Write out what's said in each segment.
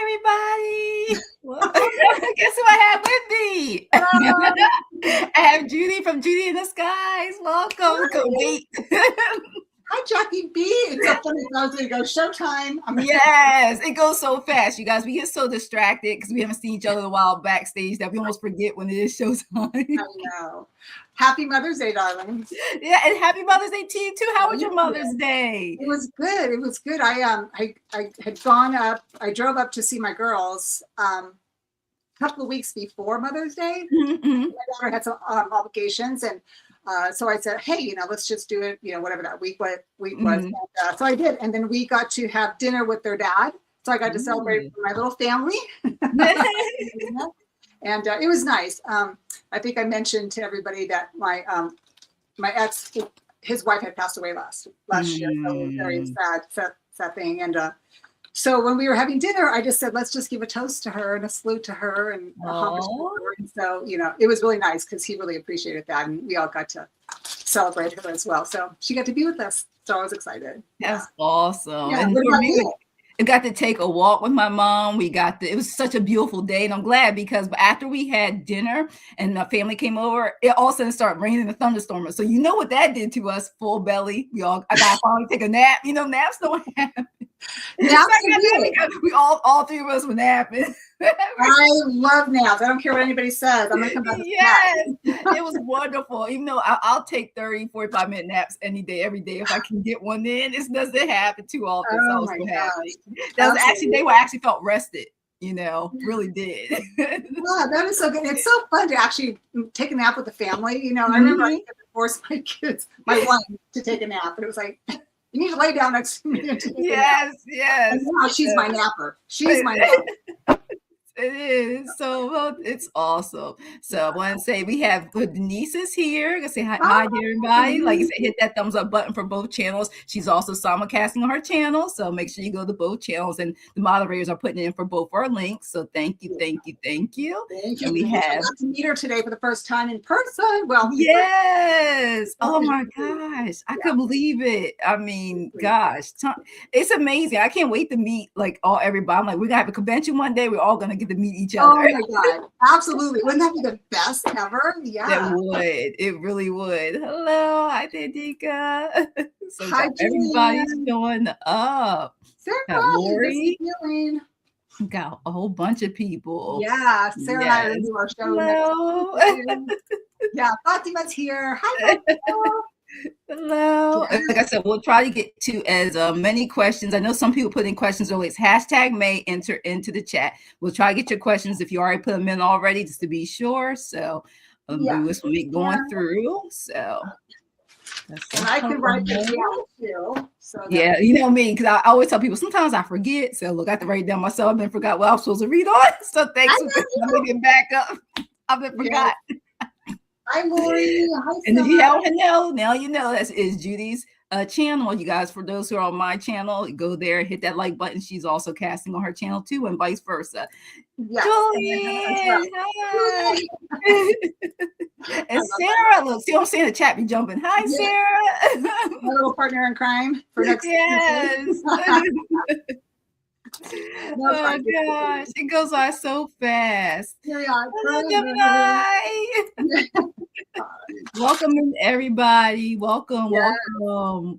everybody. Well, guess who I have with me? I have Judy from Judy in the Skies. Welcome. Couldn't wait. Hi, Jackie B. It's so funny. I was going to go showtime. Yes, it goes so fast, you guys. We get so distracted because we haven't seen each other in a while backstage that we almost forget when it is showtime. I know. Happy Mother's Day, darling. Yeah, and happy Mother's Day to you too. How was your Mother's Day? It was good. It was good. I had gone up. I drove up to see my girls a couple of weeks before Mother's Day. Mm-hmm. My daughter had some obligations, and so I said, hey, let's just do it, whatever that week was. And, so I did. And then we got to have dinner with their dad. So I got to celebrate with my little family. And it was nice. I think I mentioned to everybody that my ex, his wife had passed away last year. So it was very sad thing. And so when we were having dinner, I just said, let's just give a toast to her and a salute to her and a homage to her. And so, it was really nice because he really appreciated that. And we all got to celebrate her as well. So she got to be with us. So I was excited. That's awesome. Yeah, and for me, I got to take a walk with my mom. It was such a beautiful day. And I'm glad because after we had dinner and the family came over, it all of a sudden started raining and thunderstorming. So you know what that did to us, full belly. I got to finally take a nap. Naps don't happen. We all three of us were napping. I love naps. I don't care what anybody says. I'm going to come back. Yes, it was wonderful. Even though I'll take 30, 45-minute naps any day, every day if I can get one in. It doesn't happen too often. So I was so happy. They actually felt rested. Really did. Wow, that is so good. It's so fun to actually take a nap with the family. I remember I had to force my wife to take a nap, and it was like, you need to lay down next to me. Yes. And now she's my napper. She's my napper. It is. So it's awesome. So I want to say we have Denise is here. I'm going to say hi to everybody. Like you said, hit that thumbs up button for both channels. She's also simulcasting on her channel. So make sure you go to both channels, and the moderators are putting in for both our links. So thank you. Thank you. And we have I got to meet her today for the first time in person. Well, yes. Oh my gosh. I couldn't believe it. I mean, gosh, it's amazing. I can't wait to meet everybody. I'm like, we're going to have a convention one day. We're all going to get to meet each other. Oh my God. Absolutely. Wouldn't that be the best ever? Yeah. It would. It really would. Hello. Hi, Dandika. So hi, everybody's showing up. Sarah, Lori. Got a whole bunch of people. Yeah. Sarah and I are into our show. Hello. Yeah. Fatima's here. Hi, Fatima. Hello. Yeah. Like I said, we'll try to get to as many questions. I know some people put in questions early. It's hashtag May enter into the chat. We'll try to get your questions if you already put them in already, just to be sure. So Lewis will be going through. So and I can write them down too. So yeah, you know me, because I always tell people sometimes I forget. So look, I have to write it down myself. I've been forgot what I'm supposed to read on. So thanks for getting back up. I've been forgot. Hi, Lori. Hi, and if you don't know, now you know that is Judy's channel. You guys, for those who are on my channel, go there, hit that like button. She's also casting on her channel too, and vice versa. Yes. Julian, hi. And Sarah, look, see what I'm saying? The chat be jumping. Hi, Sarah. My little partner in crime for next. Yes. Oh gosh, it goes by so fast. Welcome everybody. Welcome. So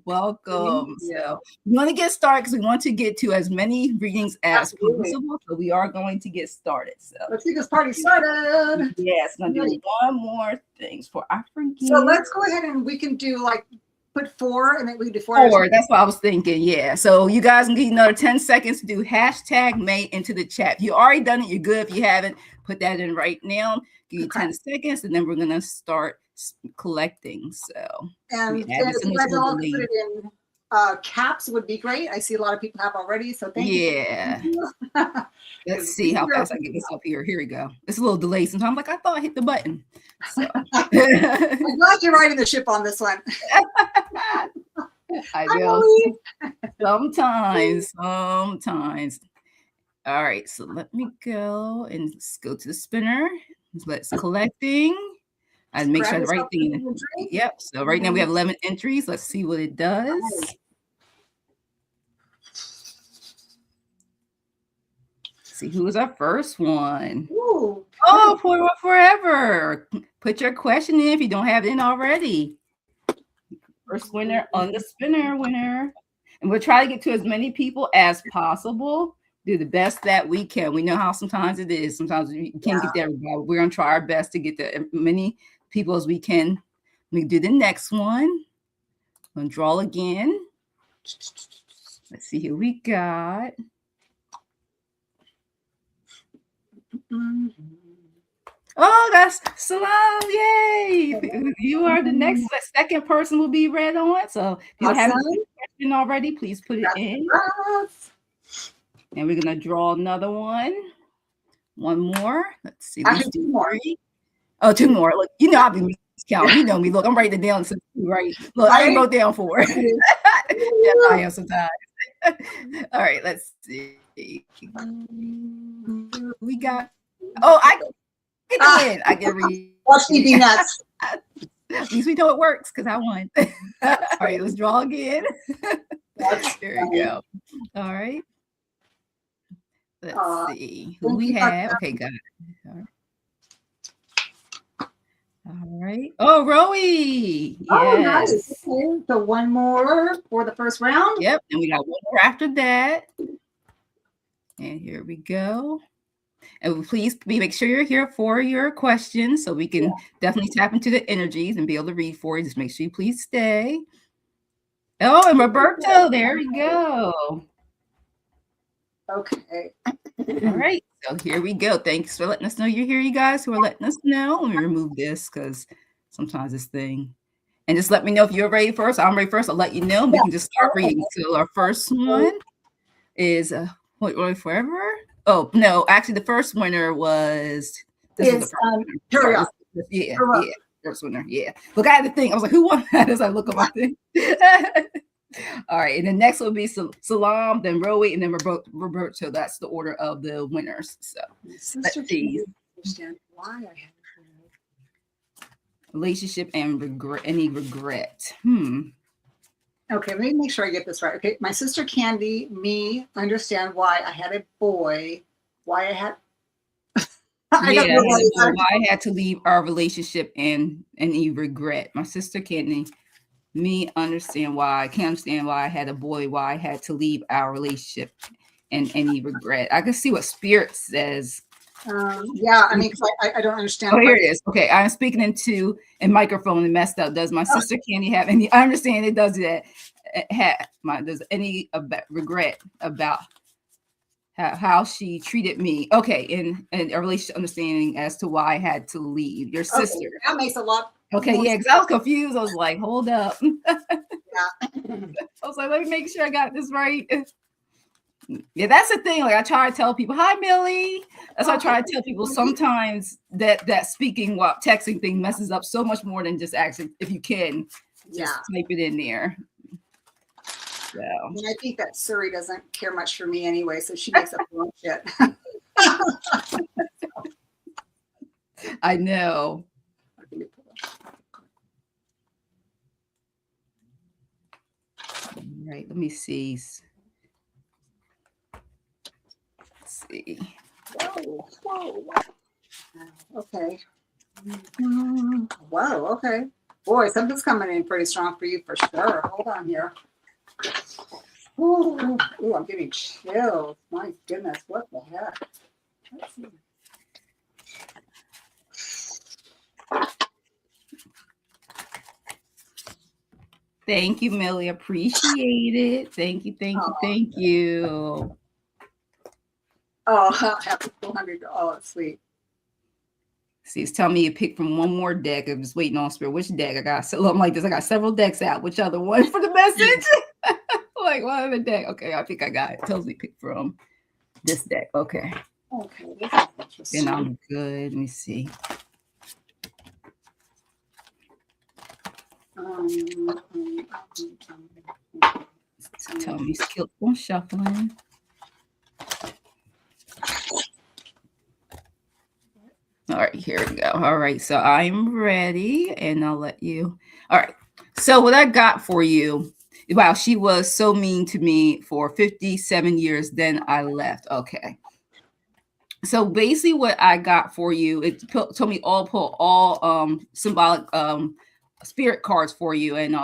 we want to get started because we want to get to as many readings as possible. So we are going to get started. So let's get this party started. Yes, I'm gonna do one more thing before I forget. So let's go ahead and we can do put 4 and then we do 4. That's what I was thinking. Yeah. So you guys can get another 10 seconds to do hashtag May into the chat. If you already done it, you're good. If you haven't, put that in right now. Give you 10 seconds, and then we're gonna start collecting. So and if you guys all put it in caps would be great. I see a lot of people have already. So thank you. Yeah. Let's see how fast I get this up here. Here we go. It's a little delayed sometimes. I thought I hit the button. So. I'm glad you're riding the ship on this one. I know. Sometimes. All right. So let me go and go to the spinner. Let's collecting. I make sure the right thing. Yep. So right now we have 11 entries. Let's see what it does. see who is our first one. Ooh, Oh, forever. Put your question in if you don't have it in already. First winner on the spinner winner. And we'll try to get to as many people as possible. Do the best that we can. We know how sometimes it is. Sometimes we can't get to everybody. We're going to try our best to get to as many people as we can. We do the next one. I'm going to draw again. Let's see who we got. Oh, that's Salam. Yay. You are the next. The second person will be read on. So if you have a question already, please put it in. And we're going to draw another one. One more. Let's see. Let's do 3. Oh, 2 more. Look, you know I'll be miscounting. You know me. Look, I'm writing it down. Right. Look, I wrote down 4. Yes, I am sometimes. All right, let's see. We got. Oh, I get to win. I get to read. Watch me be nuts. At least we know it works because I won. All right, let's draw again. There we go. All right. Let's see who we have. Okay, got it. All right. Oh, Rowie. Yes. Oh, nice. Okay. So one more for the first round. Yep. And we got one more after that. And here we go. And please make sure you're here for your questions so we can definitely tap into the energies and be able to read for you. Just make sure you please stay. Oh, and Roberto, there we go. Okay. All right. So here we go. Thanks for letting us know you're here, you guys who are letting us know. Let me remove this because sometimes this thing. And just let me know if you're ready first. I'm ready first. I'll let you know. We can just start reading. So our first one is Wait Forever. Oh, no. Actually, the first winner was first winner. Yeah. Look, I had to think. I was like, who won that as I look at my thing? All right. And the next will be Salam, then Rowie, and then Roberto. That's the order of the winners. So let's see. Understand why I had relationship and regret. Any regret? Okay, let me make sure I get this right. Okay, my sister Candy, me, understand why I had a boy, why I had why I had to leave our relationship and any regret. My sister Candy, me, understand why I can't understand why I had a boy, why I had to leave our relationship and any regret. I can see what Spirit says. Yeah, I mean, I don't understand. Oh, here it is. Okay, I'm speaking into a microphone and messed up. Does my sister Candy have any? I understand it does that. Does any regret about how she treated me? Okay, in a relationship understanding as to why I had to leave your sister. Okay, that makes a lot. Okay, yeah, because I was confused. I was like, hold up. Yeah. I was like, let me make sure I got this right. Yeah, that's the thing. Like I try to tell people, hi Millie. That's why I try to tell people sometimes that speaking while texting thing messes up so much more than just actually, if you can, just type it in there. So. And I think that Suri doesn't care much for me anyway, so she makes up her own shit. I know. All right, let me see. See. Whoa. Okay. Whoa, okay. Boy, something's coming in pretty strong for you for sure. Hold on here. Ooh, I'm getting chills. My goodness, what the heck? Let's see. Thank you, Millie. Appreciate it. Thank you. Oh, happy 400. Oh, sweet. See, it's telling me to pick from one more deck. I'm just waiting on Spirit. Which deck I got? So I'm like this. I got several decks out. Which other one for the message? Like what other deck? Okay, I think I got it. It tells me pick from this deck. Okay. Okay. This is interesting. And I'm good. Let me see. Tell me skillful shuffling. All right, here we go. All right, so I'm ready and I'll let you. All right, so what I got for you. Wow, she was so mean to me for 57 years. Then I left. Okay. So basically what I got for you, it told me pull all symbolic spirit cards for you, and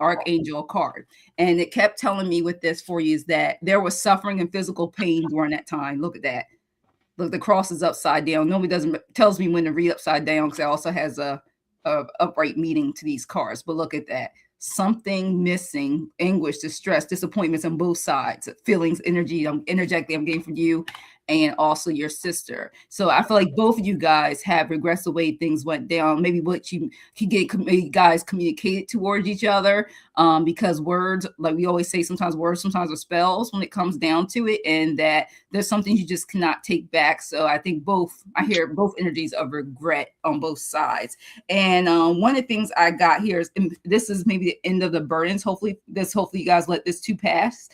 archangel card. And it kept telling me with this for you is that there was suffering and physical pain during that time. Look at that. Look, the cross is upside down. Nobody doesn't tells me when to read upside down, because it also has a upright meaning to these cards. But look at that. Something missing, anguish, distress, disappointments on both sides, feelings, energy. Energetically, I'm getting from you and also your sister. So I feel like both of you guys have regressed the way things went down. Maybe what you guys communicated towards each other, because words, like we always say, sometimes words sometimes are spells when it comes down to it, and that there's something you just cannot take back. So I think I hear both energies of regret on both sides. And one of the things I got here is, and this is maybe the end of the burdens. Hopefully you guys let this too pass.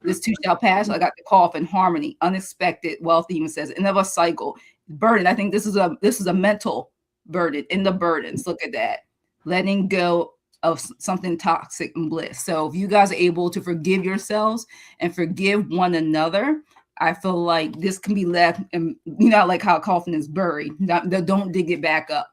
This too shall pass. I got the cough and harmony, unexpected wealth. Even says end of a cycle, burden. I think this is a mental burden in the burdens. Look at that, letting go of something toxic and bliss. So if you guys are able to forgive yourselves and forgive one another, I feel like this can be left, and like how a coffin is buried. Don't dig it back up.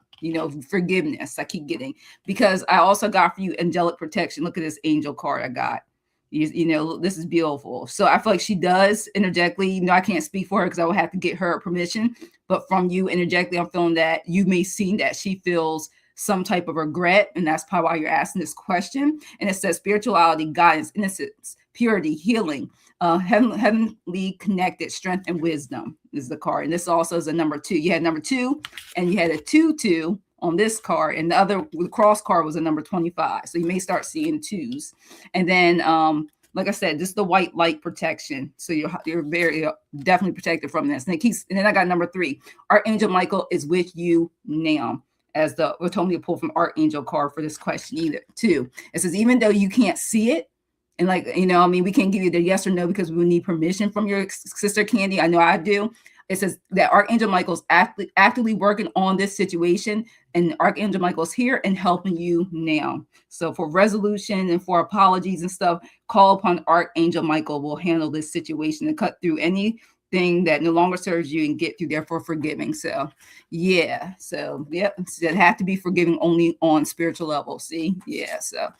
Forgiveness. I keep getting, because I also got for you angelic protection. Look at this angel card I got. This is beautiful. So I feel like she does energetically, I can't speak for her because I would have to get her permission, but from you energetically, I'm feeling that you may see that she feels some type of regret, and that's probably why you're asking this question. And it says spirituality, guidance, innocence, purity, healing, heavenly connected, strength, and wisdom is the card. And this also is a number 2. You had number 2, and you had a 2-2 on this card, and the cross card was a number 25. So you may start seeing 2s. And then like I said, just the white light protection. So you're very definitely protected from this. And then I got number 3. Archangel Michael is with you now, as what told me to pull from Archangel card for this question too. It says, even though you can't see it, and we can't give you the yes or no because we need permission from your sister Candy. I know I do. It says that Archangel Michael's actively working on this situation, and Archangel Michael's here and helping you now. So for resolution and for apologies and stuff, call upon Archangel Michael. Will handle this situation and cut through anything that no longer serves you and get through there for forgiving. So yeah. So yep. It have to be forgiving only on spiritual level. See? Yeah. So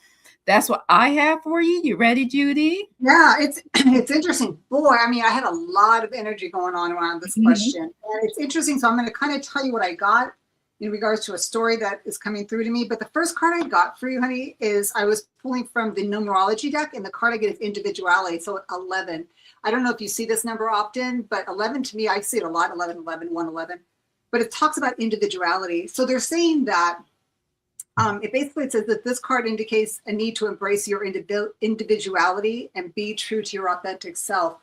that's what I have for you. You ready, Judy? Yeah, it's interesting. Boy, I had a lot of energy going on around this question. And it's interesting. So I'm going to kind of tell you what I got in regards to a story that is coming through to me. But the first card I got for you, honey, is I was pulling from the numerology deck, and the card I get is individuality. So 11. I don't know if you see this number often, but 11 to me, I see it a lot, 11, 11, 111. But it talks about individuality. So they're saying that it basically says that this card indicates a need to embrace your individuality and be true to your authentic self.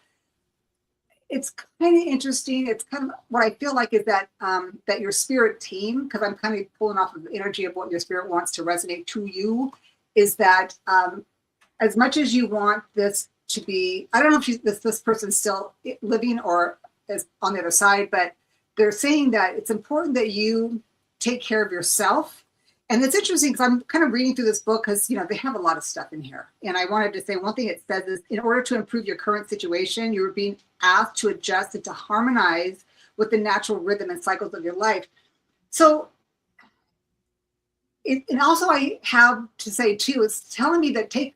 It's kind of interesting. It's kind of what I feel like is that that your spirit team, because I'm kind of pulling off of the energy of what your spirit wants to resonate to you, is that as much as you want this to be, I don't know if this person's still living or is on the other side, but they're saying that it's important that you take care of yourself. And it's interesting because I'm kind of reading through this book because, they have a lot of stuff in here. And I wanted to say one thing it says is, in order to improve your current situation, you're being asked to adjust and to harmonize with the natural rhythm and cycles of your life. So, and also I have to say too, it's telling me that take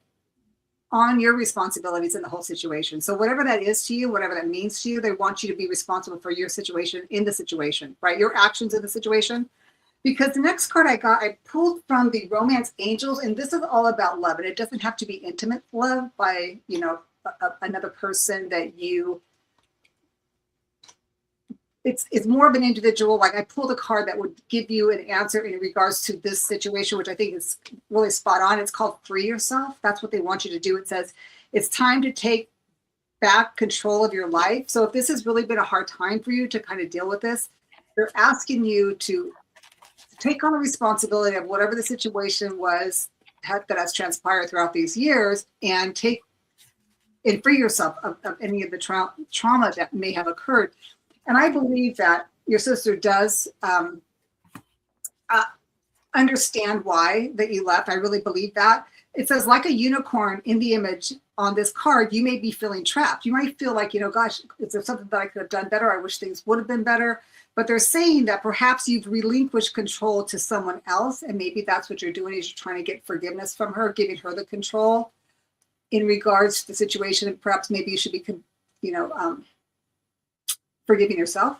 on your responsibilities in the whole situation. So whatever that is to you, whatever that means to you, they want you to be responsible for your situation in the situation, right? Your actions in the situation. Because the next card I got, I pulled from the Romance Angels, and this is all about love. And it doesn't have to be intimate love by, another person that you, it's more of an individual. Like I pulled a card that would give you an answer in regards to this situation, which I think is really spot on. It's called Free Yourself. That's what they want you to do. It says, it's time to take back control of your life. So if this has really been a hard time for you to kind of deal with this, they're asking you to take on the responsibility of whatever the situation was that has transpired throughout these years, and free yourself of any of the trauma that may have occurred. And I believe that your sister does understand why that you left. I really believe that. It says, like a unicorn in the image on this card, you may be feeling trapped. You might feel like, gosh, is there something that I could have done better? I wish things would have been better. But they're saying that perhaps you've relinquished control to someone else. And maybe that's what you're doing, is you're trying to get forgiveness from her, giving her the control in regards to the situation. And perhaps maybe you should be, forgiving yourself.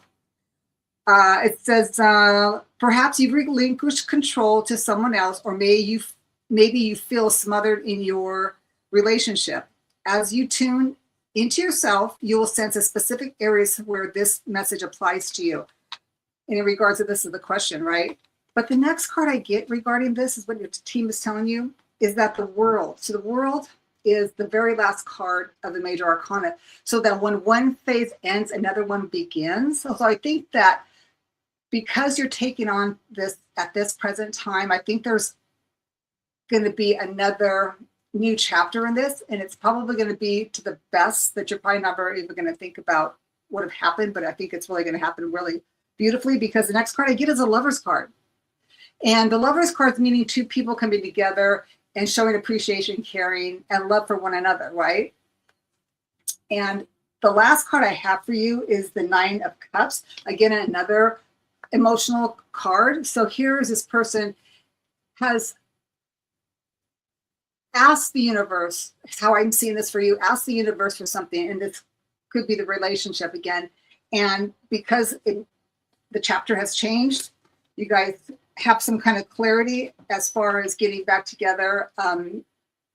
It says, perhaps you've relinquished control to someone else, or maybe you feel smothered in your relationship. As you tune into yourself, you will sense a specific areas where this message applies to you. And in regards to this is the question, right? But the next card I get regarding this is what your team is telling you, is that the world. So the world is the very last card of the major arcana. So that when one phase ends, another one begins. So I think that because you're taking on this at this present time, I think there's going to be another new chapter in this, and it's probably going to be to the best that you're probably never even going to think about what have happened, but I think it's really going to happen really beautifully, because the next card I get is a lover's card. And the lover's card is meaning two people coming together and showing appreciation, caring, and love for one another, right? And the last card I have for you is the Nine of Cups. Again, another emotional card. So here's this person has asked the universe, how I'm seeing this for you, ask the universe for something, and this could be the relationship again. And because the chapter has changed, you guys have some kind of clarity as far as getting back together,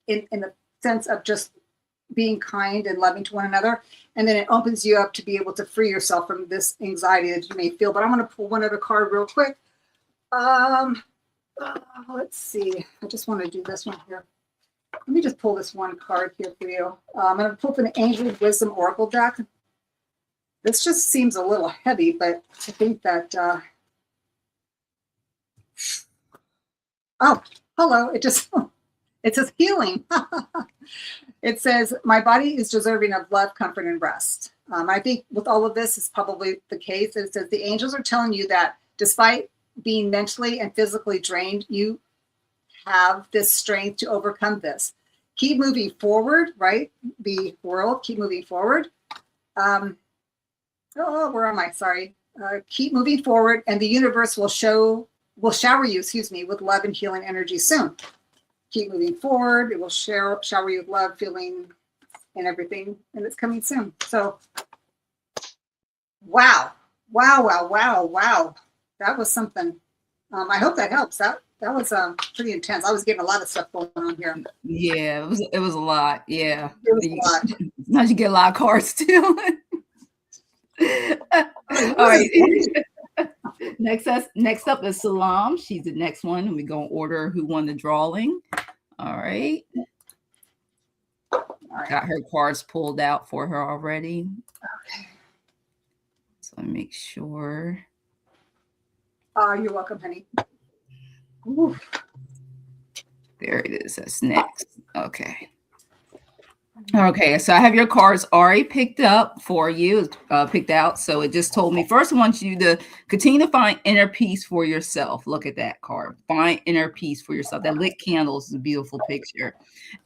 in the sense of just being kind and loving to one another. And then it opens you up to be able to free yourself from this anxiety that you may feel. But I'm going to pull one other card real quick. Let's see. I just want to do this one here. Let me just pull this one card here for you. I'm going to pull from the Angel Wisdom Oracle deck. This just seems a little heavy, but I think that... Oh, hello. It says healing. It says, my body is deserving of love, comfort, and rest. I think with all of this is probably the case. It says the angels are telling you that despite being mentally and physically drained, you have this strength to overcome this. Keep moving forward, right? The world, keep moving forward. Where am I? Sorry. Keep moving forward, and the universe will shower you, with love and healing energy soon. Keep moving forward. It will shower you with love, feeling, and everything, and it's coming soon. So, wow. That was something. I hope that helps. That was pretty intense. I was getting a lot of stuff going on here. Yeah, it was a lot. Yeah, it was a lot. Now you get a lot of cards too. All right. Next up is Salam. She's the next one, and we go in order who won the drawing. All right. Got her cards pulled out for her already. Okay. So make sure. You're welcome, honey. Ooh. There it is. That's next. Okay. Okay, so I have your cards already picked up for you, picked out. So it just told me first, I want you to continue to find inner peace for yourself. Look at that card. Find inner peace for yourself. That lit candles is a beautiful picture.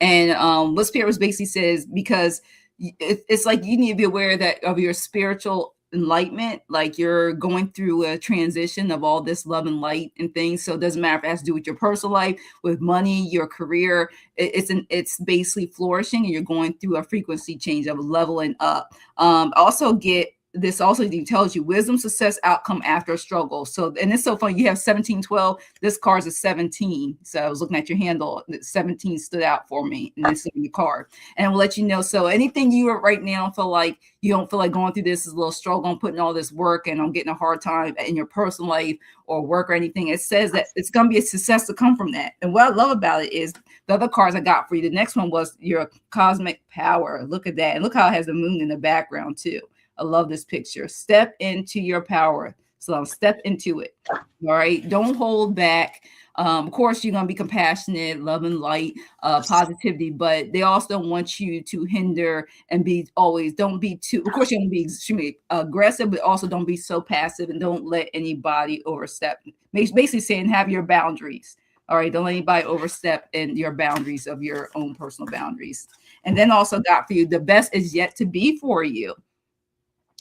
And what Spirit was basically says, because it's like you need to be aware that of your spiritual enlightenment, like you're going through a transition of all this love and light and things. So it doesn't matter if it has to do with your personal life, with money, your career. It's basically flourishing, and you're going through a frequency change of leveling up. Also get this also tells you wisdom, success, outcome after a struggle. So, and it's so funny. You have 1712. This card's a 17. So I was looking at your handle. 17 stood out for me, and this is the card. And we'll let you know. So anything you are right now feel like you don't feel like going through this is a little struggle, I'm putting all this work and I'm getting a hard time in your personal life or work or anything. It says that it's going to be a success to come from that. And what I love about it is the other cards I got for you. The next one was your cosmic power. Look at that. And look how it has the moon in the background too. I love this picture. Step into your power. So step into it. All right. Don't hold back. Of course, you're going to be compassionate, love and light, positivity, but they also don't want you to hinder and be always, don't be too, of course, you're going to be extremely aggressive, but also don't be so passive and don't let anybody overstep. Basically saying have your boundaries. All right. Don't let anybody overstep in your boundaries of your own personal boundaries. And then also got for you, the best is yet to be for you.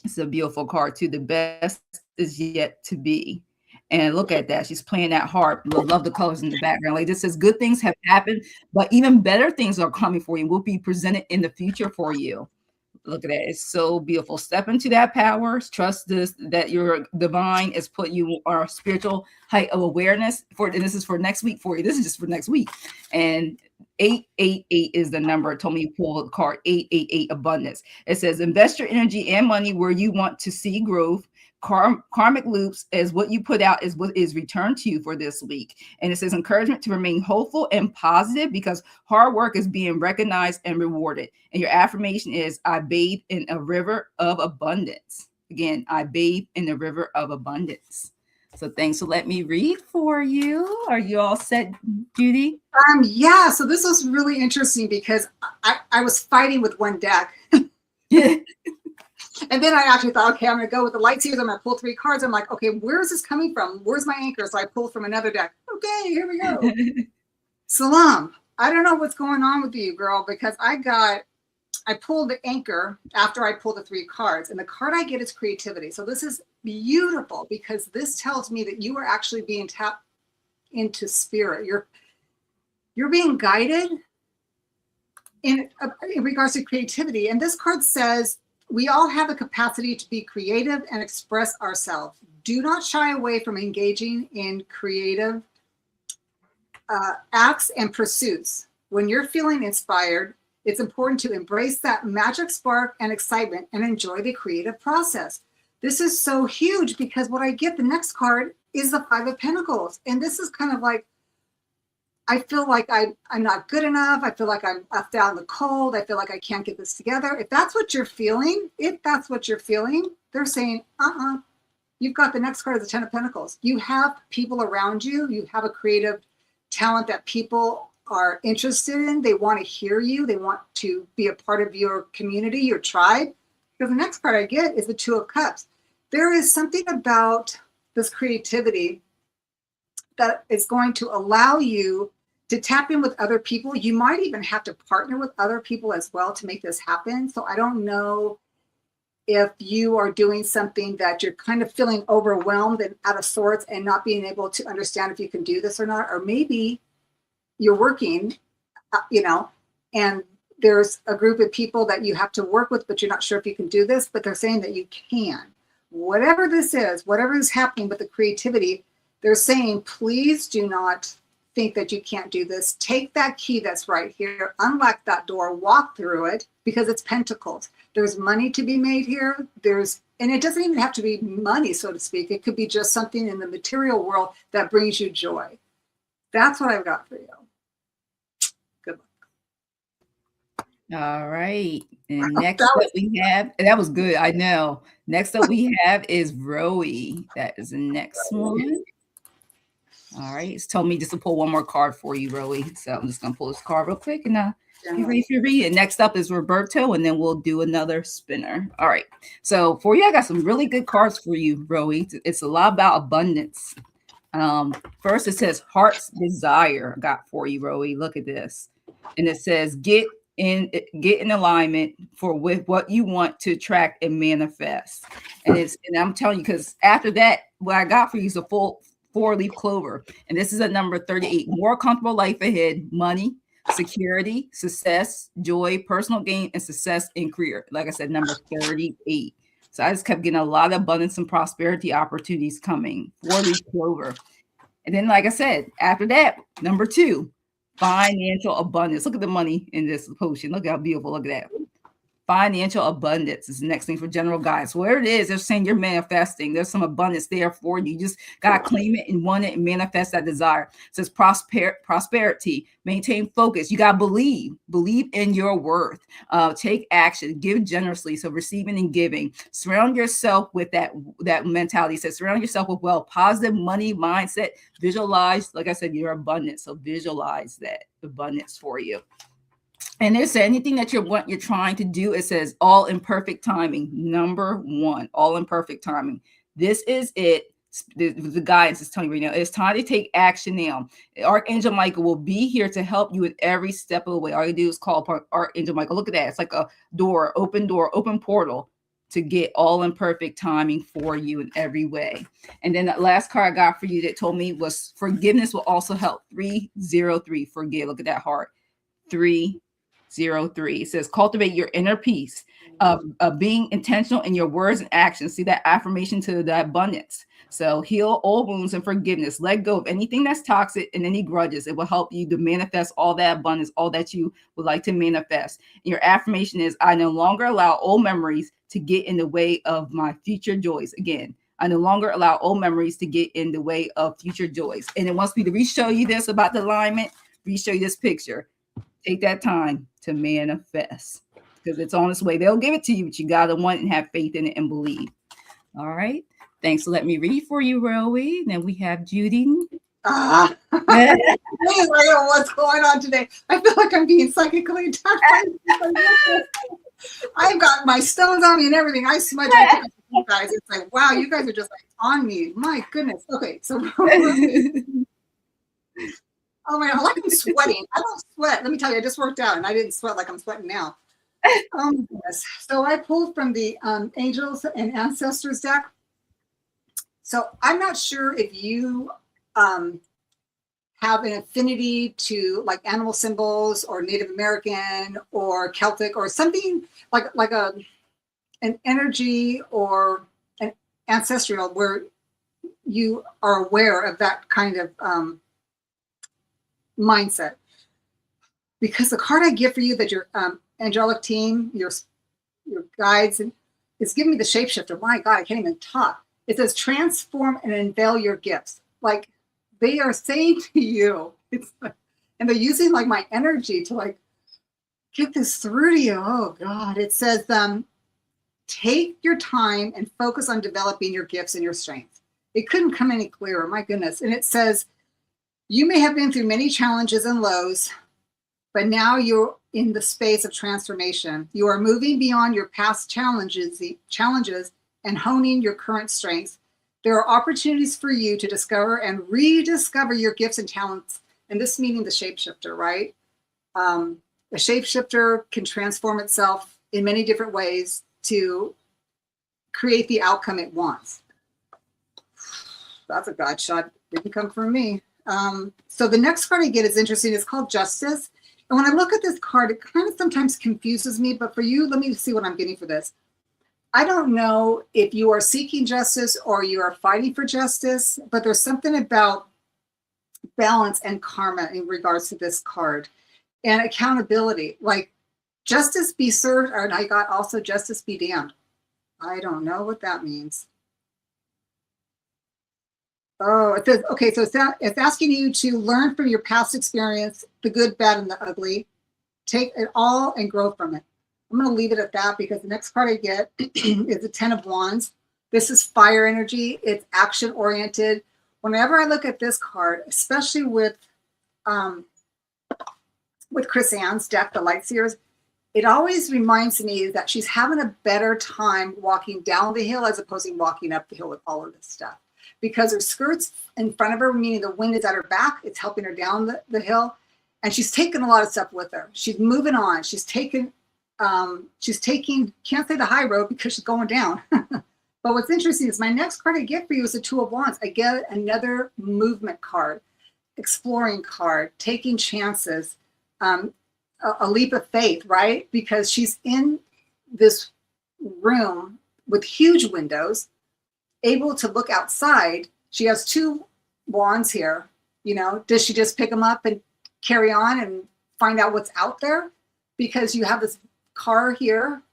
It's a beautiful card too. The best is yet to be. And look at that. She's playing that harp. Love the colors in the background. Like this says, good things have happened, but even better things are coming for you, will be presented in the future for you. Look at that. It's so beautiful. Step into that power. Trust this, that your divine is put you on a spiritual height of awareness for, and this is for next week for you. This is just for next week. And 888 is the number. It told me to pull the card 888 abundance. It says invest your energy and money where you want to see growth. Karmic loops is what you put out is what is returned to you for this week. And it says encouragement to remain hopeful and positive because hard work is being recognized and rewarded. And your affirmation is I bathe in a river of abundance. Again, I bathe in a river of abundance. So thanks for letting me read for you. Are you all set, Judy? Yeah, so this was really interesting because I was fighting with one deck. And then I actually thought, okay, I'm going to go with the light series. I'm going to pull 3 cards. I'm like, okay, where is this coming from? Where's my anchor? So I pulled from another deck. Okay, here we go. Salam. I don't know what's going on with you, girl, because I pulled the anchor after I pulled the 3 cards. And the card I get is creativity. So this is beautiful because this tells me that you are actually being tapped into spirit. You're being guided in regards to creativity. And this card says, we all have the capacity to be creative and express ourselves. Do not shy away from engaging in creative acts and pursuits. When you're feeling inspired, it's important to embrace that magic spark and excitement and enjoy the creative process. This is so huge because what I get, the next card is the 5 of Pentacles. And this is kind of like, I feel like I'm not good enough. I feel like I'm left out in the cold. I feel like I can't get this together. If that's what you're feeling, they're saying, you've got the next card of the 10 of Pentacles. You have people around you. You have a creative talent that people are interested in. They want to hear you. They want to be a part of your community, your tribe. Because the next card I get is the 2 of Cups. There is something about this creativity that is going to allow you to tap in with other people. You might even have to partner with other people as well to make this happen. So I don't know if you are doing something that you're kind of feeling overwhelmed and out of sorts and not being able to understand if you can do this or not, or maybe you're working, and there's a group of people that you have to work with, but you're not sure if you can do this, but they're saying that you can. Whatever this is, whatever is happening with the creativity, they're saying, please do not think that you can't do this. Take that key that's right here, unlock that door, walk through it, because it's Pentacles. There's money to be made here. And it doesn't even have to be money, so to speak. It could be just something in the material world that brings you joy. That's what I've got for you. Good luck. All right. And next up we have, and that was good, I know. Next up we have is Rowie. That is the next one. All right. It's told me just to pull one more card for you, Rowie. So I'm just going to pull this card real quick and be ready for read. And next up is Roberto, and then we'll do another spinner. All right. So for you, I got some really good cards for you, Rowie. It's a lot about abundance. First, it says Heart's Desire. I got for you, Rowie. Look at this. And it says get in alignment with what you want to attract and manifest. And I'm telling you, because after that, what I got for you is a full 4-leaf clover. And this is a number 38. More comfortable life ahead, money, security, success, joy, personal gain, and success in career. Like I said, number 38. So I just kept getting a lot of abundance and prosperity opportunities coming. 4-leaf clover. And then, like I said, after that, number 2, financial abundance. Look at the money in this potion. Look how beautiful. Look at that. Financial abundance is the next thing for general guidance. Where it is, they're saying you're manifesting. There's some abundance there for you. You just got to claim it and want it and manifest that desire. It says prosperity, maintain focus. You got to believe in your worth. Take action, give generously. So receiving and giving. Surround yourself with that mentality. It says surround yourself with wealth, positive money mindset. Visualize, like I said, your abundance. So visualize that abundance for you. And it says anything that you're trying to do, it says all in perfect timing. Number 1, all in perfect timing. This is it. The guidance is telling you right now, it's time to take action now. Archangel Michael will be here to help you with every step of the way. All you do is call upon Archangel Michael. Look at that. It's like a door, open portal to get all in perfect timing for you in every way. And then that last card I got for you that told me was forgiveness will also help. 303, forgive. Look at that heart. 303. It says cultivate your inner peace of being intentional in your words and actions. See that affirmation to the abundance. So heal all wounds and forgiveness. Let go of anything that's toxic and any grudges. It will help you to manifest all that abundance, all that you would like to manifest. And your affirmation is, I no longer allow old memories to get in the way of my future joys. Again, I no longer allow old memories to get in the way of future joys. And it wants me to re-show you this about the alignment, re-show you this picture. Take that time to manifest because it's on its way. They'll give it to you, but you got to want and have faith in it and believe. All right. Thanks for letting me read for you, Rowie. Then we have Judy. I don't know what's going on today. I feel like I'm being psychically attacked. I've got my stones on me and everything. I smudge you guys. It's like, wow, you guys are just like on me. My goodness. Okay, so oh my God, like I'm sweating. I don't sweat. Let me tell you, I just worked out and I didn't sweat like I'm sweating now. Oh my goodness. So I pulled from the Angels and Ancestors deck. So I'm not sure if you have an affinity to like animal symbols or Native American or Celtic or something like an energy or an ancestral where you are aware of that kind of mindset. Because the card I get for you that your angelic team, your guides, is giving me the shapeshifter. My God, I can't even talk. It says transform and unveil your gifts. Like they are saying to you, it's like, and they're using like my energy to like get this through to you. Oh God. It says take your time and focus on developing your gifts and your strengths. It couldn't come any clearer. My goodness. And it says you may have been through many challenges and lows, but now you're in the space of transformation. You are moving beyond your past challenges and honing your current strengths. There are opportunities for you to discover and rediscover your gifts and talents. And this meaning the shapeshifter, right? A shapeshifter can transform itself in many different ways to create the outcome it wants. That's a God shot. Didn't come from me. So the next card I get is interesting. It's called Justice. And when I look at this card, it kind of sometimes confuses me. But for you, let me see what I'm getting for this. I don't know if you are seeking justice or you are fighting for justice, but there's something about balance and karma in regards to this card and accountability. Like justice be served, and I got also justice be damned. I don't know what that means. Oh, it says, okay, so it's asking you to learn from your past experience, the good, bad, and the ugly. Take it all and grow from it. I'm going to leave it at that because the next card I get is the 10 of Wands. This is fire energy. It's action-oriented. Whenever I look at this card, especially with Chris Ann's deck, the Light Seers, it always reminds me that she's having a better time walking down the hill as opposed to walking up the hill with all of this stuff. Because her skirt's in front of her, meaning the wind is at her back. It's helping her down the hill. And she's taken a lot of stuff with her. She's moving on. She's taking, can't say the high road because she's going down. But what's interesting is my next card I get for you is the 2 of Wands. I get another movement card, exploring card, taking chances, a leap of faith, right? Because she's in this room with huge windows, able to look outside. She has 2 wands here. You know, does she just pick them up and carry on and find out what's out there? Because you have this car here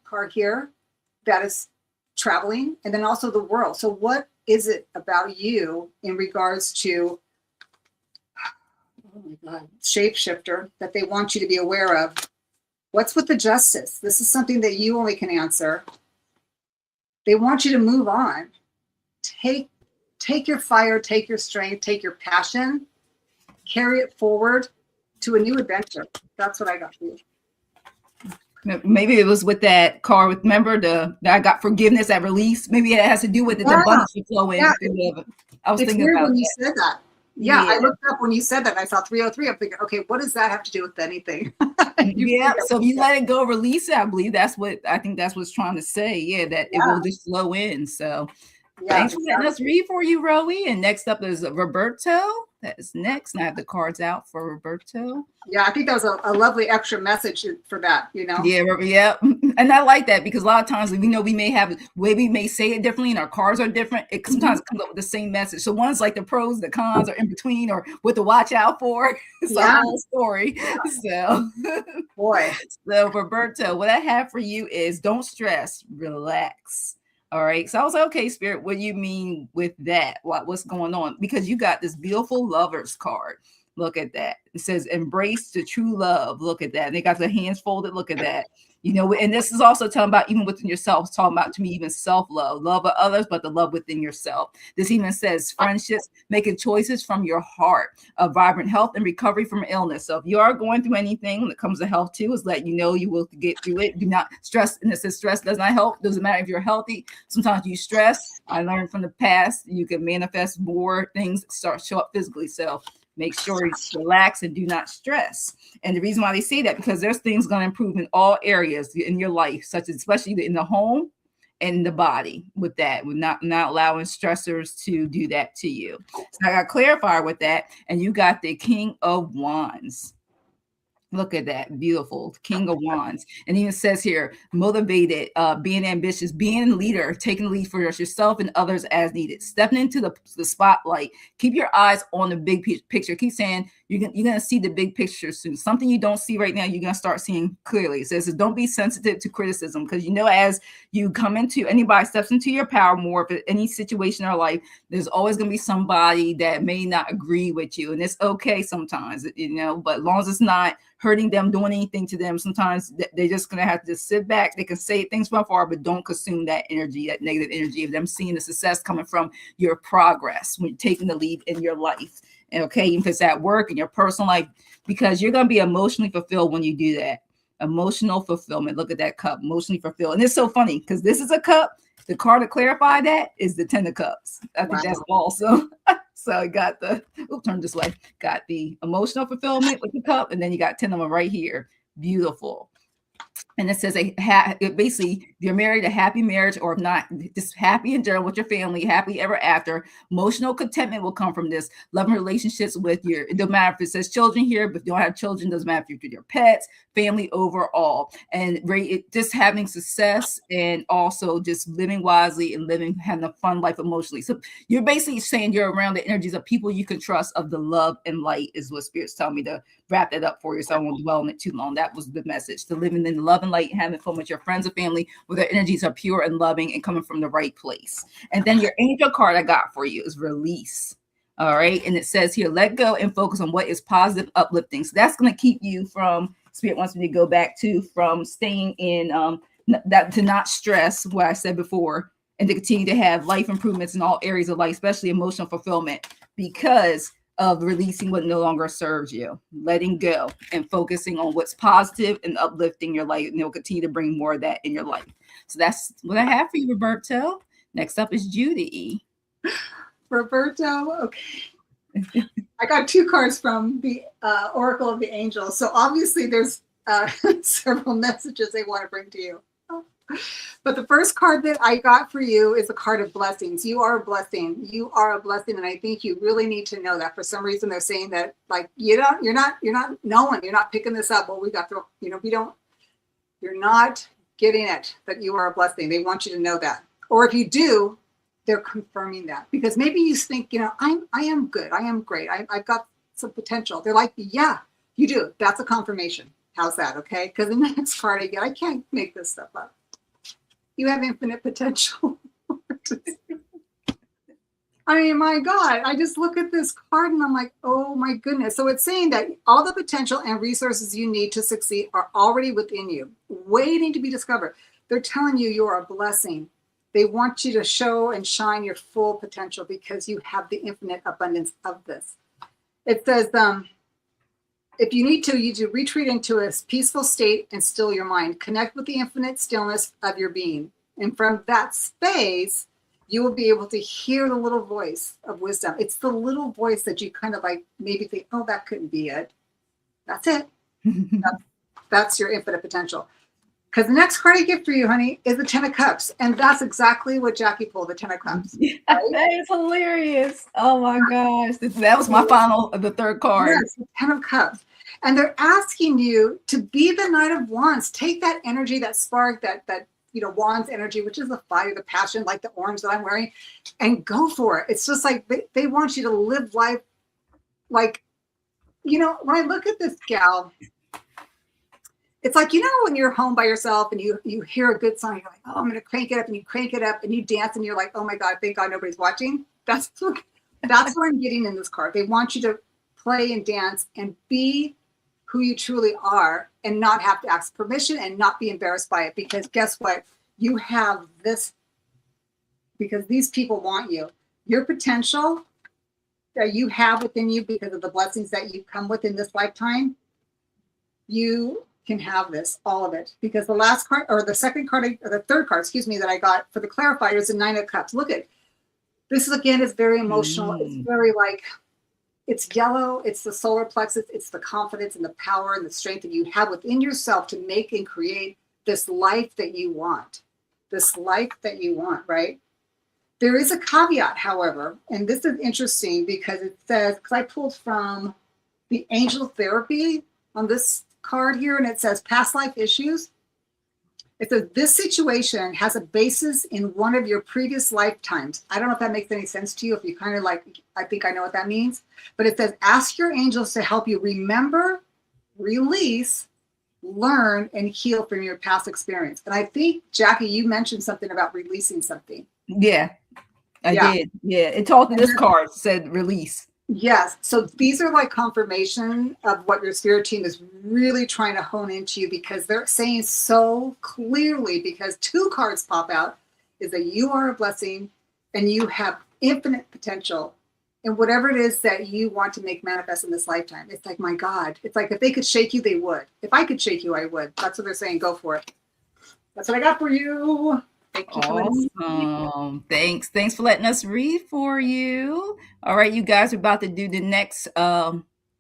that is traveling, and then also the world. So what is it about you in regards to, oh my God, shapeshifter that they want you to be aware of? What's with the justice? This is something that you only can answer. They want you to move on. Take your fire, take your strength, take your passion, carry it forward to a new adventure. That's what I got for you. Maybe it was with that card. Remember that I got forgiveness at release. Maybe it has to do with the Yeah, abundance you flow in. yeah. I was It's thinking weird about when you that. said that. Yeah, Yeah. I looked up when you said that and I saw 303. I'm thinking, okay, what does that have to do with anything? You Yeah. figure, So if you let it go, release it. I believe that's what it's trying to say. Yeah, that it will yeah, just flow in. So yeah, thanks for letting us read for you, Rowie. And next up is Roberto. That is next. And I have the cards out for Roberto. yeah. I think that was a lovely extra message for that, you know? Yeah, yeah. And I like that because a lot of times we know we may have way we may say it differently and our cards are different. It sometimes comes up with the same message. So one's like the pros, the cons, or in between, or what to watch out for. It's a Yeah, whole story. So, boy. so Roberto, what I have for you is don't stress, relax. All right. So I was like, okay, Spirit, what do you mean with that? What's going on? Because you got this beautiful lovers card. Look at that. It says embrace the true love. Look at that. And they got their hands folded. Look at that. You know, and this is also telling about even within yourself, it's talking about to me even self-love, love of others, but the love within yourself. This even says friendships, making choices from your heart, a vibrant health and recovery from illness. So if you are going through anything when it comes to health too, is let you know you will get through it. Do not stress. And it says stress does not help. Doesn't matter if you're healthy. Sometimes you stress. I learned from the past, you can manifest more things start show up physically. So make sure you relax and do not stress. And the reason why they say that, because there's things going to improve in all areas in your life, such as especially in the home and the body with that, with not allowing stressors to do that to you. So I got to clarify with that. And you got the King of Wands. Look at that. Beautiful. King of Wands. And even says here, motivated, being ambitious, being a leader, taking the lead for yourself and others as needed, stepping into the spotlight. Keep your eyes on the big picture. Keep saying you're going to see the big picture soon. Something you don't see right now, you're going to start seeing clearly. It says, don't be sensitive to criticism, because you know, as you come into, anybody steps into your power more, if any situation in our life, there's always going to be somebody that may not agree with you. And it's okay sometimes, you know, but as long as it's not hurting them, doing anything to them, sometimes they're just going to have to just sit back. They can say things from afar, but don't consume that energy, that negative energy of them seeing the success coming from your progress when you're taking the lead in your life. And okay, even if it's at work and your personal life, because you're going to be emotionally fulfilled when you do that. Emotional fulfillment. Look at that cup, emotionally fulfilled. And it's so funny because this is a cup. The card to clarify that is the 10 of cups. I think that's awesome. So I got turn this way. Got the emotional fulfillment with the cup, and then you got 10 of them right here. Beautiful. And it says basically, if you're married, a happy marriage, or if not, just happy in general with your family, happy ever after. Emotional contentment will come from this. Loving relationships with it doesn't matter if it says children here, but if you don't have children, doesn't matter if you're with your pets, family overall. And just having success and also just living wisely and having a fun life emotionally. So you're basically saying you're around the energies of people you can trust, of the love and light, is what Spirit's telling me to wrap that up for you. So I won't dwell on it too long. That was the message, to living in love and light and having fun with your friends and family where their energies are pure and loving and coming from the right place. And then your angel card I got for you is release. All right. And it says here, let go and focus on what is positive, uplifting. So that's going to keep you from, Spirit wants me to go back to, from staying in that, to not stress, what I said before, and to continue to have life improvements in all areas of life, especially emotional fulfillment, because of releasing what no longer serves you, letting go and focusing on what's positive and uplifting your life. And it'll continue to bring more of that in your life. So that's what I have for you, Roberto. Next up is Judy. Roberto, okay. I got 2 cards from the Oracle of the Angels. So obviously there's several messages they want to bring to you. But the first card that I got for you is a card of blessings. You are a blessing. You are a blessing. And I think you really need to know that. For some reason, they're saying that, like, you're not knowing, you're not picking this up. Well, we got to, you're not getting it, that you are a blessing. They want you to know that. Or if you do, they're confirming that, because maybe you think, I am good. I am great. I've got some potential. They're like, yeah, you do. That's a confirmation. How's that? Okay. Because in the next card I get, I can't make this stuff up. You have infinite potential. I mean, my God, I just look at this card and I'm like, oh my goodness. So it's saying that all the potential and resources you need to succeed are already within you, waiting to be discovered. They're telling you you're a blessing. They want you to show and shine your full potential because you have the infinite abundance of this. It says, if you need to, you do retreat into a peaceful state and still your mind. Connect with the infinite stillness of your being. And from that space, you will be able to hear the little voice of wisdom. It's the little voice that you kind of like maybe think, oh, that couldn't be it. That's it. That's your infinite potential. Because the next card I get for you, honey, is the 10 of Cups. And that's exactly what Jackie pulled, the 10 of Cups. Right? That is hilarious. Oh my gosh. That was my final, the third card. Yes, the 10 of Cups. And they're asking you to be the Knight of Wands. Take that energy, that spark, that Wands energy, which is the fire, the passion, like the orange that I'm wearing, and go for it. It's just like they want you to live life like, when I look at this gal, it's like, when you're home by yourself and you hear a good song, you're like, oh, I'm going to crank it up, and you crank it up and you dance and you're like, oh my God, thank God nobody's watching. That's what I'm getting in this card. They want you to play and dance and be who you truly are and not have to ask permission and not be embarrassed by it, because guess what? You have this, because these people want you. Your potential that you have within you because of the blessings that you come with in this lifetime, you can have this, all of it, because the last card, or the second card, or the third card, that I got for the clarifier is the 9 of Cups. Look at this. Again, is very emotional. It's very like, it's yellow. It's the solar plexus. It's the confidence and the power and the strength that you have within yourself to make and create this life that you want. This life that you want, right? There is a caveat, however, and this is interesting because it says, because I pulled from the angel therapy on this card here, and it says past life issues. It says this situation has a basis in one of your previous lifetimes. I don't know if that makes any sense to you. If you kind of like, I think I know what that means. But it says ask your angels to help you remember, release, learn, and heal from your past experience. And I think, Jackie, you mentioned something about releasing something. Yeah, I did. Yeah, it told me this card said release. Yes. So these are like confirmation of what your spirit team is really trying to hone into you, because they're saying so clearly, because 2 cards pop out, is that you are a blessing and you have infinite potential in whatever it is that you want to make manifest in this lifetime. It's like, my God, it's like if they could shake you, they would. If I could shake you, I would. That's what they're saying. Go for it. That's what I got for you. Thank you. Awesome. Thanks for letting us read for you. All right, you guys are about to do the next, let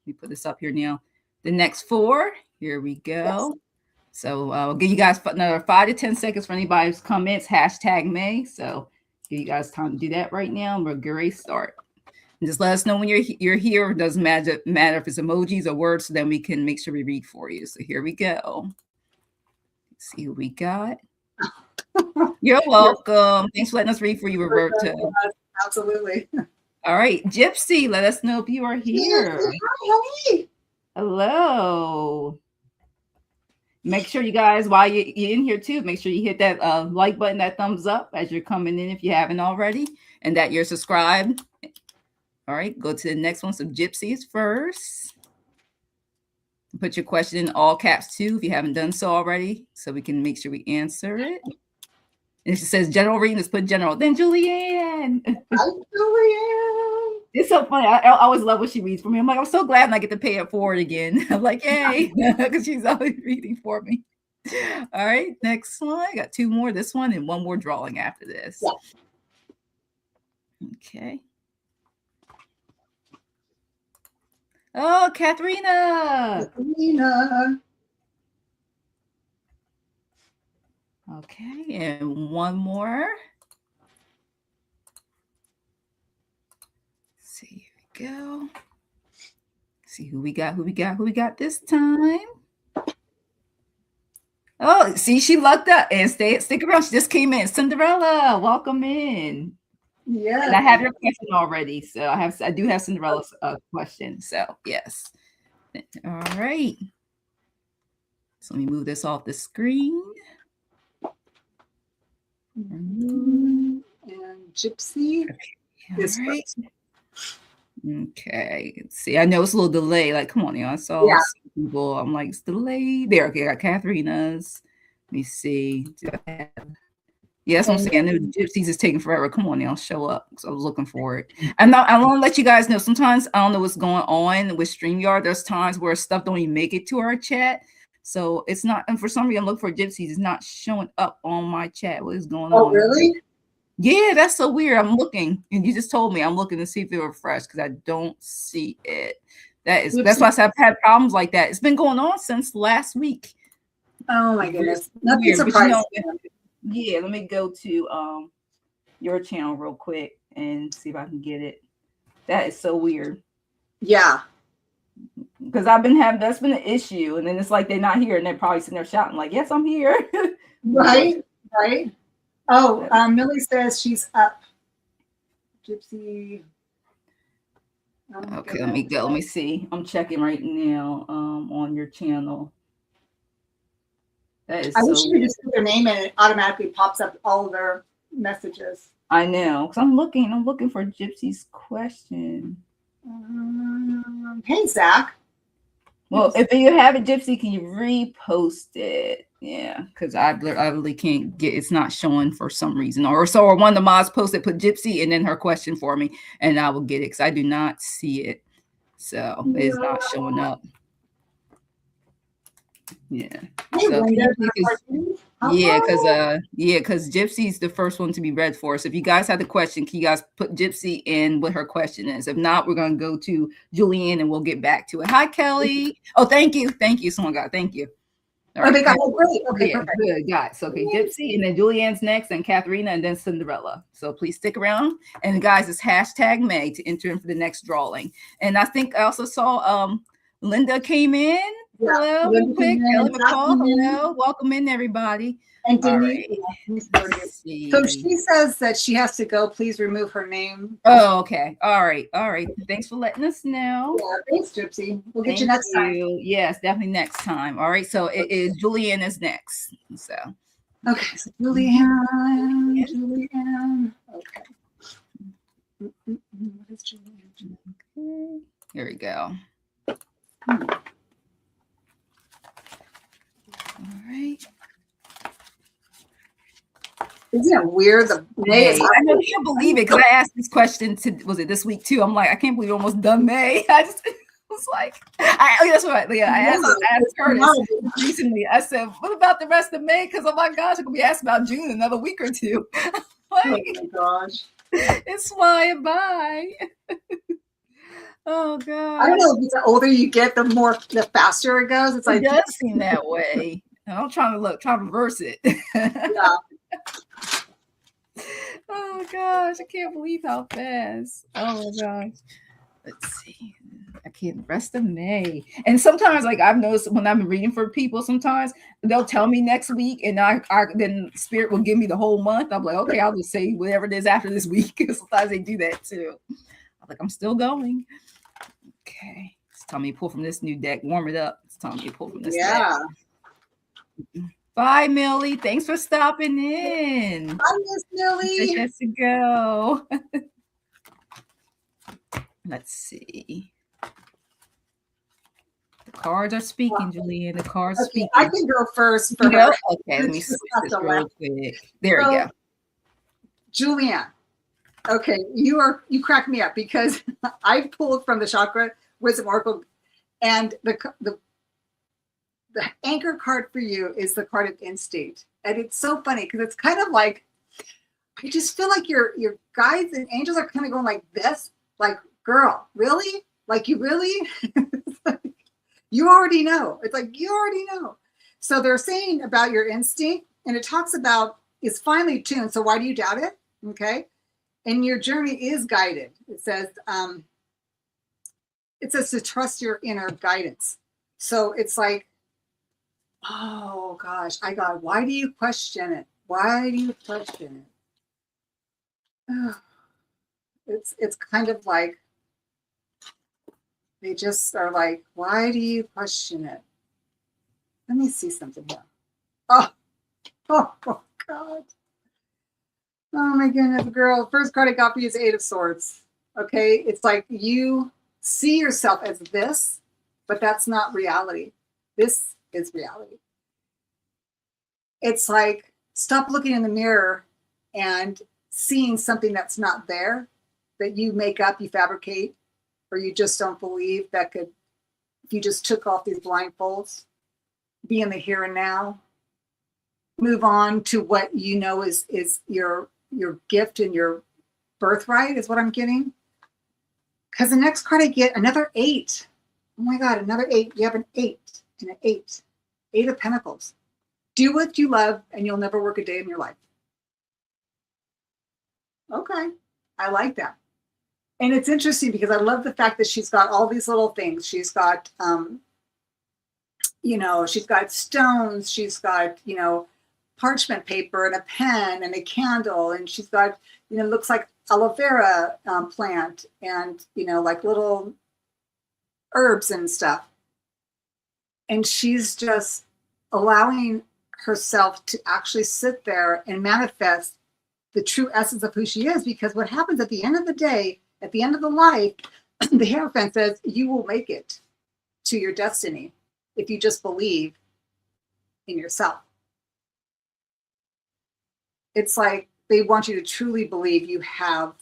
me put this up here now. The next 4. Here we go. Yes. So I'll give you guys another 5 to 10 seconds for anybody's comments, #May. So give you guys time to do that right now. We're going to start. And just let us know when you're here. It doesn't matter if it's emojis or words, so then we can make sure we read for you. So here we go. Let's see who we got. You're welcome. Thanks for letting us read for you, Roberta. Absolutely. All right, Gypsy, let us know if you are here. Hi. Hello. Make sure you guys, while you're in here too, make sure you hit that like button, that thumbs up as you're coming in if you haven't already, and that you're subscribed. All right, go to the next one. So Gypsy's first. Put your question in all caps too if you haven't done so already, so we can make sure we answer it. And if it says general reading, just put general. Then Julianne. Hi, Julianne. It's so funny. I always love what she reads for me. I'm like, I'm so glad when I get to pay it forward again. I'm like, yay, because she's always reading for me. All right, next one. I got 2 more. This one and 1 more drawing after this. Yeah. Okay. Oh, Katharina. Okay, and 1 more. Let's see, here we go. See who we got this time. Oh, see, she lucked up and stick around. She just came in. Cinderella, welcome in. Yeah. And I have your question already. So I do have Cinderella's question. So yes. All right. So let me move this off the screen. And Gypsy. Okay. All right. Okay. Let's see. I know it's a little delay. Like, come on, I saw people. I'm like, it's delayed. There. Okay, I got Katharina's. Let me see. Do I have Yeah, that's what I'm And saying. I know Gypsies is taking forever. Come on now, show up. So I was looking for it. And I want to let you guys know, sometimes I don't know what's going on with StreamYard. There's times where stuff don't even make it to our chat. So it's not, and for some reason, I'm looking for Gypsies. It's not showing up on my chat. What is going oh, on? really? Yeah, that's so weird. I'm looking, and you just told me I'm looking to see if they're refreshed because I don't see it. That's why I've had problems like that. It's been going on since last week. Oh my goodness. Nothing Weird, but you know, surprising. yeah, let me go to your channel real quick and see if I can get it. That is so weird. Yeah. Because I've been having, that's been an issue, and then it's like they're not here, and they're probably sitting there shouting like, "Yes, I'm here." Right. Right. Oh, Millie says she's up. Gypsy. Okay, let me go. Let me see. I'm checking right now on your channel. That is I so wish you could just put their name in and it automatically pops up all of their messages. I know, because I'm looking for Gypsy's question. Hey, Zach. Well, if you have it, Gypsy, can you repost it? Yeah, because I really can't get, it's not showing for some reason. Or one of the mods posted, put Gypsy and then her question for me, and I will get it because I do not see it. So it's not showing up. Yeah. Hey, So Linda, because Gypsy's the first one to be read for us. If you guys have the question, can you guys put Gypsy in what her question is? If not, we're gonna go to Julianne and we'll get back to it. Hi, Kelly. Oh, thank you. Someone got thank you. All right. They got great. Okay, yeah, perfect. Good, guys. So, okay, Gypsy, and then Julianne's next, and Katharina, and then Cinderella. So please stick around. And guys, it's hashtag May to enter in for the next drawing. And I think I also saw Linda came in. Yeah. Hello, real quick. Kelly McCall. Hello, welcome in, everybody. And Denise. Right. So she says that she has to go. Please remove her name. Oh, okay. All right. Thanks for letting us know. Yeah, thanks, Gypsy. We'll get you next time. Yes, definitely next time. All right. So it is Julianne is next. So okay. So Julianne. Okay. What is Julianne? Okay. Here we go. All right. Isn't it weird? I can't believe it because I asked this question was it this week too? I'm like, I can't believe we're almost done May. I just was like, that's what I asked Curtis recently. I said, what about the rest of May? Because oh my gosh, I'm gonna be asked about June in another week or two. Like, oh my gosh. It's flying by. Oh god. I don't know, the older you get, the faster it goes. It's like it does seem that way. I'm trying to reverse it. Yeah. Oh gosh, I can't believe how fast. Oh my gosh. Let's see. I can't rest of May. And sometimes, like I've noticed when I'm reading for people, sometimes they'll tell me next week, and I then Spirit will give me the whole month. I'm like, okay, I'll just say whatever it is after this week. Sometimes they do that too. I'm like, I'm still going. Okay. It's time me to pull from this new deck. Warm it up. It's time me to pull from this deck. Bye, Millie. Thanks for stopping in. Bye, Miss Millie. Has to go. Let's see. The cards are speaking, Julianne. The cards speaking. I can go first. For her. Okay, let me switch this real quick. There we go. Julianne. Okay, you crack me up because I pulled from the Chakra Wisdom Oracle, and the anchor card for you is the card of instinct. And it's so funny because it's kind of like, I just feel like your guides and angels are kind of going like this, like, girl, really? Like, you really? You already know. It's like, you already know. So they're saying about your instinct, and it talks about it's finely tuned. So why do you doubt it? Okay. And your journey is guided. It says to trust your inner guidance. So it's like, oh gosh, why do you question it? Why do you question it? It's kind of like, they just are like, why do you question it? Let me see something here. Oh God. Oh my goodness, girl. First card I got for you is Eight of Swords. Okay, it's like you see yourself as this, but that's not reality. This is reality. It's like, stop looking in the mirror and seeing something that's not there, that you make up, you fabricate, or you just don't believe, that could, if you just took off these blindfolds, be in the here and now, move on to what you know is your gift and your birthright, is what I'm getting. Because the next card I get, another 8. Oh my God, another 8. You have an 8 and an 8. 8 of Pentacles. Do what you love and you'll never work a day in your life. Okay, I like that. And it's interesting because I love the fact that she's got all these little things. She's got, she's got stones. She's got, parchment paper and a pen and a candle. And she's got, looks like aloe vera plant and, like little herbs and stuff. And she's just allowing herself to actually sit there and manifest the true essence of who she is. Because what happens at the end of the day, at the end of the life, the Hierophant says you will make it to your destiny if you just believe in yourself. It's like they want you to truly believe you have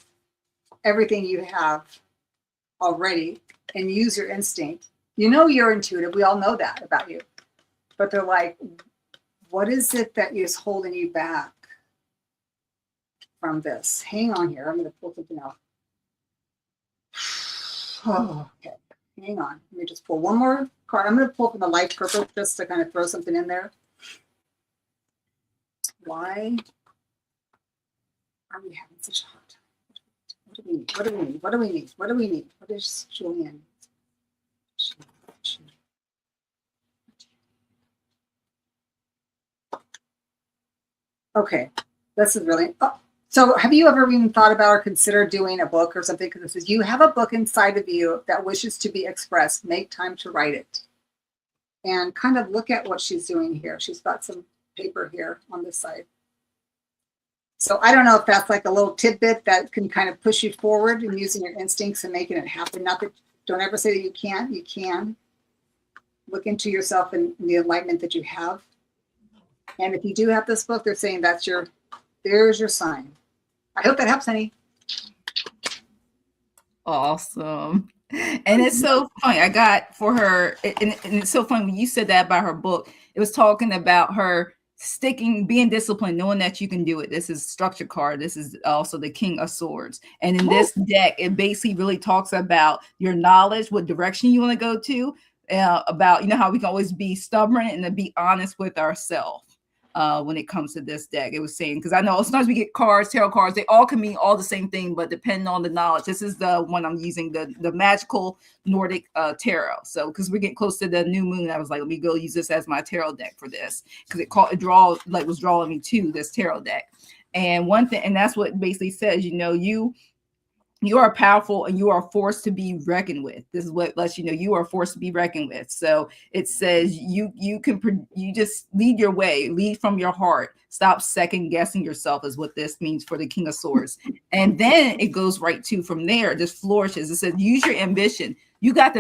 everything you have already and use your instinct. You're intuitive. We all know that about you. But they're like, what is it that is holding you back from this? Hang on here. I'm going to pull something out. Oh, okay. Hang on. Let me just pull one more card. I'm going to pull from the life purpose just to kind of throw something in there. Why are we having such a hard time? What do we need? What do we need? What do we need? What do we need? What is Julian? Okay, this is really. Oh, so, have you ever even thought about or considered doing a book or something? Because it says you have a book inside of you that wishes to be expressed. Make time to write it, and kind of look at what she's doing here. She's got some paper here on this side. So I don't know if that's like a little tidbit that can kind of push you forward in using your instincts and making it happen. Not that, don't ever say that you can't. You can. Look into yourself and the enlightenment that you have. And if you do have this book, they're saying there's your sign. I hope that helps, honey. Awesome. And it's so funny. I got for her, and it's so funny when you said that about her book, it was talking about her being disciplined, knowing that you can do it. This is structure card. This is also the King of Swords. And in this deck, it basically really talks about your knowledge, what direction you want to go to, about, how we can always be stubborn and to be honest with ourselves. When it comes to this deck, it was saying, because I know sometimes we get cards, tarot cards, they all can mean all the same thing, but depending on the knowledge. This is the one I'm using, the magical Nordic tarot. So because we're getting close to the new moon, I was like, let me go use this as my tarot deck for this, because was drawing me to this tarot deck. And one thing, and that's what basically says, you are powerful and you are forced to be reckoned with. This is what lets you know you are forced to be reckoned with. So it says you just lead your way, lead from your heart. Stop second guessing yourself is what this means for the King of Swords. And then it goes right to from there, just flourishes. It says use your ambition. You got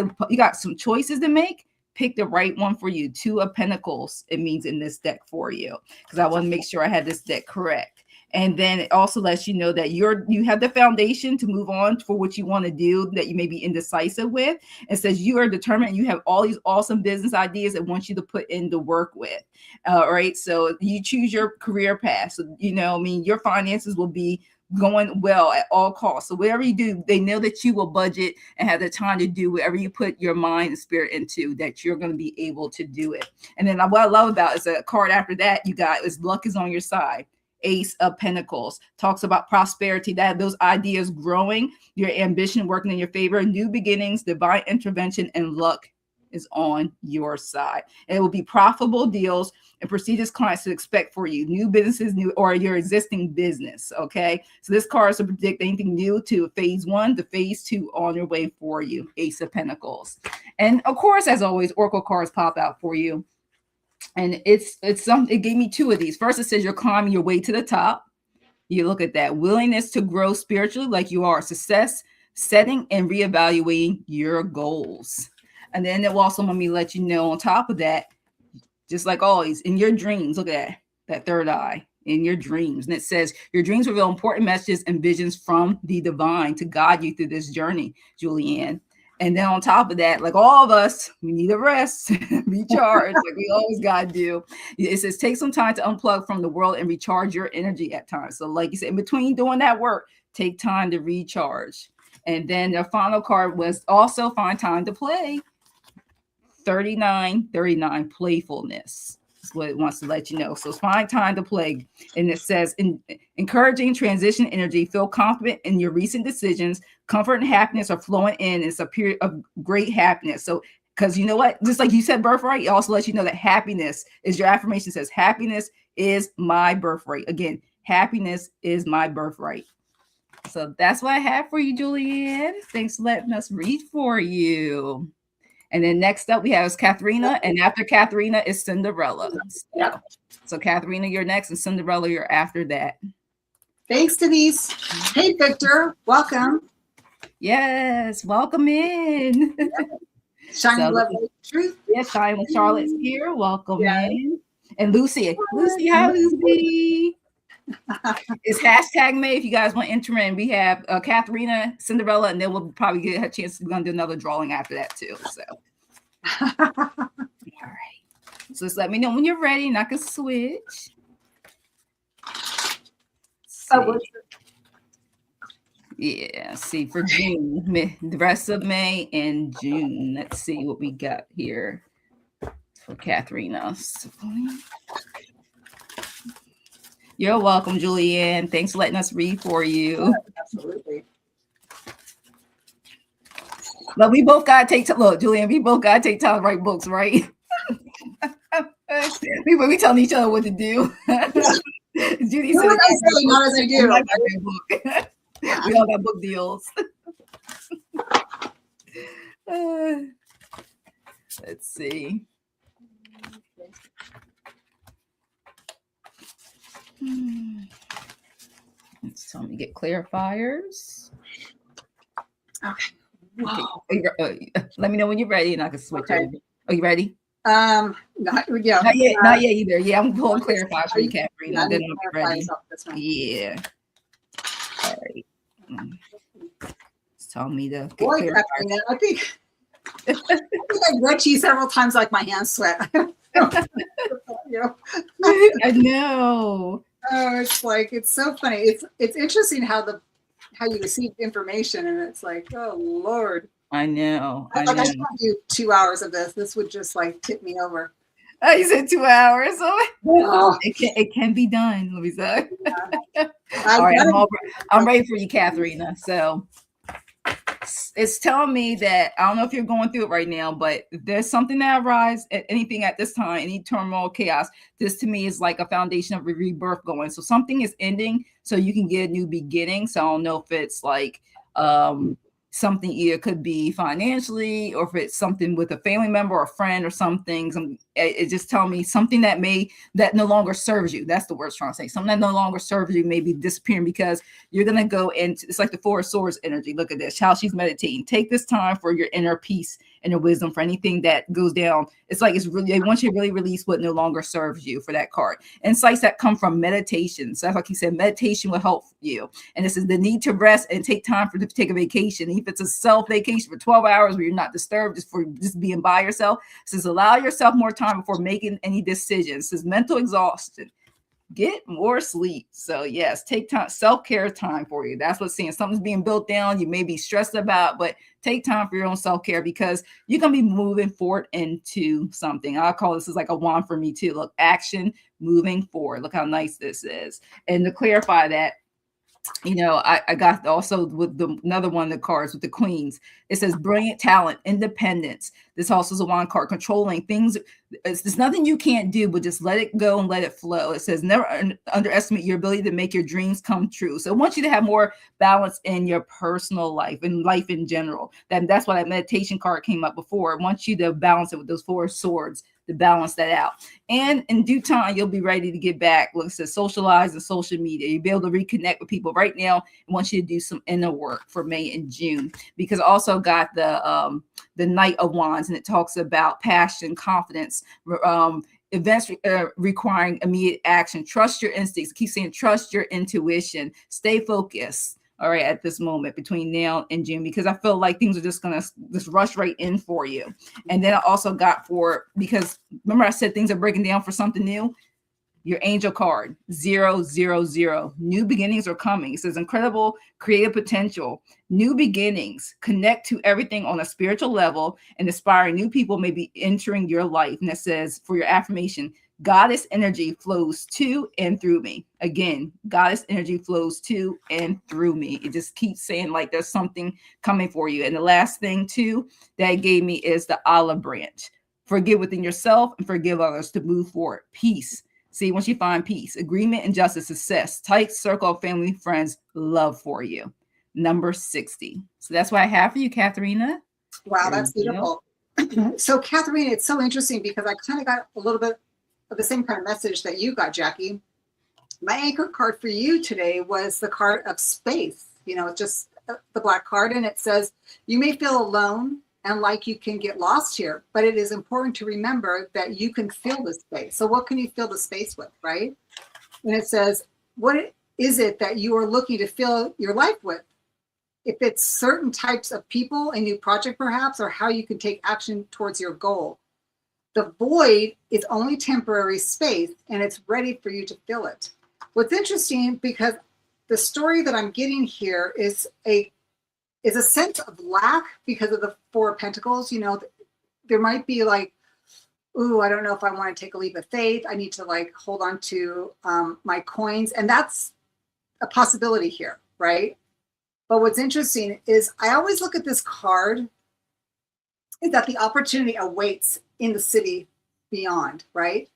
some choices to make. Pick the right one for you. 2 of Pentacles, it means in this deck for you, because I want to make sure I had this deck correct. And then it also lets you know that you have the foundation to move on for what you want to do that you may be indecisive with. It says you are determined. You have all these awesome business ideas that want you to put in the work with. Right. So you choose your career path. So, your finances will be going well at all costs. So whatever you do, they know that you will budget and have the time to do whatever you put your mind and spirit into, that you're going to be able to do it. And then what I love about is a card after that you got is luck is on your side. Ace of Pentacles talks about prosperity, that those ideas growing, your ambition working in your favor, new beginnings, divine intervention, and luck is on your side. And it will be profitable deals and prestigious clients to expect for you, new businesses, or your existing business. Okay, so this card is to predict anything new to phase 1 to phase 2 on your way for you. Ace of Pentacles. And of course, as always, Oracle cards pop out for you. And it gave me 2 of these. First, it says you're climbing your way to the top. You look at that willingness to grow spiritually, like you are, success, setting and reevaluating your goals. And then it will also want me to let you know on top of that, just like always, in your dreams, look at that third eye. in your dreams. And it says, your dreams reveal important messages and visions from the divine to guide you through this journey, Julianne. And then on top of that, like all of us, we need a rest, recharge, like we always got to do. It says, take some time to unplug from the world and recharge your energy at times. So like you said, in between doing that work, take time to recharge. And then the final card was also find time to play. 3939, playfulness is what it wants to let you know. So find time to play. And it says, encouraging transition energy, feel confident in your recent decisions. Comfort and happiness are flowing in. It's a period of great happiness. So, because you know what? Just like you said, birthright, it also lets you know that happiness is your affirmation. It says, happiness is my birthright. Again, happiness is my birthright. So that's what I have for you, Julianne. Thanks for letting us read for you. And then next up we have is Katharina, and after Katharina is Cinderella. So Katharina, you're next, and Cinderella, you're after that. Thanks, Denise. Hey, Victor, welcome. Yes, welcome in. Shining Love Truth. Yes, Shine with Charlotte's here. Welcome in. And Lucy, hi, Lucy. It's hashtag May if you guys want to enter in. We have Katharina, Cinderella, and then we'll probably get a chance to do another drawing after that too. So, all right. So just let me know when you're ready, and I can switch. Yeah, see for June, the rest of May and June. Let's see what we got here for Katharina. You're welcome, Julianne. Thanks for letting us read for you. Yeah, absolutely. But we both gotta take look, Julianne. We both gotta take time to write books, right? we telling each other what to do. Judy said, "Not as I do." We all got book deals. Let's see. Let's tell me get clarifiers. Okay. Let me know when you're ready, and I can switch over. Are you ready? Not yet either. Yeah, I'm pulling clarifiers for you, Katharina. Then I'll be ready. Yeah. All right. Tell me to get clarifiers. I think I've read to you several times, like my hands sweat. I know. Oh, it's like, it's so funny. It's interesting how you receive information, and it's like, oh Lord. I know. I can't do 2 hours of this. This would just like tip me over. Oh, you said 2 hours. Oh. It can be done. Let me say. Yeah. All right, I'm ready for you, Katharina. So it's telling me that I don't know if you're going through it right now, but if there's something that arises at anything at this time, any turmoil, chaos, this to me is like a foundation of a rebirth going. So something is ending so you can get a new beginning. So I don't know if it's like something either could be financially, or if it's something with a family member or a friend or something. It just tell me something that no longer serves you. That's the word I'm trying to say. Something that no longer serves you may be disappearing, because you're going to go into, it's like the Four of Swords energy. Look at this, how she's meditating. Take this time for your inner peace and your wisdom for anything that goes down. It's like, it's really, they want you to really release what no longer serves you for that card. Insights that come from meditation. So like you said, meditation will help you. And this is the need to rest and take time to take a vacation. If it's a self vacation for 12 hours where you're not disturbed, just being by yourself. It says allow yourself more time before making any decisions. It says mental exhaustion. Get more sleep. So yes, take time, self-care time for you. That's what's saying. Something's being built down. You may be stressed about, but take time for your own self-care, because you're going to be moving forward into something. I call this is like a wand for me too. Look, action, moving forward. Look how nice this is. And to clarify that, you know, I got also with another one of the cards with the queens. It says brilliant talent, independence. This also is a wand card, controlling things. There's nothing you can't do, but just let it go and let it flow. It says never underestimate your ability to make your dreams come true. So I want you to have more balance in your personal life and life in general. That's why that meditation card came up before. I want you to balance it with those four swords, to balance that out. And in due time, you'll be ready to get back. Look, it says socialize and social media. You'll be able to reconnect with people. Right now, I want you to do some inner work for May and June, because I also got the Knight of Wands, and it talks about passion, confidence, events requiring immediate action. Trust your instincts. Keep saying trust your intuition. Stay focused. All right, at this moment between now and June, because I feel like things are just gonna just rush right in for you. And then I also got because remember I said things are breaking down for something new. Your angel card 000. New beginnings are coming. It says incredible creative potential, new beginnings. Connect to everything on a spiritual level, and inspiring new people may be entering your life. And it says for your affirmation, goddess energy flows to and through me. Again, goddess energy flows to and through me. It just keeps saying like there's something coming for you. And the last thing too that it gave me is the olive branch. Forgive within yourself and forgive others to move forward. Peace. See, once you find peace, agreement, and justice, success, tight circle of family, friends, love for you. Number 60. So that's what I have for you, Katharina. Wow, that's beautiful. So, Katharina, it's so interesting because I kind of got a little bit of the same kind of message that you got, Jackie. My anchor card for you today was the card of space. You know, it's just the black card, and it says, you may feel alone and like you can get lost here, but it is important to remember that you can fill the space. So what can you fill the space with, right? And it says, what is it that you are looking to fill your life with? If it's certain types of people, a new project perhaps, or how you can take action towards your goal. The void is only temporary space, and it's ready for you to fill it. What's interesting, because the story that I'm getting here is a sense of lack because of the Four of Pentacles. You know, there might be like, ooh, I don't know if I want to take a leap of faith. I need to like hold on to my coins. And that's a possibility here, right? But what's interesting is I always look at this card is that the opportunity awaits in the city beyond, right?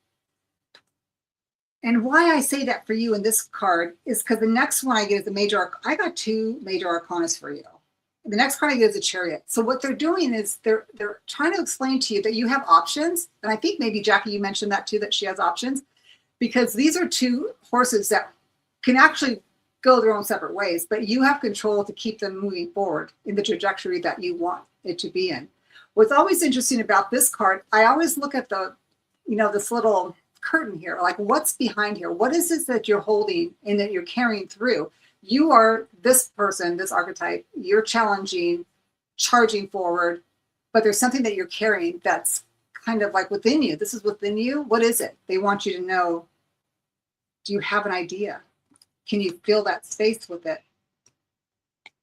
And why I say that for you in this card is because the next one I get is the major. I got two major arcanas for you. The next card I get is a Chariot. So what they're doing is they're trying to explain to you that you have options. And I think maybe Jackie, you mentioned that too, that she has options, because these are two horses that can actually go their own separate ways, but you have control to keep them moving forward in the trajectory that you want it to be in. What's always interesting about this card, I always look at the, you know, this little curtain here, like what's behind here? What is this that you're holding and that you're carrying through? You are this person, this archetype, you're challenging, charging forward, but there's something that you're carrying that's kind of like within you. This is within you. What is it? They want you to know, do you have an idea? Can you fill that space with it?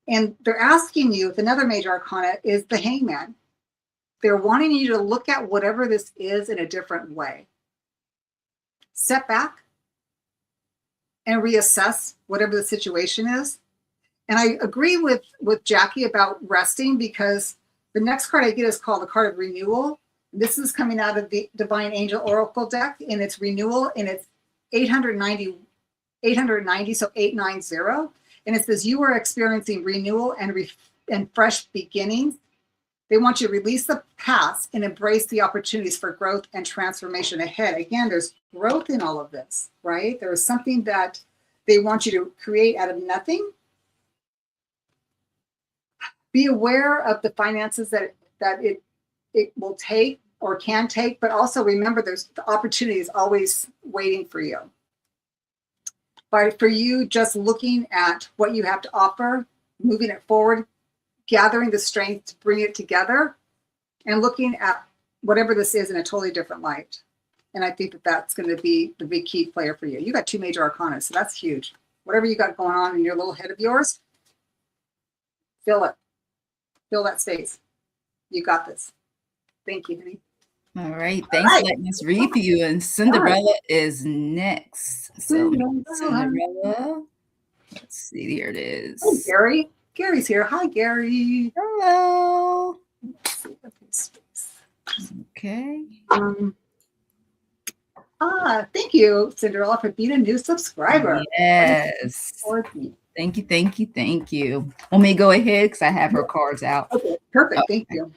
And they're asking you, with another major arcana, is the Hangman. They're wanting you to look at whatever this is in a different way. Step back and reassess whatever the situation is. And I agree with Jackie about resting, because the next card I get is called the card of renewal. This is coming out of the Divine Angel Oracle deck, and it's renewal, and it's 890, so 890. And it says you are experiencing renewal and fresh beginnings. They want you to release the past and embrace the opportunities for growth and transformation ahead. Again, there's growth in all of this, right? There is something that they want you to create out of nothing. Be aware of the finances that it will take or can take, but also remember there's the opportunity is always waiting for you. But for you, just looking at what you have to offer, moving it forward, gathering the strength to bring it together, and looking at whatever this is in a totally different light. And I think that that's going to be the big key player for you. You got two major arcana, so that's huge. Whatever you got going on in your little head of yours, fill it. Fill that space. You got this. Thank you, honey. All right. Thanks for letting us read for you. And Cinderella is next. So Cinderella. Let's see. Here it is. Oh, Gary. Gary's here. Hi, Gary. Hello. Let's see what this is. Okay. Thank you, Cinderella, for being a new subscriber. Yes. Thank you, thank you, thank you. Want me to go ahead because I have her cards out. Okay, perfect. Thank you.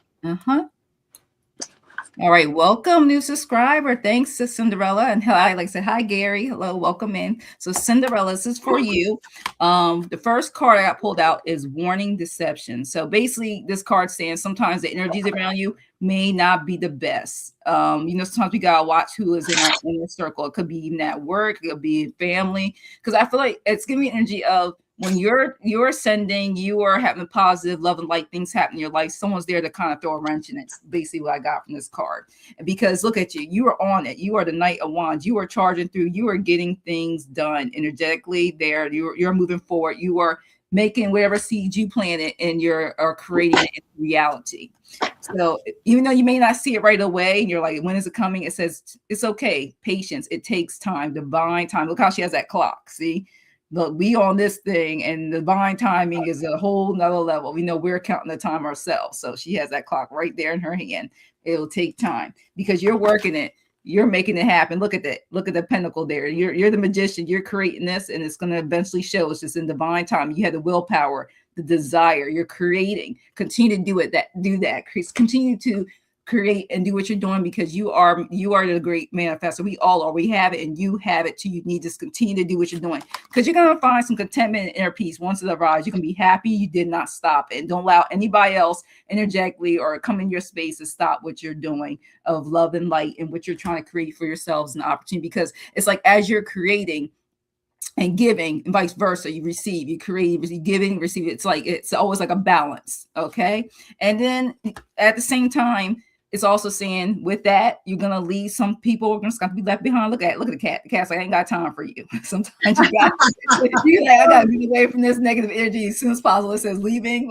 All right, welcome, new subscriber. Thanks to Cinderella. And hi, like I said, hi, Gary. Hello, welcome in. So, Cinderella, this is for you. The first card I got pulled out is Warning Deception. So, basically, this card saying sometimes the energies around you may not be the best. Sometimes we got to watch who is in our inner circle. It could be even at work, it could be in family. Because I feel like it's giving me energy of when you're ascending, you are having positive love and light things happen in your life. Someone's there to kind of throw a wrench in it. It's basically what I got from this card. Because look at you, you are on it. You are the Knight of Wands. You are charging through. You are getting things done energetically. There, you're moving forward. You are making whatever seeds you planted, and you're creating it in reality. So even though you may not see it right away, and you're like, when is it coming? It says it's okay. Patience. It takes time. Divine time. Look how she has that clock. See. Look, we on this thing, and divine timing is a whole nother level. We know we're counting the time ourselves. So she has that clock right there in her hand. It'll take time because you're working it. You're making it happen. Look at that. Look at the pentacle there. You're the magician. You're creating this, and it's going to eventually show. It's just in divine time. You have the willpower, the desire. You're creating. Continue to do it. Do that. Continue to create and do what you're doing because you are the great manifestor. We all are. We have it, and you have it too. You need to continue to do what you're doing because you're gonna find some contentment and inner peace once it arrives. You can be happy you did not stop it. And don't allow anybody else energetically or come in your space to stop what you're doing of love and light and what you're trying to create for yourselves and opportunity. Because it's like as you're creating and giving and vice versa, you receive, you create, you giving, receive. It's always like a balance. Okay. And then at the same time, it's also saying with that, you're going to leave some people are going to be left behind. Look at the cat. The cat's like, I ain't got time for you. Sometimes I got to get away from this negative energy as soon as possible. It says leaving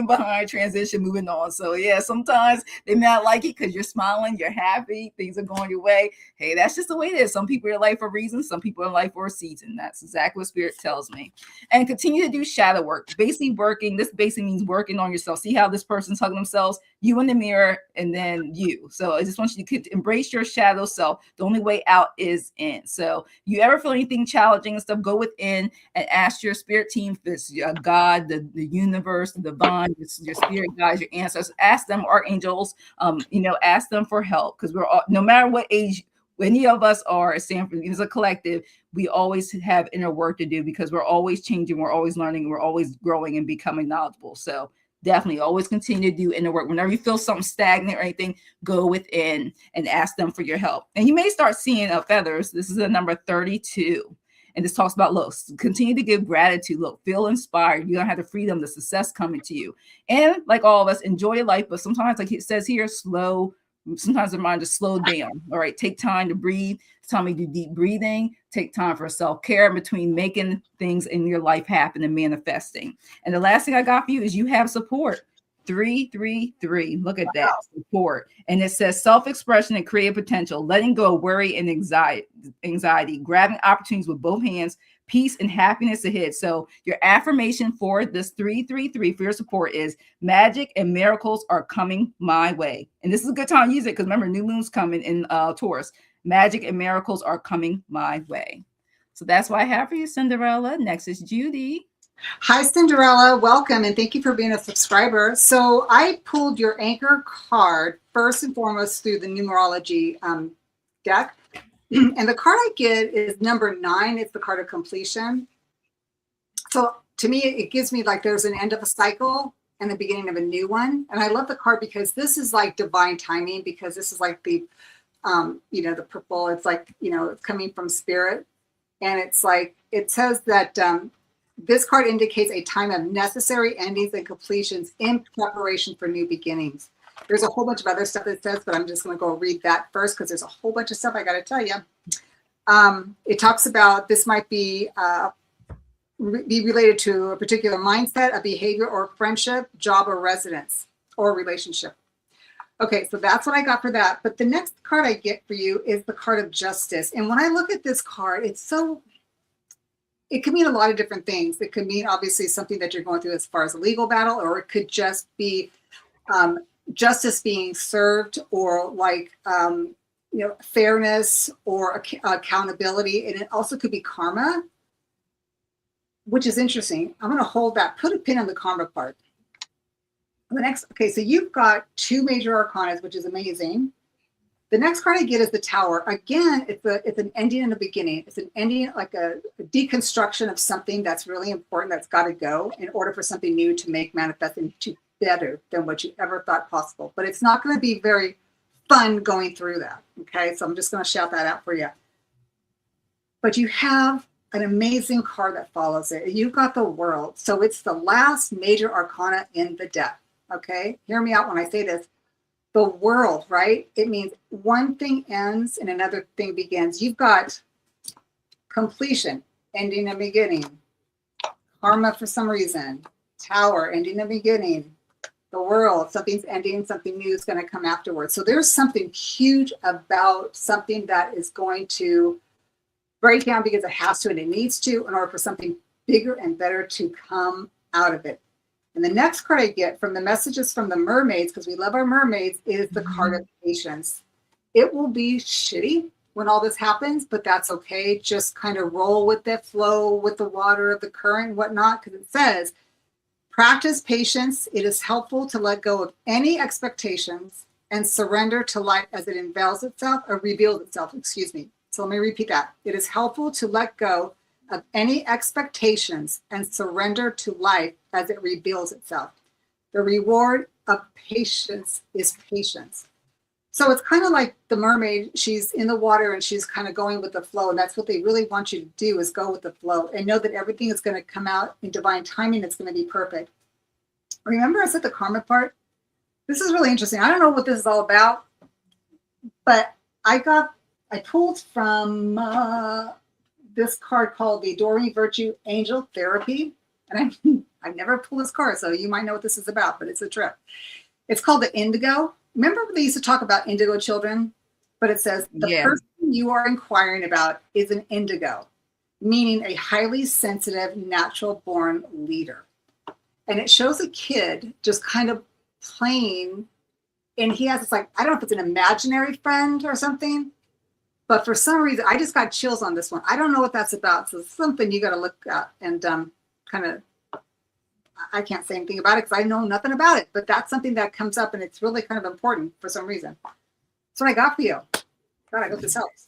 behind, transition, moving on. So yeah, sometimes they may not like it because you're smiling, you're happy, things are going your way. Hey, that's just the way it is. Some people are in life for a reason. Some people are in life for a season. That's exactly what Spirit tells me. And continue to do shadow work. Basically working. This basically means working on yourself. See how this person's hugging themselves, you in the mirror, and then you. So I just want you to embrace your shadow self. The only way out is in. So you ever feel anything challenging and stuff, go within and ask your spirit team, if it's God, the universe, the divine, your spirit guides, your ancestors, ask them, archangels, ask them for help because we're all, no matter what age any of us are at Stanford as a collective, we always have inner work to do because we're always changing, we're always learning, we're always growing and becoming knowledgeable. So definitely always continue to do inner work. Whenever you feel something stagnant or anything, go within and ask them for your help. And you may start seeing feathers. This is a number 32. And this talks about, look, continue to give gratitude. Look, feel inspired. You're going to have the freedom, the success coming to you. And like all of us, enjoy life. But sometimes, like it says here, sometimes the mind just slow down. All right, take time to breathe. Time to do deep breathing. Take time for self-care in between making things in your life happen and manifesting. And the last thing I got for you is you have support. 333. Look at that support. And it says self-expression and creative potential, letting go of worry and anxiety, grabbing opportunities with both hands, peace and happiness ahead. So your affirmation for this 333 for your support is magic and miracles are coming my way. And this is a good time to use it because remember, new moon's coming in Taurus. Magic and miracles are coming my way. So that's what I have for you, Cinderella. Next is Judy. Hi, Cinderella. Welcome, and thank you for being a subscriber. So I pulled your anchor card first and foremost through the numerology deck. And the card I get is number 9. It's the card of completion. So to me, it gives me like there's an end of a cycle and the beginning of a new one. And I love the card because this is like divine timing, because this is like the the purple, it's like, it's coming from spirit. And it's like, it says that this card indicates a time of necessary endings and completions in preparation for new beginnings. There's a whole bunch of other stuff it says, but I'm just going to go read that first because there's a whole bunch of stuff I got to tell you. It talks about this might be related to a particular mindset, a behavior or friendship, job or residence or relationship. Okay, so that's what I got for that. But the next card I get for you is the card of justice. And when I look at this card, it could mean a lot of different things. It could mean obviously something that you're going through as far as a legal battle, or it could just be justice being served, or like fairness or accountability. And it also could be karma, which is interesting. I'm going to hold that, put a pin on the karma part. The next, okay, so you've got 2 major arcanas, which is amazing. The next card I get is the Tower. Again, it's an ending and a beginning. It's an ending, like a deconstruction of something that's really important, that's got to go in order for something new to make manifest into better than what you ever thought possible. But it's not going to be very fun going through that. Okay, so I'm just going to shout that out for you. But you have an amazing card that follows it. You've got the World. So it's the last major arcana in the deck. Okay, hear me out when I say this. The World, right? It means one thing ends and another thing begins. You've got completion, ending and beginning. Karma for some reason. Tower, ending and beginning. The World, something's ending, something new is going to come afterwards. So there's something huge about something that is going to break down because it has to and it needs to in order for something bigger and better to come out of it. And the next card I get from the messages from the mermaids, because we love our mermaids, is the card of patience. It will be shitty when all this happens, but that's okay. Just kind of roll with it, flow with the water, the current, and whatnot, because it says, practice patience. It is helpful to let go of any expectations and surrender to life as it unveils itself or reveals itself, excuse me. So let me repeat that. It is helpful to let go of any expectations and surrender to life as it reveals itself. The reward of patience is patience. So it's kind of like the mermaid. She's in the water and she's kind of going with the flow. And that's what they really want you to do, is go with the flow and know that everything is going to come out in divine timing. It's going to be perfect. Remember I said the karma part? This is really interesting. I don't know what this is all about, but I pulled from this card called the Adoring Virtue Angel Therapy. And I've never pulled this card, so you might know what this is about, but it's a trip. It's called the Indigo. Remember when they used to talk about indigo children? But it says, the person you are inquiring about is an indigo, meaning a highly sensitive, natural-born leader. And it shows a kid just kind of playing, and he has this, like, I don't know if it's an imaginary friend or something, but for some reason, I just got chills on this one. I don't know what that's about. So it's something you got to look at and kind of, I can't say anything about it because I know nothing about it, but that's something that comes up and it's really kind of important for some reason. That's what I got for you. God, I hope this helps.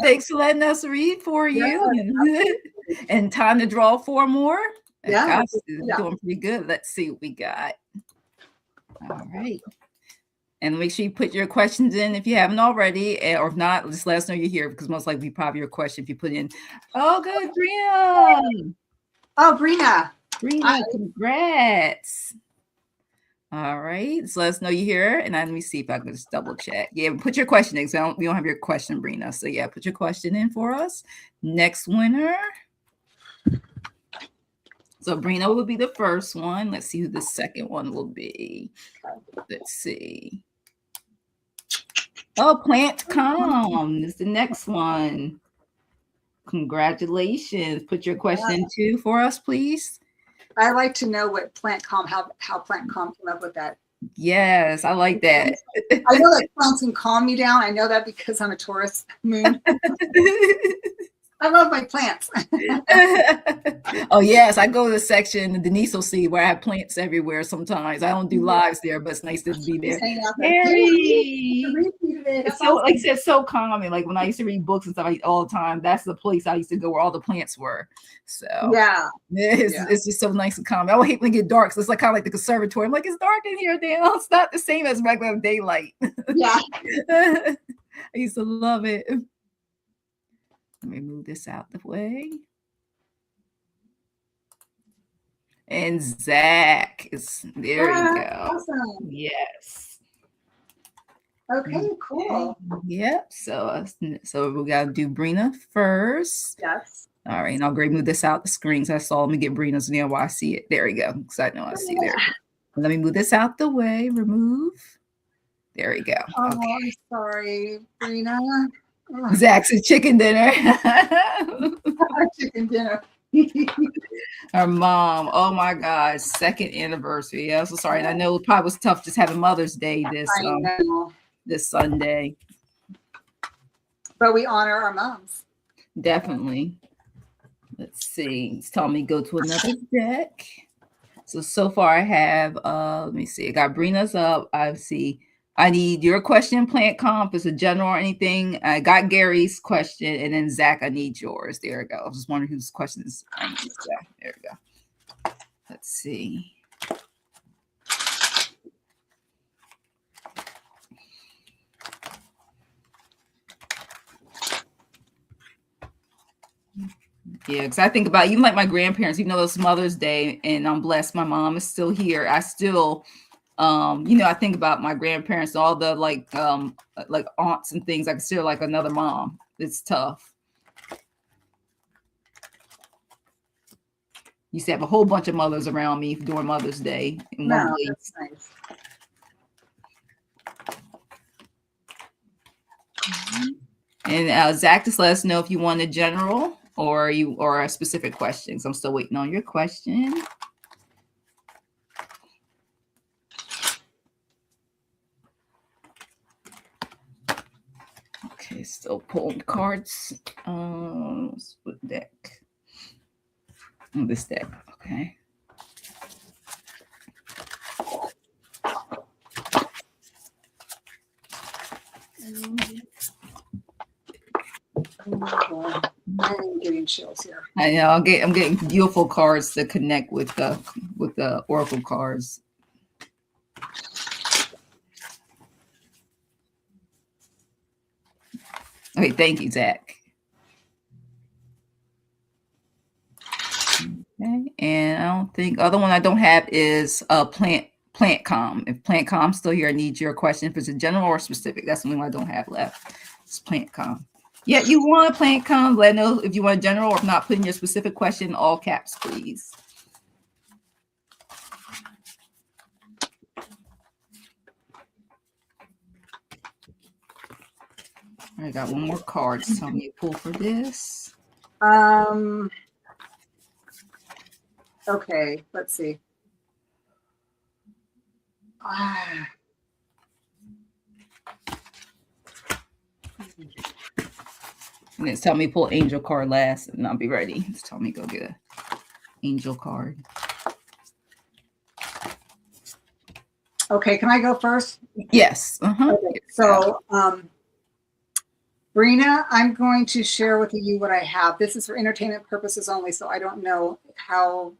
Thanks for letting us read for you. Yeah. And time to draw 4 more. Yeah. Doing pretty good. Let's see what we got. All right. And make sure you put your questions in if you haven't already, or if not, just let us know you're here, because most likely probably your question if you put in. Oh, good, Brina. Oh, Brina. Brina, congrats. All right, so let us know you're here, and let me see if I can just double check. Yeah, put your question in, because we don't have your question, Brina. So yeah, put your question in for us. Next winner. So Brina will be the first one. Let's see who the second one will be. Let's see. Oh, Plant Calm is the next one. Congratulations. Put your question in too for us, please. I like to know what Plant Calm, how Plant Calm came up with that. Yes, I like that. I know that plants can calm me down. I know that because I'm a Taurus moon. I love my plants. Oh, yes. I go to the section, Denise will see, where I have plants everywhere sometimes. I don't do lives there, but it's nice to be there. Harry! It's so, like I said, so calming. Like when I used to read books and stuff all the time, that's the place I used to go where all the plants were. So yeah, it's just so nice and calm. I would hate when it get dark. So it's like kind of like the conservatory. I'm like, it's dark in here, Dan. It's not the same as regular daylight. Yeah. I used to love it. Let me move this out the way. And Zach is there. You go. Awesome. Yes. Okay, cool. Yep. So we gotta do Brina first. Yes. All right, and I'll move this out the screen. So I saw. Let me get Brina's name while I see it. There we go. Because I know I see there. Let me move this out the way. Remove. There we go. Oh, okay. I'm sorry, Brina. Zach's chicken dinner. Chicken dinner. Her mom. Oh my God. 2nd anniversary. Yeah, I'm so sorry. And I know it probably was tough just having Mother's Day this Sunday. But we honor our moms. Definitely. Let's see. It's telling me to go to another deck. So far I have let me see. I got Brina's up. I see I need your question, plant comp. Is it general or anything? I got Gary's question, and then Zach, I need yours. There we go. I was just wondering whose questions I need. Yeah, there we go. Let's see. Yeah, because I think about even like my grandparents, even though it's Mother's Day and I'm blessed my mom is still here, I still I think about my grandparents, all the like aunts and things. I consider like another mom. It's tough. Used to have a whole bunch of mothers around me during Mother's Day. No, that's nice. And Zach, just let us know if you want a general or a specific question. So I'm still waiting on your question. Okay, still pulling cards. Split deck. Oh, this deck. Okay. I'm getting chills here. I know. I'm getting beautiful cards to connect with the oracle cards. Okay, thank you, Zach. Okay, and I don't think other one I don't have is plant com. If plant com's still here, I need your question. If it's a general or specific, that's the only one I don't have left. It's plant com. Yeah, you want a plant com? Let know if you want a general or if not. Put in your specific question, all caps, please. I got one more card. Tell me to pull for this. Okay, let's see. And it's tell me pull angel card last, and I'll be ready. Just tell me go get a angel card. Okay, can I go first? Yes. Okay. So, Brina, I'm going to share with you what I have. This is for entertainment purposes only, so I don't know how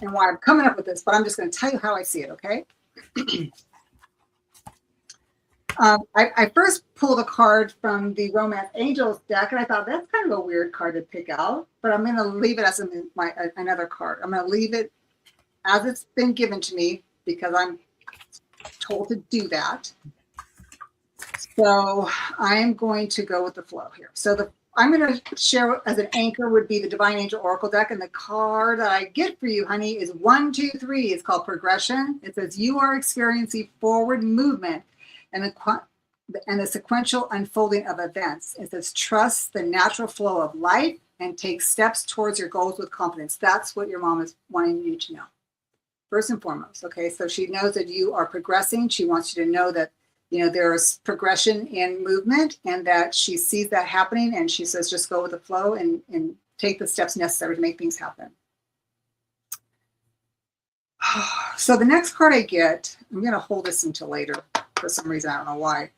and why I'm coming up with this, but I'm just going to tell you how I see it, okay? I first pulled a card from the Romance Angels deck, and I thought that's kind of a weird card to pick out, but I'm going to leave it as another card. I'm going to leave it as it's been given to me because I'm told to do that. So I'm going to go with the flow here. So I'm going to share as an anchor would be the Divine Angel Oracle deck. And the card that I get for you, honey, is 1, 2, 3. It's called Progression. It says you are experiencing forward movement and the sequential unfolding of events. It says trust the natural flow of life and take steps towards your goals with confidence. That's what your mom is wanting you to know. First and foremost, okay? So she knows that you are progressing. She wants you to know that there's progression in movement and that she sees that happening and she says, just go with the flow and take the steps necessary to make things happen. So the next card I get, I'm going to hold this until later for some reason. I don't know why.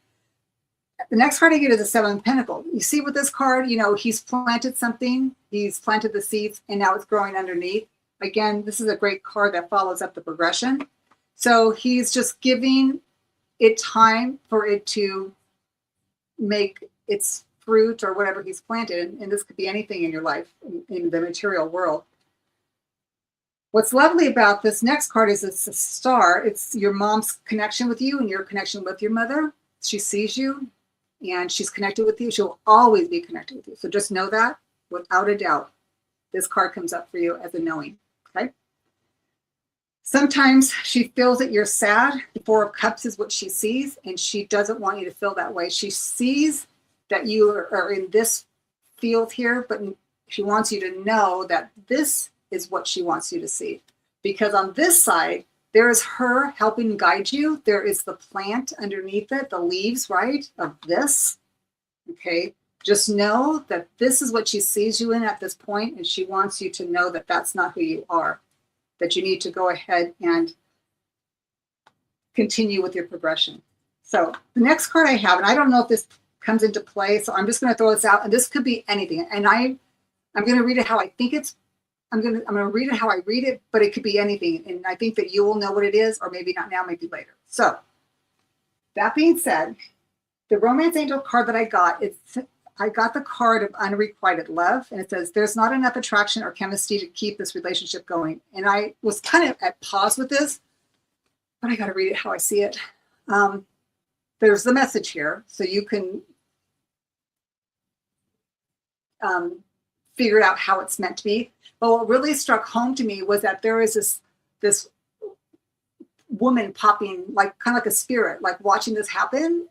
The next card I get is a 7 of Pentacles. You see with this card, he's planted something. He's planted the seeds and now it's growing underneath. Again, this is a great card that follows up the progression. So he's just giving it time for it to make its fruit or whatever he's planted. And this could be anything in your life, in the material world. What's lovely about this next card is it's a star. It's your mom's connection with you and your connection with your mother. She sees you and she's connected with you. She'll always be connected with you. So just know that without a doubt, this card comes up for you as a knowing, okay? Sometimes she feels that you're sad. The 4 of Cups is what she sees, and she doesn't want you to feel that way. She sees that you are in this field here, but she wants you to know that this is what she wants you to see. Because on this side, there is her helping guide you. There is the plant underneath it, the leaves, right, of this, okay? Just know that this is what she sees you in at this point, and she wants you to know that that's not who you are. That you need to go ahead and continue with your progression. So the next card I have, and I don't know if this comes into play, so I'm just going to throw this out, and this could be anything. And I'm going to read it how I think it's. I'm going to read it how I read it, but it could be anything. And I think that you will know what it is, or maybe not now, maybe later. So that being said, the Romance Angel card that I got, I got the card of unrequited love, and it says, there's not enough attraction or chemistry to keep this relationship going. And I was kind of at pause with this, but I got to read it how I see it. There's the message here, so you can figure it out how it's meant to be. But what really struck home to me was that there is this woman popping, like kind of like a spirit, like watching this happen.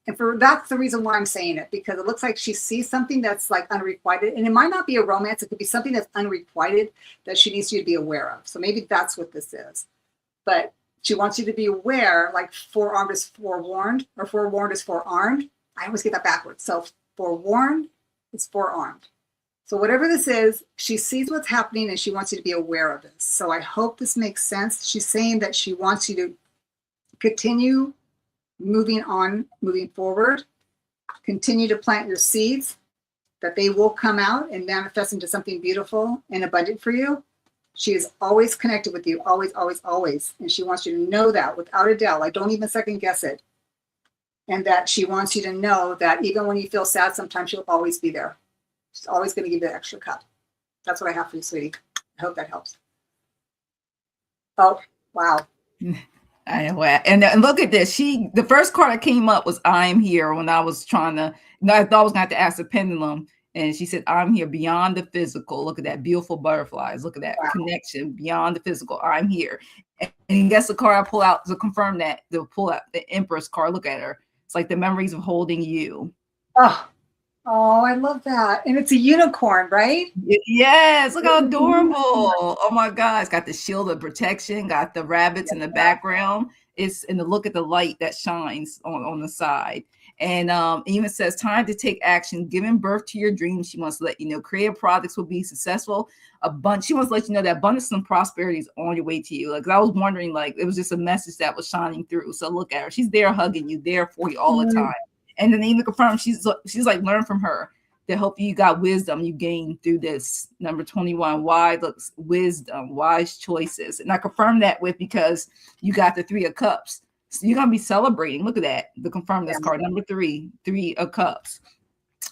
And that's the reason why I'm saying it, because it looks like she sees something that's like unrequited, and it might not be a romance. It could be something that's unrequited that she needs you to be aware of. So maybe that's what this is. But she wants you to be aware, like forearmed is forewarned, or forewarned is forearmed. I always get that backwards. So forewarned is forearmed. So whatever this is, she sees what's happening and she wants you to be aware of this. So I hope this makes sense. She's saying that she wants you to continue moving on, moving forward, continue to plant your seeds, that they will come out and manifest into something beautiful and abundant for you. She is always connected with you, always, always, always. And she wants you to know that without a doubt. Like, don't even second guess it. And that she wants you to know that even when you feel sad, sometimes she'll always be there. She's always going to give you the extra cup. That's what I have for you, sweetie. I hope that helps. Oh, wow. I know. And look at this. The first card that came up was I'm here when I was trying to, I thought I was going to have to ask the pendulum. And she said, I'm here beyond the physical. Look at that. Beautiful butterflies. Look at that connection beyond the physical. I'm here. And guess the card I pull out to confirm that, to pull out the Empress card. Look at her. It's like the memories of holding you. Oh, I love that. And it's a unicorn, right? Yes. Look how adorable. Oh my God. It's got the shield of protection, got the rabbits in the background. And look at the light that shines on the side. And even says, time to take action, giving birth to your dreams. She wants to let you know creative projects will be successful. She wants to let you know that abundance and prosperity is on your way to you. Like I was wondering, like it was just a message that was shining through. So look at her. She's there hugging you, there for you all the time. And then even confirm she's like, learn from her. To help you got wisdom you gain through this. Number 21, wise wisdom, wise choices. And I confirm that with, because you got the 3 of Cups. So you're going to be celebrating. Look at that. To confirm this card, number 3 of Cups.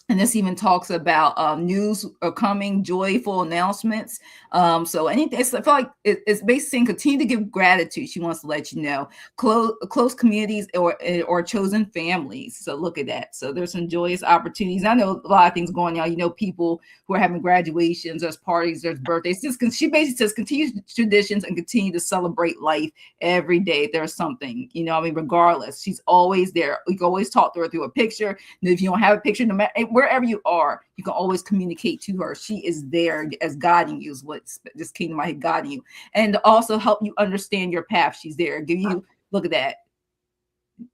And this even talks about news are coming, joyful announcements. So anything, I feel like it's basically saying continue to give gratitude. She wants to let you know close communities or chosen families. So look at that. So there's some joyous opportunities. I know a lot of things going on. You know, people who are having graduations, there's parties, there's birthdays. She basically says continue traditions and continue to celebrate life every day. There's something, you know, I mean, regardless, she's always there. We can always talk to her through a picture. And if you don't have a picture, no matter wherever you are, you can always communicate to her. She is there as guiding you, is what just came to my head, guiding you, and also help you understand your path. She's there, give you, look at that.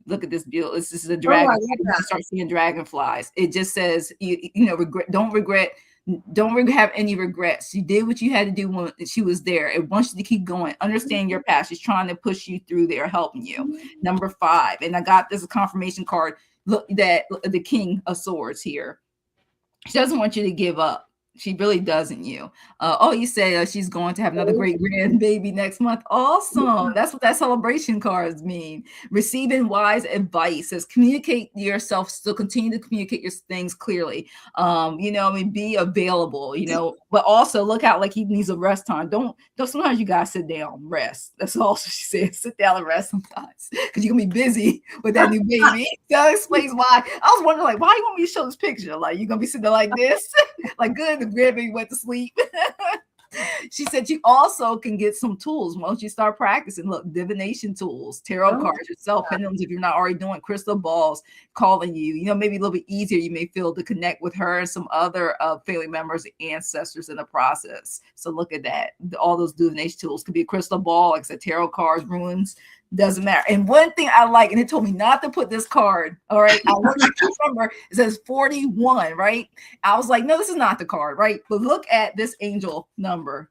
Look at this bill. This is a dragon. Start seeing dragonflies. It just says, you know, don't have any regrets. You did what you had to do when she was there. It wants you to keep going. Understand your past. She's trying to push you through there, helping you. Number 5, and I got this confirmation card. Look, the King of Swords here. She doesn't want you to give up. She really doesn't. You say she's going to have another great grandbaby next month. Awesome. That's what that celebration cards mean. Receiving wise advice says communicate yourself, still continue to communicate your things clearly. You know, I mean, be available, you know, but also look out like he needs a rest time. Don't sometimes you gotta sit down, rest. That's also she said, sit down and rest sometimes because you're gonna be busy with that new baby. That explains why. I was wondering, like, why you want me to show this picture? Like, you're gonna be sitting there like this, like good. The grandbaby went to sleep. She said you also can get some tools once you start practicing. Look, divination tools, tarot cards, yourself, pendulums if you're not already doing, crystal balls calling you. You know, maybe a little bit easier you may feel to connect with her and some other family members, ancestors in the process. So look at that. All those divination tools could be a crystal ball, like I said, tarot cards, runes. Doesn't matter. And one thing I like, and it told me not to put this card. All right. I looked at the number. It says 41, right? I was like, no, this is not the card, right? But look at this angel number.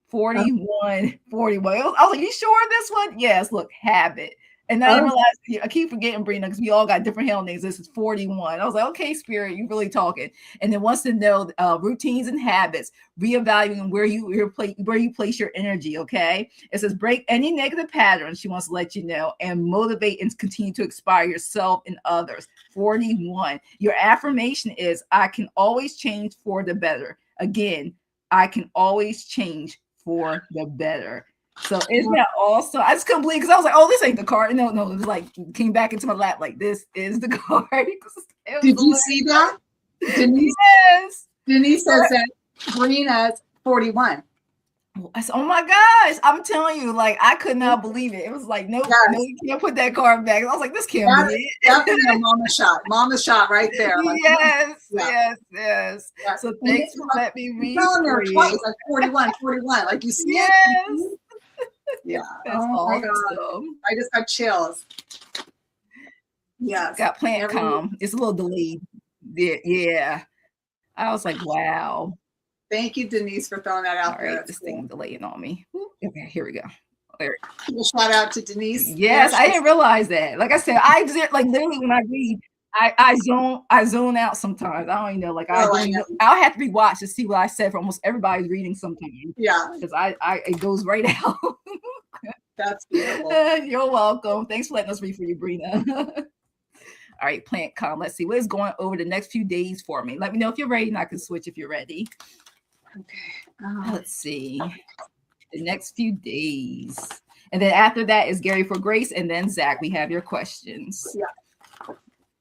41. I was like, you sure this one? Yes, look, habit. And I didn't realize, I keep forgetting, Brina, because we all got different hell names. This is 41. I was like, okay, Spirit, you really talking. And then wants to know routines and habits, reevaluating where you place your energy, okay? It says break any negative patterns, she wants to let you know, and motivate and continue to inspire yourself and others. 41. Your affirmation is, I can always change for the better. Again, I can always change for the better. So isn't that awesome? I just couldn't believe, because I was like, oh, this ain't the card. No, it was like, came back into my lap like, this is the card. Did you see that? Denise, yes. Denise says that Brina's 41. I said, oh my gosh, I'm telling you, like, I could not believe it. It was like, nope, no, you can't put that card back. I was like, this can't be it. Definitely a mama shot. Mama shot right there. Like, yes. So thanks for letting me read for you. Twice, like 41. Like, you see it? Yeah. That's awesome. God. I just got chills. Yes. Got plant calm. It's a little delayed. Yeah. I was like, wow. Thank you, Denise, for throwing that out there. Right, this thing delaying on me. Okay, here we go. There. Shout out to Denise. Yes, I didn't realize that. Like I said, I just, like, literally when I read, I zone out sometimes. I don't even know. Like, I'll have to rewatch to see what I said for almost everybody's reading sometimes. Yeah, because it goes right out. That's beautiful. You're welcome. Thanks for letting us read for you, Brina. All right, plant calm. Let's see what is going over the next few days for me. Let me know if you're ready, and I can switch if you're ready. Okay. Let's see. The next few days. And then after that is Gary for Grace, and then Zach, we have your questions. Yeah.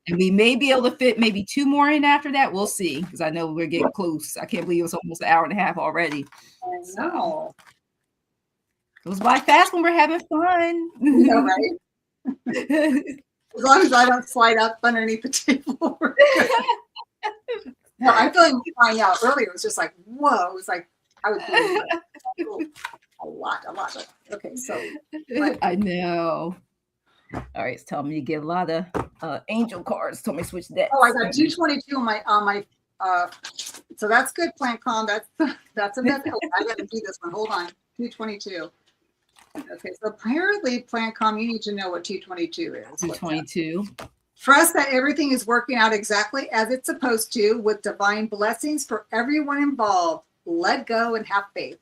And we may be able to fit maybe 2 more in after that. We'll see, because I know we're getting close. I can't believe it was almost an hour and a half already. I know. It goes by fast when we're having fun. Yeah, right? As long as I don't slide up underneath the table. No, I feel like flying out earlier. It was just like, whoa. It was like, I was doing a lot. Okay, so. I know. All right, it's telling me to get a lot of angel cards. Told me to switch that. Oh, I got 222 on my so that's good, Plant Calm. That's a bit. I got to do this one. Hold on. 222. Okay, so apparently, Plant Calm, you need to know what 222 is. 222. Trust that everything is working out exactly as it's supposed to, with divine blessings for everyone involved. Let go and have faith.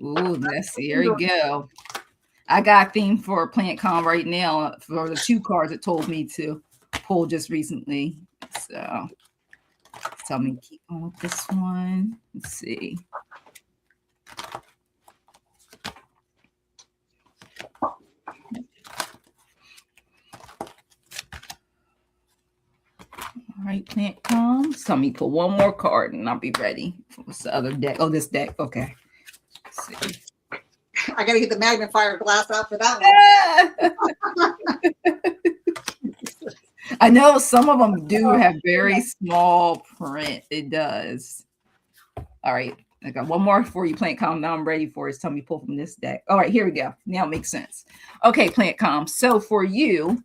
Ooh, here we go. I got a theme for Plant Calm right now for the 2 cards it told me to pull just recently. So tell me to keep on with this one. Let's see. All right, Plant Calm. Tell me to pull one more card and I'll be ready. What's the other deck? Oh, this deck. Okay. Let's see. I got to get the magnifier glass out for that one. I know some of them do have very small print. It does. All right. I got one more for you, Plant Calm. Now I'm ready for it. Tell me to pull from this deck. All right, here we go. Now it makes sense. Okay, Plant Calm. So for you,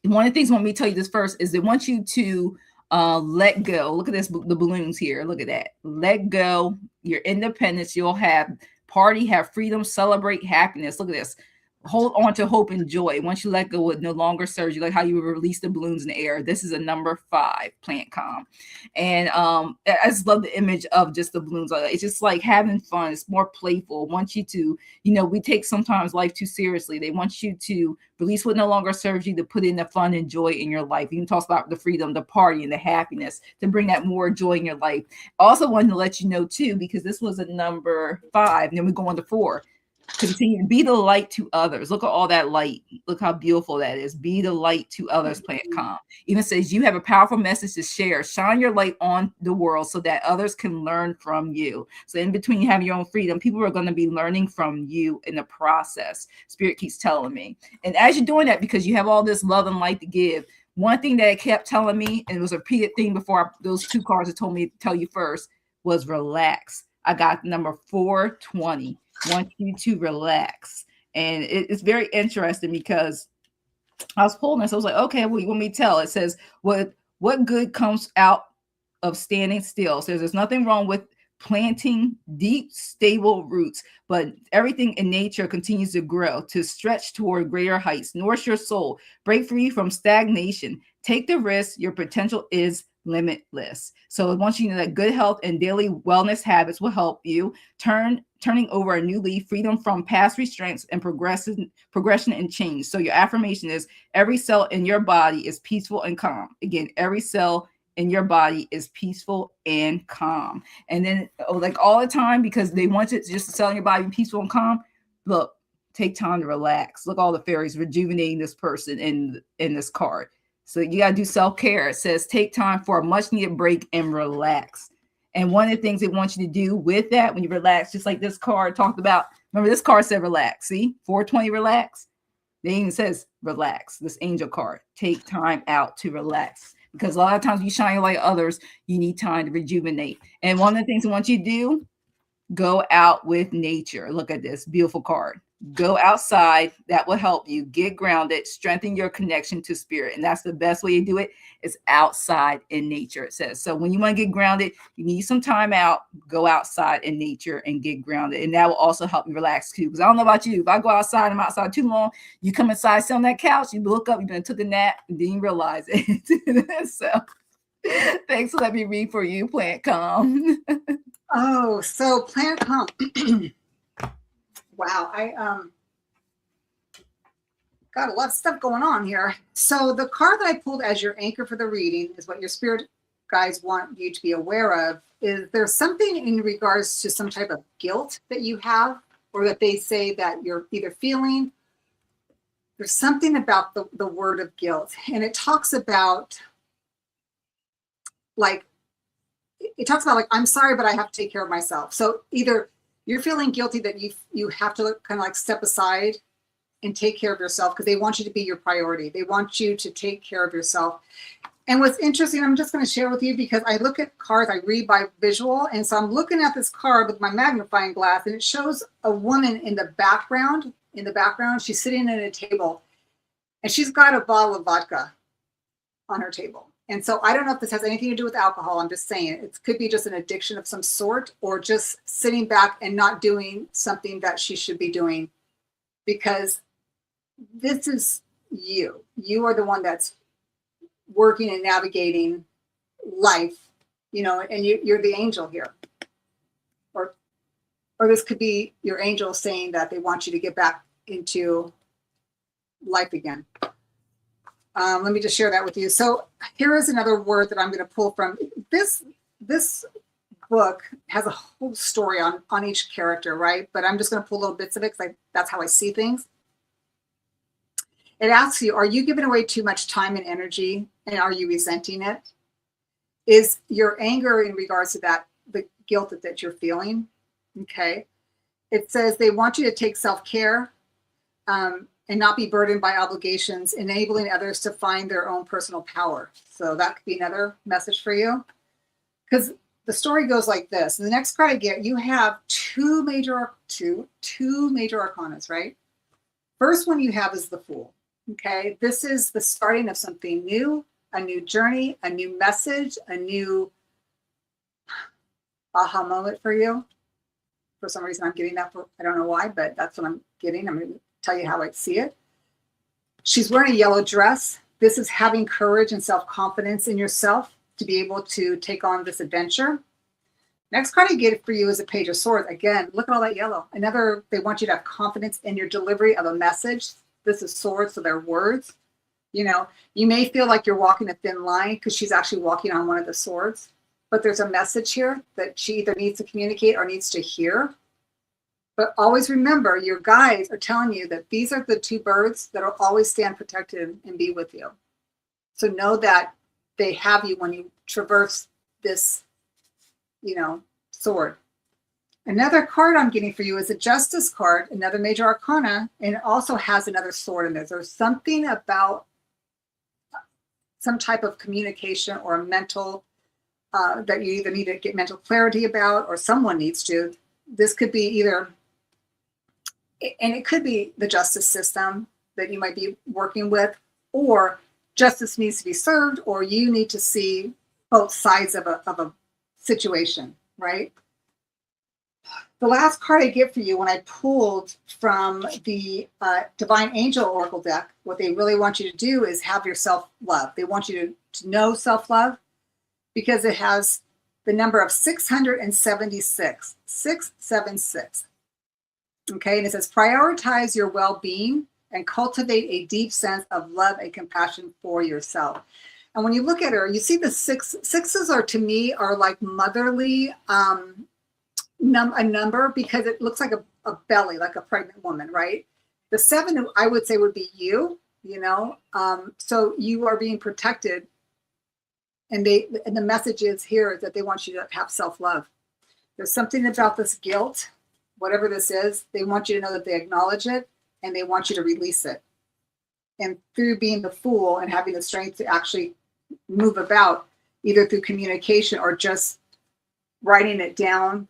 one of the things I want me to tell you this first is they want you to let go. Look at this, the balloons here. Look at that. Let go your independence. You'll have party, have freedom, celebrate happiness. Look at this. Hold on to hope and joy. Once you let go, it no longer serves you. Like how you release the balloons in the air. This is a number 5, Plant Calm. And I just love the image of just the balloons. It's just like having fun. It's more playful. Want you to, we take sometimes life too seriously. They want you to release what no longer serves you, to put in the fun and joy in your life. You can talk about the freedom, the party, and the happiness, to bring that more joy in your life. Also wanted to let you know too, because this was a number 5, and then we go on to 4. Continue to be the light to others. Look at all that light. Look how beautiful that is. Be the light to others, Plant Calm. Even says you have a powerful message to share. Shine your light on the world so that others can learn from you. So in between having your own freedom, people are going to be learning from you in the process. Spirit keeps telling me. And as you're doing that, because you have all this love and light to give, one thing that it kept telling me, and it was a repeated thing before those 2 cards that told me to tell you first, was relax. I got number 420. Want you to relax. And it's very interesting because I was pulling this. I was like, okay, well, you want me to tell? It says, what good comes out of standing still? So there's nothing wrong with planting deep, stable roots, but everything in nature continues to grow, to stretch toward greater heights. Nourish your soul, break free from stagnation, take the risk. Your potential is limitless. So I want you to know that good health and daily wellness habits will help you turning over a new leaf, freedom from past restraints, and progression and change. So your affirmation is every cell in your body is peaceful and calm. Again, every cell in your body is peaceful and calm. And then like all the time, because they want it just to tell your body peaceful and calm. Look, take time to relax. Look, all the fairies rejuvenating this person in this card. So you got to do self-care. It says take time for a much needed break and relax. And one of the things they want you to do with that when you relax, just like this card talked about, remember this card said relax. See, 420 relax. They even says relax. This angel card, take time out to relax. Because a lot of times you shine like others, you need time to rejuvenate. And one of the things I want you to do, go out with nature. Look at this beautiful card. Go outside. That will help you get grounded, strengthen your connection to spirit. And that's the best way to do it is outside in nature, it says. So when you want to get grounded, you need some time out, go outside in nature and get grounded. And that will also help you relax too. Because I don't know about you, if I go outside, I'm outside too long, you come inside, sit on that couch, you look up, you've been took a nap and didn't realize it. So thanks for letting me read for you, Plant Calm. Oh, so Plant Calm. Wow, I got a lot of stuff going on here. So the card that I pulled as your anchor for the reading is what your spirit guides want you to be aware of. Is there something in regards to some type of guilt that you have, or that they say that you're either feeling? There's something about the word of guilt, and it talks about like, I'm sorry, but I have to take care of myself. So either you're feeling guilty that you have to kind of like step aside and take care of yourself because they want you to be your priority. They want you to take care of yourself. And what's interesting, I'm just going to share with you because I look at cards, I read by visual. And so I'm looking at this card with my magnifying glass, and it shows a woman in the background. She's sitting at a table and she's got a bottle of vodka on her table. And so I don't know if this has anything to do with alcohol. I'm just saying it could be just an addiction of some sort, or just sitting back and not doing something that she should be doing, because this is you. You are the one that's working and navigating life, and you're the angel here. Or this could be your angel saying that they want you to get back into life again. Let me just share that with you. So here is another word that I'm going to pull from. This book has a whole story on each character, right? But I'm just going to pull little bits of it because that's how I see things. It asks you, are you giving away too much time and energy, and are you resenting it? Is your anger in regards to that, the guilt that you're feeling? Okay. It says they want you to take self-care, and not be burdened by obligations, enabling others to find their own personal power. So that could be another message for you. Because the story goes like this. The next card I get, you have two major arcanas, right? First one you have is the Fool. Okay, this is the starting of something new, a new journey, a new message, a new aha moment for you. For some reason, I'm getting that. I don't know why, but that's what I'm getting. I'm going to tell you how I see it. She's wearing a yellow dress. This is having courage and self-confidence in yourself to be able to take on this adventure. Next card I get for you is a Page of Swords. Again, look at all that yellow. They want you to have confidence in your delivery of a message. This is swords, so they're words. You may feel like you're walking a thin line because she's actually walking on one of the swords. But there's a message here that she either needs to communicate or needs to hear. But always remember, your guides are telling you that these are the two birds that will always stand protected and be with you. So know that they have you when you traverse this, sword. Another card I'm getting for you is a Justice card, another major arcana, and it also has another sword in there. There's something about some type of communication or a mental, that you either need to get mental clarity about or someone needs to. This could be either, and it could be the justice system that you might be working with, or justice needs to be served, or you need to see both sides of a situation, right? the last card I get for you, when I pulled from the Divine Angel Oracle deck, what they really want you to do is have your self-love. They want you to know self-love, because it has the number of 676, 676. Okay, and it says prioritize your well-being and cultivate a deep sense of love and compassion for yourself. And when you look at her, you see the sixes are, to me, are like motherly, a number, because it looks like a belly, like a pregnant woman, right? The 7, I would say, would be you, so you are being protected. And the message is here that they want you to have self-love. There's something about this guilt, whatever this is, they want you to know that they acknowledge it and they want you to release it. And through being the Fool and having the strength to actually move about, either through communication or just writing it down,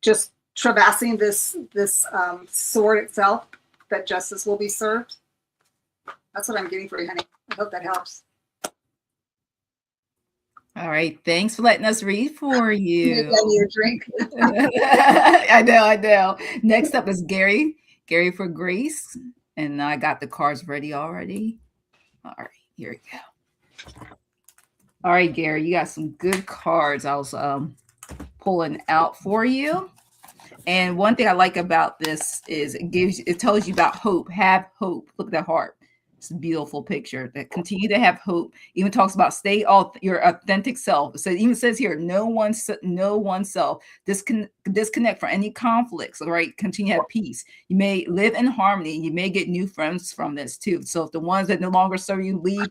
just traversing this sword itself, that justice will be served. That's what I'm getting for you, honey. I hope that helps. All right. Thanks for letting us read for you. I need a drink. I know. Next up is Gary for Grace. And I got the cards ready already. All right. Here we go. All right, Gary, you got some good cards I was pulling out for you. And one thing I like about this is it tells you about hope. Have hope. Look at that heart. It's a beautiful picture. That continue to have hope. Even talks about stay your authentic self. So it even says here, know oneself. Disconnect from any conflicts. All right, continue to have peace. You may live in harmony. You may get new friends from this too. So if the ones that no longer serve you leave,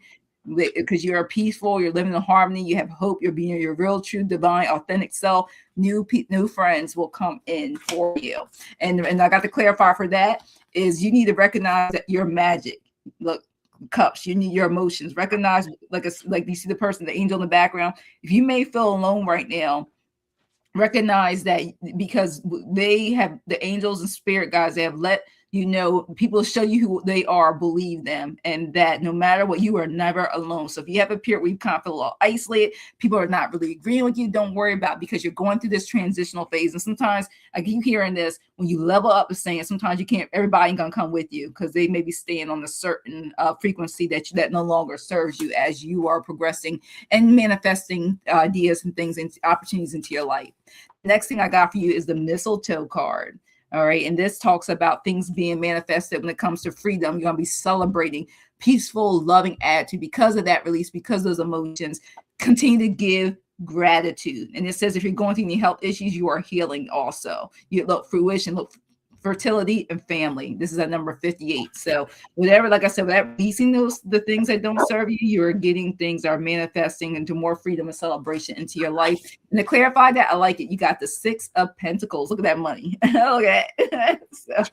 because you're peaceful, you're living in harmony, you have hope, you're being your real, true, divine, authentic self, new friends will come in for you. And I got to clarify for that is you need to recognize that you're magic. Look, cups, you need your emotions. Recognize, like you see the person, the angel in the background. If you may feel alone right now, recognize that, because they have, the angels and spirit guides, they have let you know, people show you who they are, believe them, and that no matter what, you are never alone. So if you have a period where you kind of feel a little isolated, people are not really agreeing with you, don't worry about it, because you're going through this transitional phase. And sometimes I keep hearing this, when you level up, is saying sometimes you can't, everybody ain't gonna come with you, because they may be staying on a certain frequency that no longer serves you as you are progressing and manifesting ideas and things and opportunities into your life. Next thing I got for you is the mistletoe card. All right. And this talks about things being manifested when it comes to freedom. You're going to be celebrating peaceful, loving attitude because of that release, because those emotions. Continue to give gratitude. And it says if you're going through any health issues, you are healing also. You look fruition, look fertility and family. This is at number 58. So whatever, like I said, without releasing the things that don't serve you, you're getting things that are manifesting into more freedom and celebration into your life. And to clarify that, I like it. You got the 6 of Pentacles. Look at that money. Look at that. So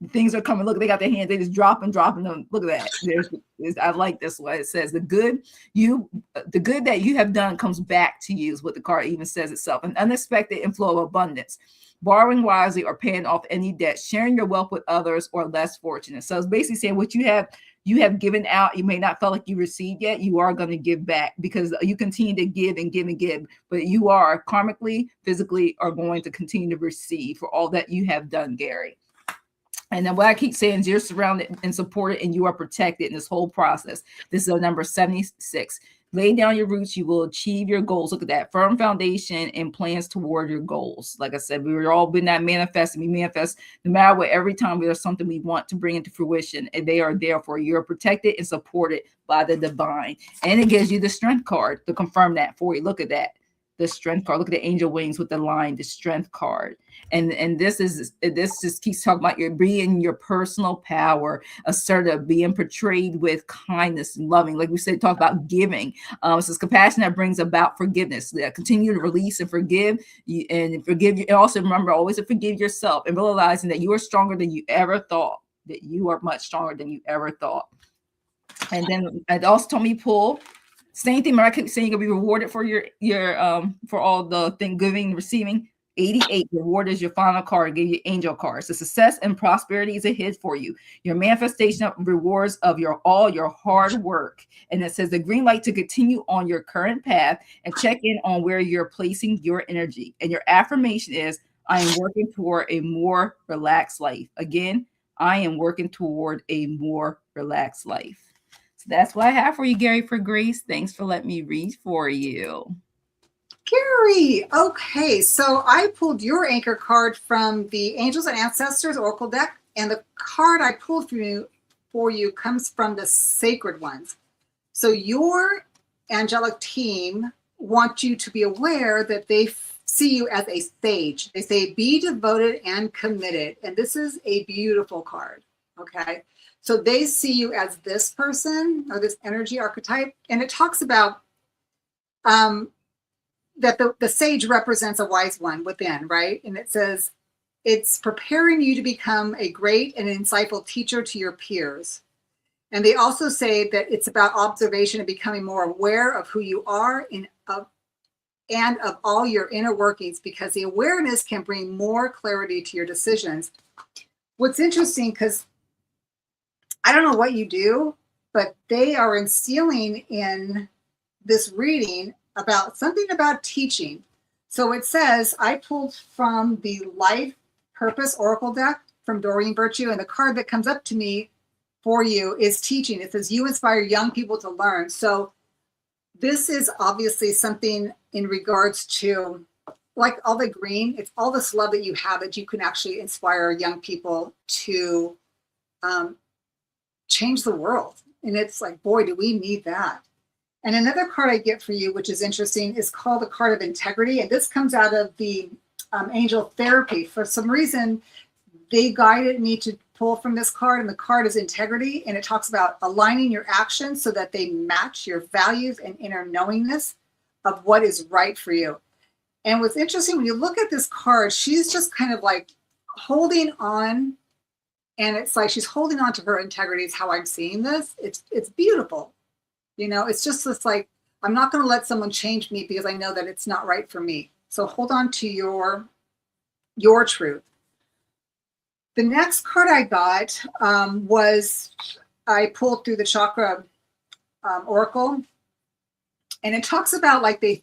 things are coming. Look, they got their hands. They just dropping them. Look at that. I like this one. It says the good that you have done comes back to you, is what the card even says itself. An unexpected inflow of abundance. Borrowing wisely or paying off any debt, sharing your wealth with others or less fortunate. So it's basically saying what you have given out, you may not feel like you received yet, you are going to give back, because you continue to give and give and give, but you are karmically, physically are going to continue to receive for all that you have done, Gary. And then what I keep saying is you're surrounded and supported and you are protected in this whole process. This is a number 76. Lay down your roots, you will achieve your goals. Look at that firm foundation and plans toward your goals. Like I said, we've all been that manifesting. We manifest no matter what. Every time there's something we want to bring into fruition, and they are there for you. You're protected and supported by the divine. And it gives you the strength card to confirm that for you. Look at that. The strength card. Look at the angel wings with the line, the strength card. And this just keeps talking about your being your personal power, assertive, being portrayed with kindness and loving. Like we said, talk about giving. So it's compassion that brings about forgiveness. Continue to release and forgive you, and forgive you. And also remember always to forgive yourself, and realizing that you are stronger than you ever thought. That you are much stronger than you ever thought. And then it also told me pull. Same thing, but I keep saying you'll be rewarded for your for all the thing giving, receiving. 88, reward is your final card, give you angel cards. The success and prosperity is ahead for you. Your manifestation of rewards of all your hard work. And it says the green light to continue on your current path and check in on where you're placing your energy. And your affirmation is, I am working toward a more relaxed life. Again, I am working toward a more relaxed life. So that's what I have for you, Gary, for Grace. Thanks for letting me read for you. Gary, okay, so I pulled your anchor card from the Angels and Ancestors Oracle deck, and the card I pulled for you comes from the Sacred Ones. So your angelic team want you to be aware that they see you as a sage. They say, be devoted and committed. And this is a beautiful card, okay? So they see you as this person or this energy archetype. And it talks about that the sage represents a wise one within, right? And it says, it's preparing you to become a great and insightful teacher to your peers. And they also say that it's about observation and becoming more aware of who you are and of all your inner workings, because the awareness can bring more clarity to your decisions. What's interesting, because I don't know what you do, but they are instilling in this reading about something about teaching. So it says, I pulled from the Life Purpose Oracle deck from Doreen Virtue, and the card that comes up to me for you is teaching. It says, you inspire young people to learn. So this is obviously something in regards to, like all the green, it's all this love that you have that you can actually inspire young people to change the world. And it's like, boy, do we need that. And another card I get for you, which is interesting, is called the card of integrity. And this comes out of the angel therapy. For some reason, they guided me to pull from this card, and the card is integrity. And it talks about aligning your actions so that they match your values and inner knowingness of what is right for you. And what's interesting, when you look at this card, she's just kind of like holding on. And it's like she's holding on to her integrity is how I'm seeing this. It's beautiful. You know, it's just this like, I'm not going to let someone change me because I know that it's not right for me. So hold on to your truth. The next card I got was, I pulled through the chakra oracle, and it talks about like they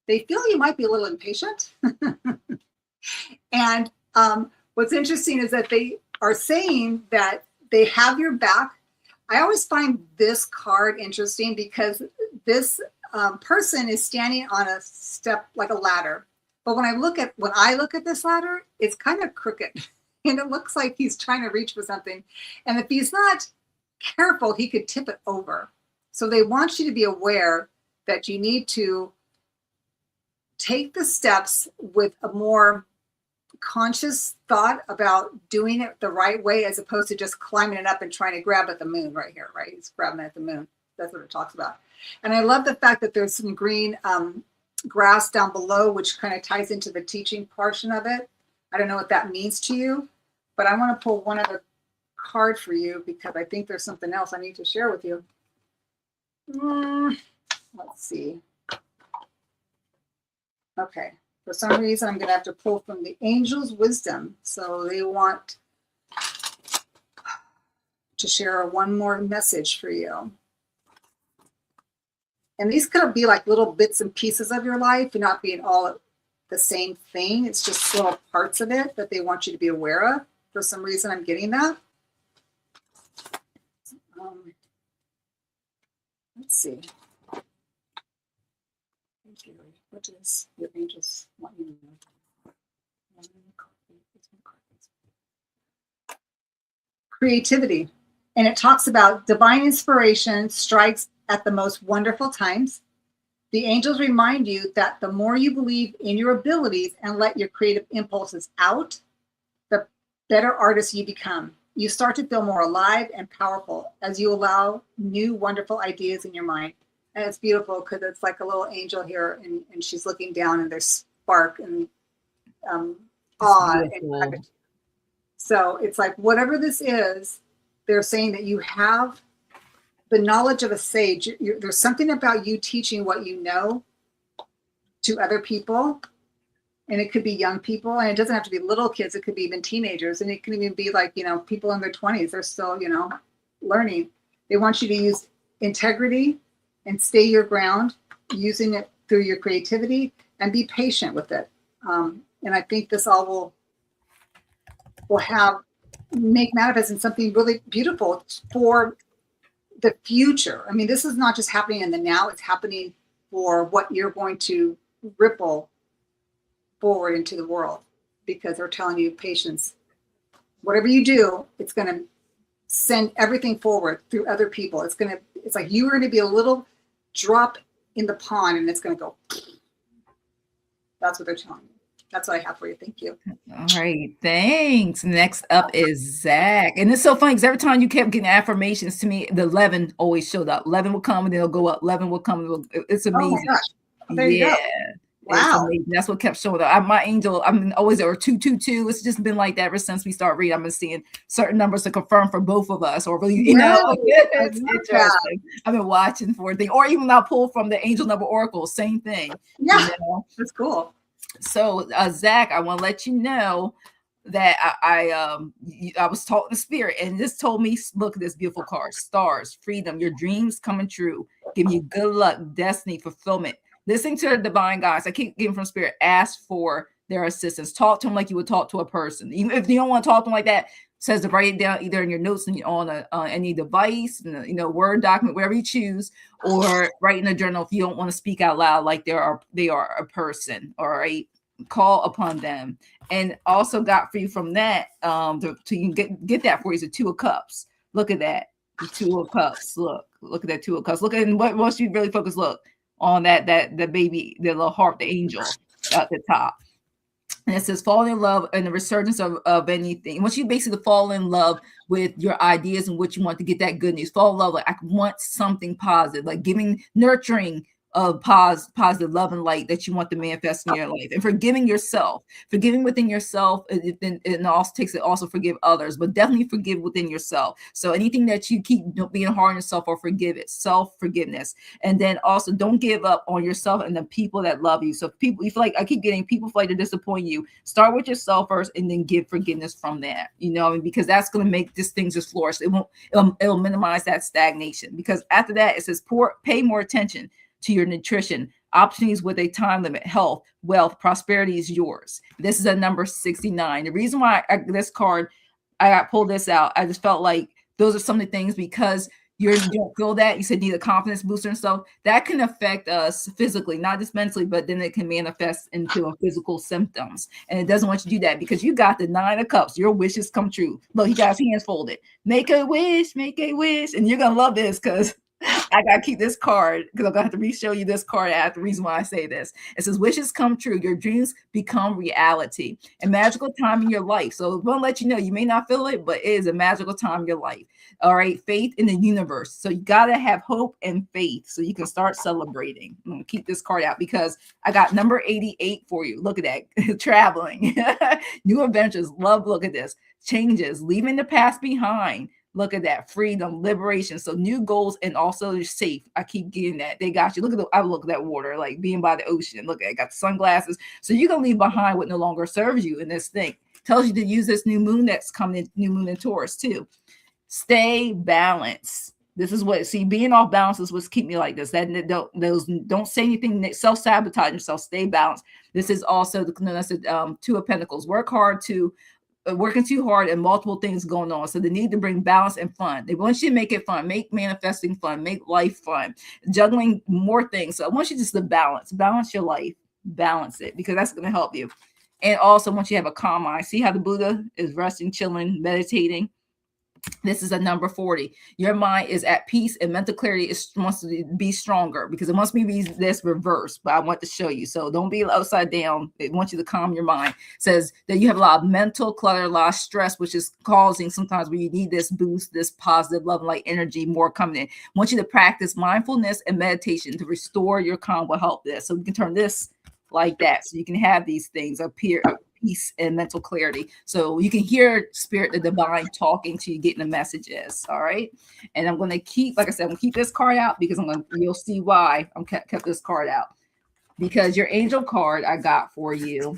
feel you might be a little impatient. And what's interesting is that they are saying that they have your back. I always find this card interesting because this person is standing on a step like a ladder. But when I look at this ladder, it's kind of crooked. And it looks like he's trying to reach for something. And if he's not careful, he could tip it over. So they want you to be aware that you need to take the steps with a more conscious thought about doing it the right way, as opposed to just climbing it up and trying to grab at the moon right here, right? He's grabbing at the moon. That's what it talks about. And I love the fact that there's some green grass down below, which kind of ties into the teaching portion of it. I don't know what that means to you, but I want to pull one other card for you because I think there's something else I need to share with you. Let's see. Okay. For some reason, I'm going to have to pull from the angel's wisdom. So they want to share one more message for you. And these could be like little bits and pieces of your life and not being all the same thing. It's just little parts of it that they want you to be aware of. For some reason, I'm getting that. Let's see. What does your angels want you to know? Creativity. And it talks about divine inspiration strikes at the most wonderful times. The angels remind you that the more you believe in your abilities and let your creative impulses out, the better artist you become. You start to feel more alive and powerful as you allow new wonderful ideas in your mind. And it's beautiful because it's like a little angel here, and she's looking down, and there's spark and awe. And so it's like, whatever this is, they're saying that you have the knowledge of a sage. There's something about you teaching what you know to other people. And it could be young people, and it doesn't have to be little kids. It could be even teenagers, and it can even be like, people in their 20s. They're still, learning. They want you to use integrity and stay your ground, using it through your creativity, and be patient with it. And I think this all will make manifest in something really beautiful for the future. I mean, this is not just happening in the now, it's happening for what you're going to ripple forward into the world, because they're telling you, patience, whatever you do, it's going to send everything forward through other people. It's like you're going to be a little drop in the pond and it's going to go. That's what they're telling you. That's what I have for you. Thank you. All right. Thanks. Next up is Zach. And it's so funny because every time you kept getting affirmations to me, the 11 always showed up. 11 will come and it'll go up. 11 will come. It's amazing. Oh my gosh. There you go. Wow. That's what kept showing up. My angel, I'm always or 222. It's just been like that ever since we started reading. I've been seeing certain numbers to confirm for both of us, or really, it's interesting. I've been watching for a thing, or even I'll pull from the angel number oracle, same thing. Yeah, that's cool. So Zach, I want to let you know that I was taught in the spirit, and this told me, look at this beautiful card: stars, freedom, your dreams coming true, giving you good luck, destiny, fulfillment. Listening to the divine guides, I keep getting from spirit. Ask for their assistance. Talk to them like you would talk to a person. Even if you don't want to talk to them like that, says to write it down either in your notes and on any device, Word document, wherever you choose, or write in a journal if you don't want to speak out loud like they are a person. All right, call upon them. And also got for you from that to you can get that for you is the 2 of Cups. Look at that, the 2 of Cups. Look at that 2 of Cups. Look at what once you really focus. Look on that the baby, the little heart, the angel at the top. And it says fall in love and the resurgence of anything. Once you basically fall in love with your ideas and what you want to get that good news, fall in love, like I want something positive, like nurturing of positive love and light that you want to manifest in your life, and forgiving within yourself. It also takes it also forgive others, but definitely forgive within yourself. So anything that you keep being hard on yourself, or forgive it, self-forgiveness. And then also don't give up on yourself and the people that love you. So people, you feel like I keep getting people feel like to disappoint you, start with yourself first and then give forgiveness from that, because that's going to make this thing just flourish. It'll minimize that stagnation, because after that it says pay more attention to your nutrition, opportunities with a time limit, health, wealth, prosperity is yours. This is a number 69. The reason why this card, I got pulled this out, I just felt like those are some of the things, because you don't feel that, you said need a confidence booster and stuff, that can affect us physically, not just mentally, but then it can manifest into a physical symptoms. And it doesn't want you to do that, because you got the 9 of Cups. Your wishes come true. Look, he got his hands folded. Make a wish. And you're going to love this, because I got to keep this card, because I'm going to have to re-show you this card at the reason why I say this. It says, wishes come true. Your dreams become reality. A magical time in your life. So I'm going to let you know, you may not feel it, but it is a magical time in your life. All right. Faith in the universe. So you got to have hope and faith so you can start celebrating. I'm going to keep this card out because I got number 88 for you. Look at that. Traveling. New adventures. Love. Look at this. Changes. Leaving the past behind. Look at that. Freedom, liberation. So new goals, and also you're safe. I keep getting that. They got you. I look at that water, like being by the ocean. Look at it. Got sunglasses. So you can leave behind what no longer serves you in this thing. Tells you to use this new moon that's coming in, new moon in Taurus too. Stay balanced. This is what, being off balance is what's keep me like this. Don't say anything, self-sabotage yourself, stay balanced. This is also the 2 of Pentacles. Working too hard and multiple things going on. So they need to bring balance and fun. They want you to make it fun, make manifesting fun, make life fun, juggling more things. So I want you just to balance your life, balance it, because that's going to help you. And also once you have a calm mind, see how the Buddha is resting, chilling, meditating. This is a number 40. Your mind is at peace and mental clarity wants to be stronger, because it wants me to be this reverse, but I want to show you. So don't be upside down. It wants you to calm your mind. It says that you have a lot of mental clutter, a lot of stress, which is causing sometimes where you need this boost, this positive love and light energy more coming in. I want you to practice mindfulness and meditation to restore your calm will help this. So we can turn this like that. So you can have these things appear, peace and mental clarity. So you can hear spirit, the divine talking to you, getting the messages. All right. And I'm going to keep, like I said, I'm going to keep this card out because you'll see why I'm kept this card out, because your angel card I got for you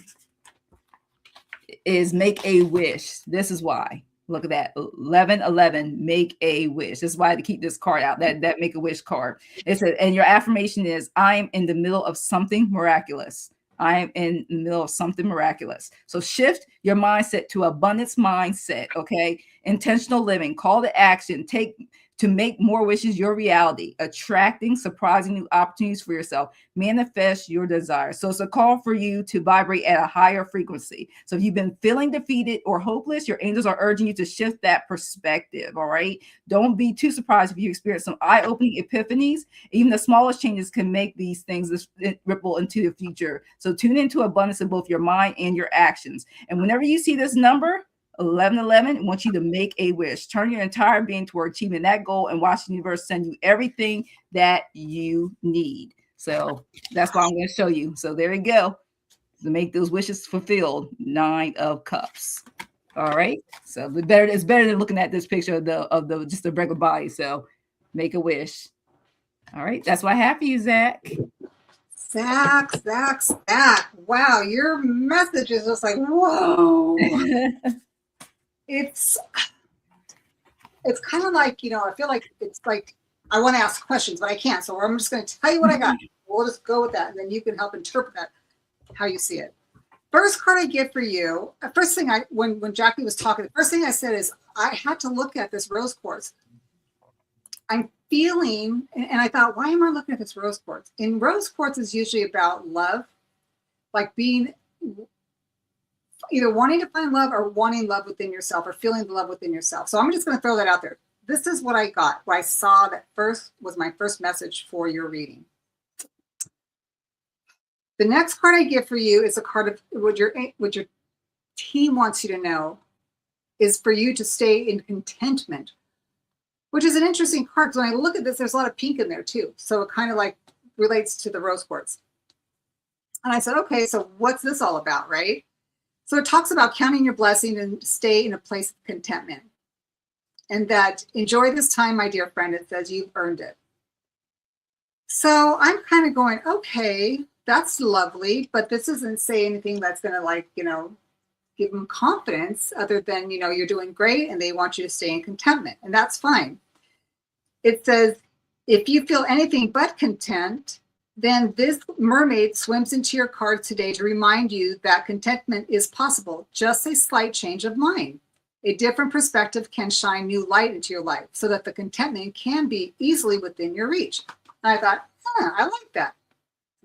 is make a wish. This is why. Look at that. 1111, make a wish. This is why I had to keep this card out, that make a wish card. It says, and your affirmation is, I am in the middle of something miraculous. I am in the middle of something miraculous. So shift your mindset to abundance mindset. Okay. Intentional living, call to action, take to make more wishes your reality, attracting surprising new opportunities for yourself, manifest your desires. So it's a call for you to vibrate at a higher frequency. So if you've been feeling defeated or hopeless, your angels are urging you to shift that perspective. All right. Don't be too surprised if you experience some eye-opening epiphanies. Even the smallest changes can make these things ripple into the future. So tune into abundance in both your mind and your actions. And whenever you see this number, 1111, I want you to make a wish. Turn your entire being toward achieving that goal and watch the universe send you everything that you need. So that's what I'm going to show you. So there you go. To make those wishes fulfilled, 9 of Cups. All right. So it's better than looking at this picture of the just a regular body. So make a wish. All right. That's what I have for you, Zach. Zach. Wow, your message is just like, whoa. It's kind of like, I feel like it's like I want to ask questions, but I can't. So I'm just going to tell you what I got. We'll just go with that, and then you can help interpret that how you see it. First card I get for you. First thing when Jackie was talking, the first thing I said is I had to look at this rose quartz. I'm feeling, and I thought, why am I looking at this rose quartz? And rose quartz is usually about love, like being either wanting to find love or wanting love within yourself or feeling the love within yourself. So I'm just going to throw that out there. This is what I got. What I saw that first was my first message for your reading. The next card I get for you is a card of what your team wants you to know is for you to stay in contentment, which is an interesting card. Because when I look at this, there's a lot of pink in there too. So it kind of like relates to the rose quartz. And I said, okay, so what's this all about, right? So it talks about counting your blessing and stay in a place of contentment. And that enjoy this time, my dear friend. It says you've earned it. So I'm kind of going, okay, that's lovely, but this doesn't say anything that's going to give them confidence other than, you're doing great and they want you to stay in contentment. And that's fine. It says, if you feel anything but content, then this mermaid swims into your card today to remind you that contentment is possible. Just a slight change of mind. A different perspective can shine new light into your life so that the contentment can be easily within your reach. And I thought, I like that.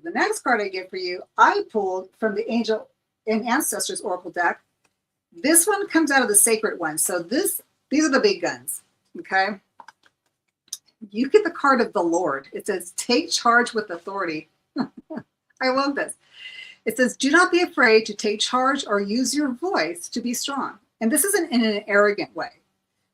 The next card I get for you, I pulled from the Angel and Ancestors Oracle deck. This one comes out of the Sacred One. So these are the big guns, okay? You get the card of the Lord. It says, take charge with authority. I love this. It says, do not be afraid to take charge or use your voice to be strong. And this isn't in an arrogant way,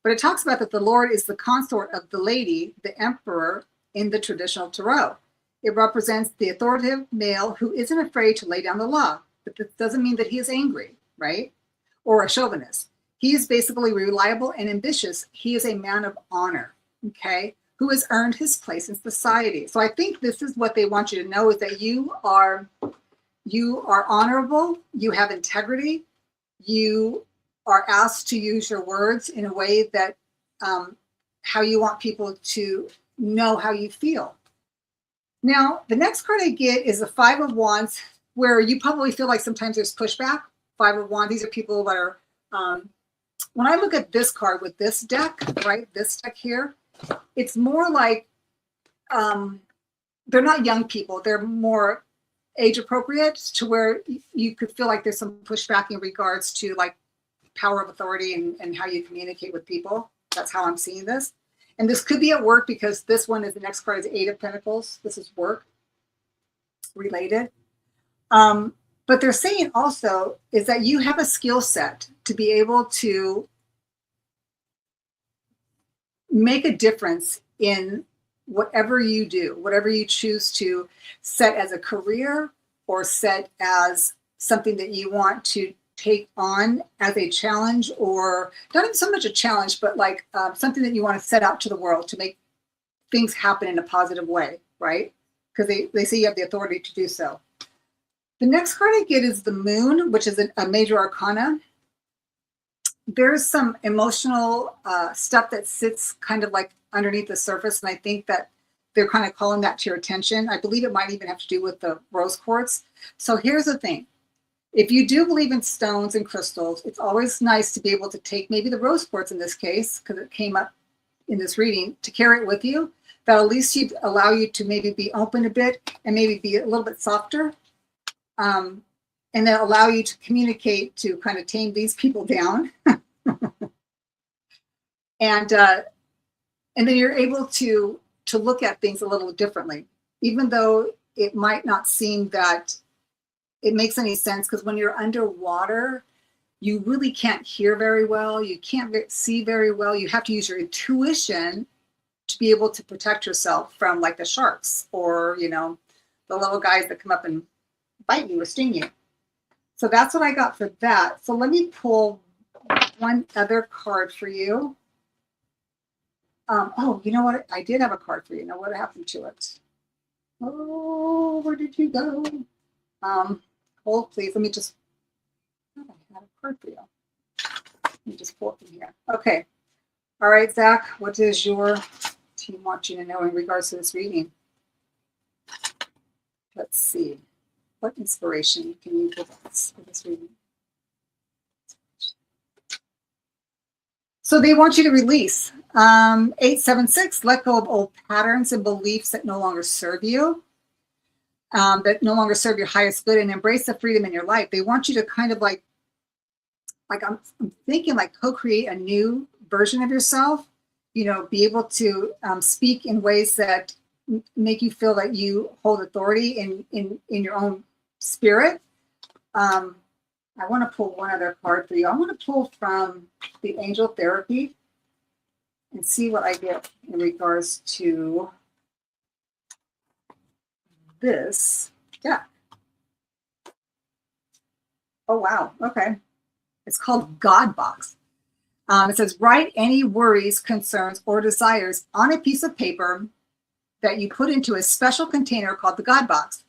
but it talks about that the Lord is the consort of the lady, the emperor in the traditional tarot. It represents the authoritative male who isn't afraid to lay down the law, but this doesn't mean that he is angry, right? Or a chauvinist. He is basically reliable and ambitious. He is a man of honor, okay, who has earned his place in society. So I think this is what they want you to know, is that you are honorable, you have integrity, you are asked to use your words in a way that how you want people to know how you feel. Now, the next card I get is the Five of Wands, where you probably feel like sometimes there's pushback. Five of Wands, these are people that are, when I look at this card with this deck, right, this deck here, it's more like they're not young people. They're more age appropriate, to where you could feel like there's some pushback in regards to like power of authority and how you communicate with people. That's how I'm seeing this. And this could be at work, because this one is, the next card is Eight of Pentacles. This is work related. But they're saying also is that you have a skill set to be able to make a difference in whatever you do, whatever you choose to set as a career or set as something that you want to take on as a challenge, or not even so much a challenge, but like something that you want to set out to the world to make things happen in a positive way, right? Because they say you have the authority to do so. The next card I get is the Moon, which is a major arcana. There's some emotional stuff that sits kind of like underneath the surface. And I think that they're kind of calling that to your attention. I believe it might even have to do with the rose quartz. So here's the thing. If you do believe in stones and crystals, it's always nice to be able to take maybe the rose quartz in this case, because it came up in this reading, to carry it with you. That at least allow you to maybe be open a bit and maybe be a little bit softer. And then allow you to communicate to kind of tame these people down. And then you're able to look at things a little differently, even though it might not seem that it makes any sense, because when you're underwater, you really can't hear very well. You can't see very well. You have to use your intuition to be able to protect yourself from like the sharks or, you know, the little guys that come up and bite you or sting you. So that's what I got for that. So let me pull one other card for you. Oh, you know what? I did have a card for you. Now what happened to it? Oh, where did you go? Hold, please. Let me just, I had a card for you. Let me just pull it from here. Okay. All right, Zach, what does your team want you to know in regards to this reading? Let's see. What inspiration can you give us for this reading? So they want you to release. 876, let go of old patterns and beliefs that no longer serve you, that no longer serve your highest good, and embrace the freedom in your life. They want you to kind of like I'm thinking like co-create a new version of yourself, you know, be able to speak in ways that make you feel that you hold authority in your own spirit. I want to pull one other card for you. I want to pull from the Angel Therapy and see what I get in regards to this deck. Oh, wow. Okay. It's called God Box. It says, write any worries, concerns, or desires on a piece of paper that you put into a special container called the God Box.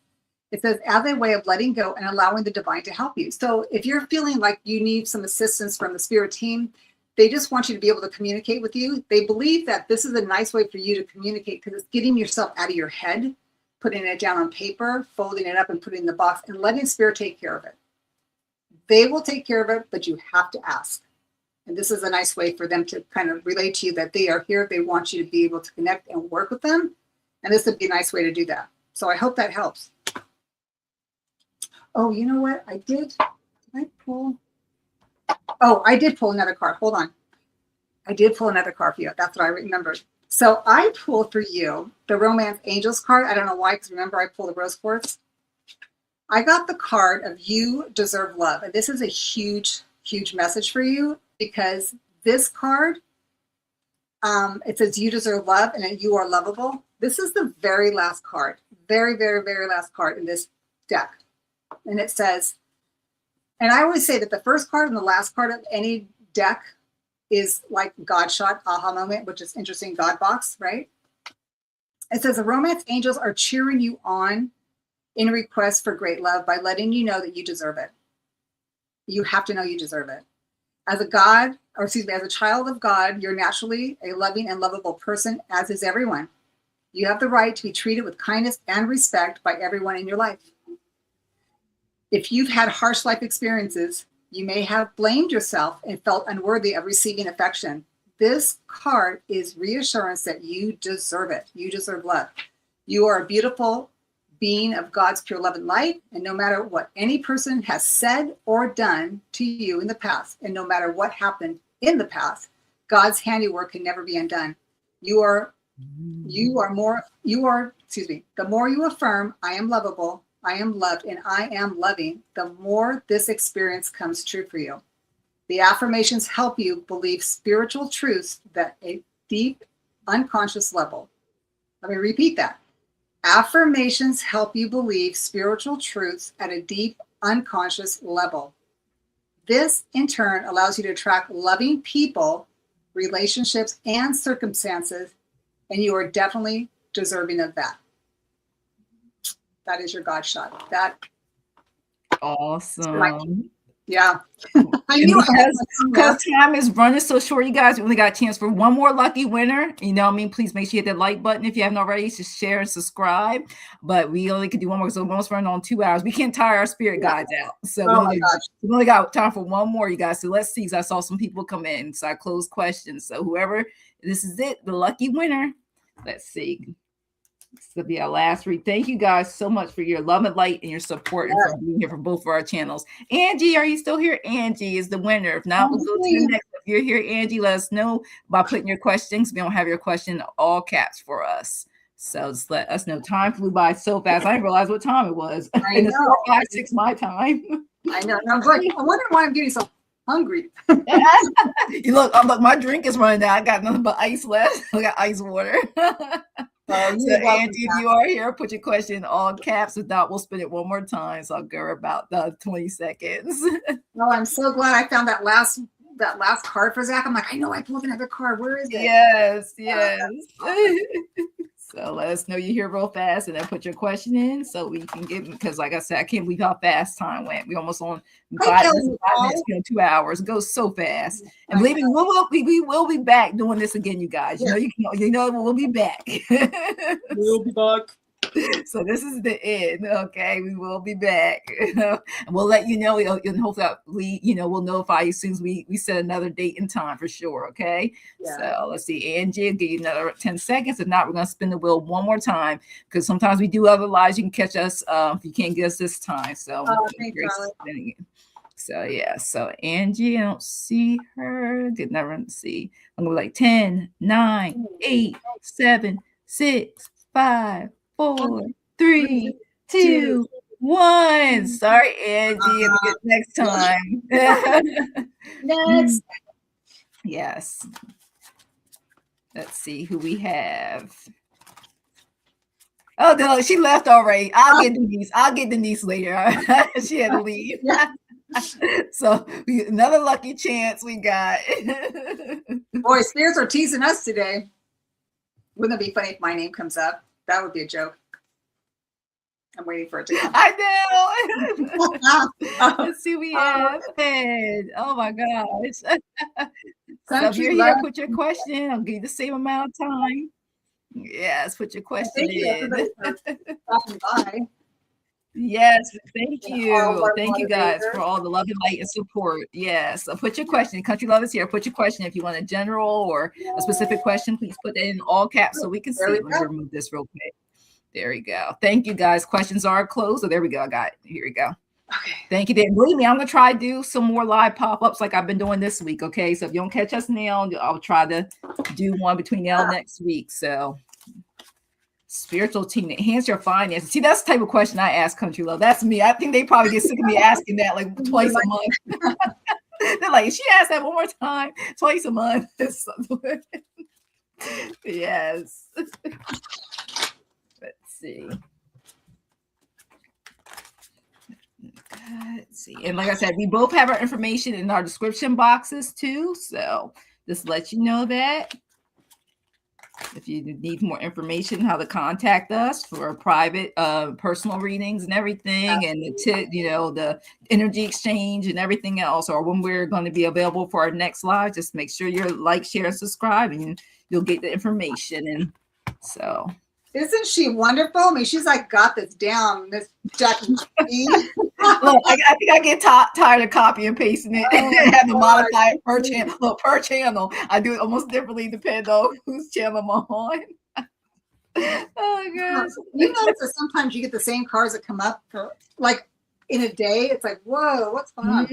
It says, as a way of letting go and allowing the divine to help you. So if you're feeling like you need some assistance from the spirit team, they just want you to be able to communicate with you. They believe that this is a nice way for you to communicate because it's getting yourself out of your head, putting it down on paper, folding it up and putting it in the box and letting spirit take care of it. They will take care of it, but you have to ask. And this is a nice way for them to kind of relate to you that they are here. They want you to be able to connect and work with them. And this would be a nice way to do that. So I hope that helps. Oh, you know what? Did I pull? Oh, I did pull another card. Hold on. I did pull another card for you. That's what I remembered. So I pulled for you the Romance Angels card. I don't know why, because remember I pulled the Rose Quartz. I got the card of You Deserve Love. And this is a huge, huge message for you because this card, it says you deserve love and you are lovable. This is the very last card. Very, very, very last card in this deck. And it says, and I always say that the first card and the last card of any deck is like God shot, aha moment, which is interesting, God box, right? It says the romance angels are cheering you on in request for great love by letting you know that you deserve it. You have to know you deserve it. As a God, or excuse me, as a child of God, you're naturally a loving and lovable person, as is everyone. You have the right to be treated with kindness and respect by everyone in your life. If you've had harsh life experiences, you may have blamed yourself and felt unworthy of receiving affection. This card is reassurance that you deserve it. You deserve love. You are a beautiful being of God's pure love and light, and no matter what any person has said or done to you in the past, and no matter what happened in the past, God's handiwork can never be undone. The more you affirm, I am lovable, I am loved, and I am loving, the more this experience comes true for you. The affirmations help you believe spiritual truths at a deep, unconscious level. Let me repeat that. Affirmations help you believe spiritual truths at a deep, unconscious level. This, in turn, allows you to attract loving people, relationships, and circumstances, and you are definitely deserving of that. That is your God shot. That awesome. Yeah. I knew because time is running so short, you guys. We only got a chance for one more lucky winner. You know what I mean? Please make sure you hit that like button if you haven't already. Just share and subscribe. But we only could do one more, so we're almost running on 2 hours. We can't tire our spirit guides out. So we only got time for one more, you guys. So let's see. Because I saw some people come in. So I closed questions. So whoever, this is it, the lucky winner. Let's see. This will be our last read. Thank you guys so much for your love and light and your support and for being here for both of our channels. Angie, are you still here? Angie is the winner. If not, we'll go to the next. If you're here, Angie, let us know by putting your questions. We don't have your question in all caps for us. So just let us know. Time flew by so fast. I didn't realize what time it was. And it's 4:56 my time. I know. And I was like, I wonder why I'm getting so hungry. You look, my drink is running out. I got nothing but ice left. I got ice water. So Angie, if you are here, put your question in all caps. If not, we'll spin it one more time. So I'll go about 20 seconds. Oh, I'm so glad I found that last card for Zach. I'm like, I know I pulled another card. Where is it? Yes. So let us know you're here real fast, and then put your question in so we can get, because like I said, I can't believe how fast time went. We almost on 5 minutes, 2 hours. It goes so fast. And believe me, we will be back doing this again, you guys. You know we'll be back. We'll be back. So this is the end. Okay, we will be back. And we'll let you know. And hopefully, we'll notify you as soon as we set another date and time for sure. Okay. Yeah. So let's see, Angie, I'll give you another 10 seconds. If not, we're gonna spin the wheel one more time because sometimes we do other lives. You can catch us if you can't get us this time. So. So yeah. So Angie, I don't see her. Did never see. I'm gonna be like 10, 9, 8, 7, 6, 5. 4, 3, 2, 1. Sorry, Angie. Next time. Next. Yes. Let's see who we have. Oh no, she left already. I'll get Denise later. She had to leave. So another lucky chance we got. Boy, spirits are teasing us today. Wouldn't it be funny if my name comes up? That would be a joke. I'm waiting for it to come. I know. Let's see what we have. Oh my gosh. So if you're here, put your question. I'll give you the same amount of time. Yes, put your question in. Yes, thank you. Thank you guys for all the love and light and support. Yes, so put your question. Country Love is here. Put your question. If you want a general or a specific question, please put that in all caps so we can see. Let me remove this real quick. There we go. Thank you guys. Questions are closed. So there we go. I got it. Here we go. Okay. Thank you. Dan. Believe me, I'm going to try to do some more live pop-ups like I've been doing this week. Okay. So if you don't catch us now, I'll try to do one between now and next week. So spiritual team, enhance your finances. See, that's the type of question I ask Country Love. That's me. I think they probably get sick of me asking that like twice a month. They're like, she asked that one more time, twice a month. Yes. Let's see. Let's see. And like I said, we both have our information in our description boxes too. So just let you know that. If you need more information, how to contact us for private, personal readings and everything, and the energy exchange and everything else, or when we're going to be available for our next live, just make sure you're like, share, and subscribe, and you'll get the information. And so, isn't she wonderful? I mean, she's like got this down, Miss Jackie. Look, I think I get tired of copying and pasting it and have to modify it per channel. Look, per channel, I do it almost differently depending on whose channel I'm on. Oh gosh! You notice that sometimes you get the same cards that come up for, like in a day. It's like, whoa, what's going on?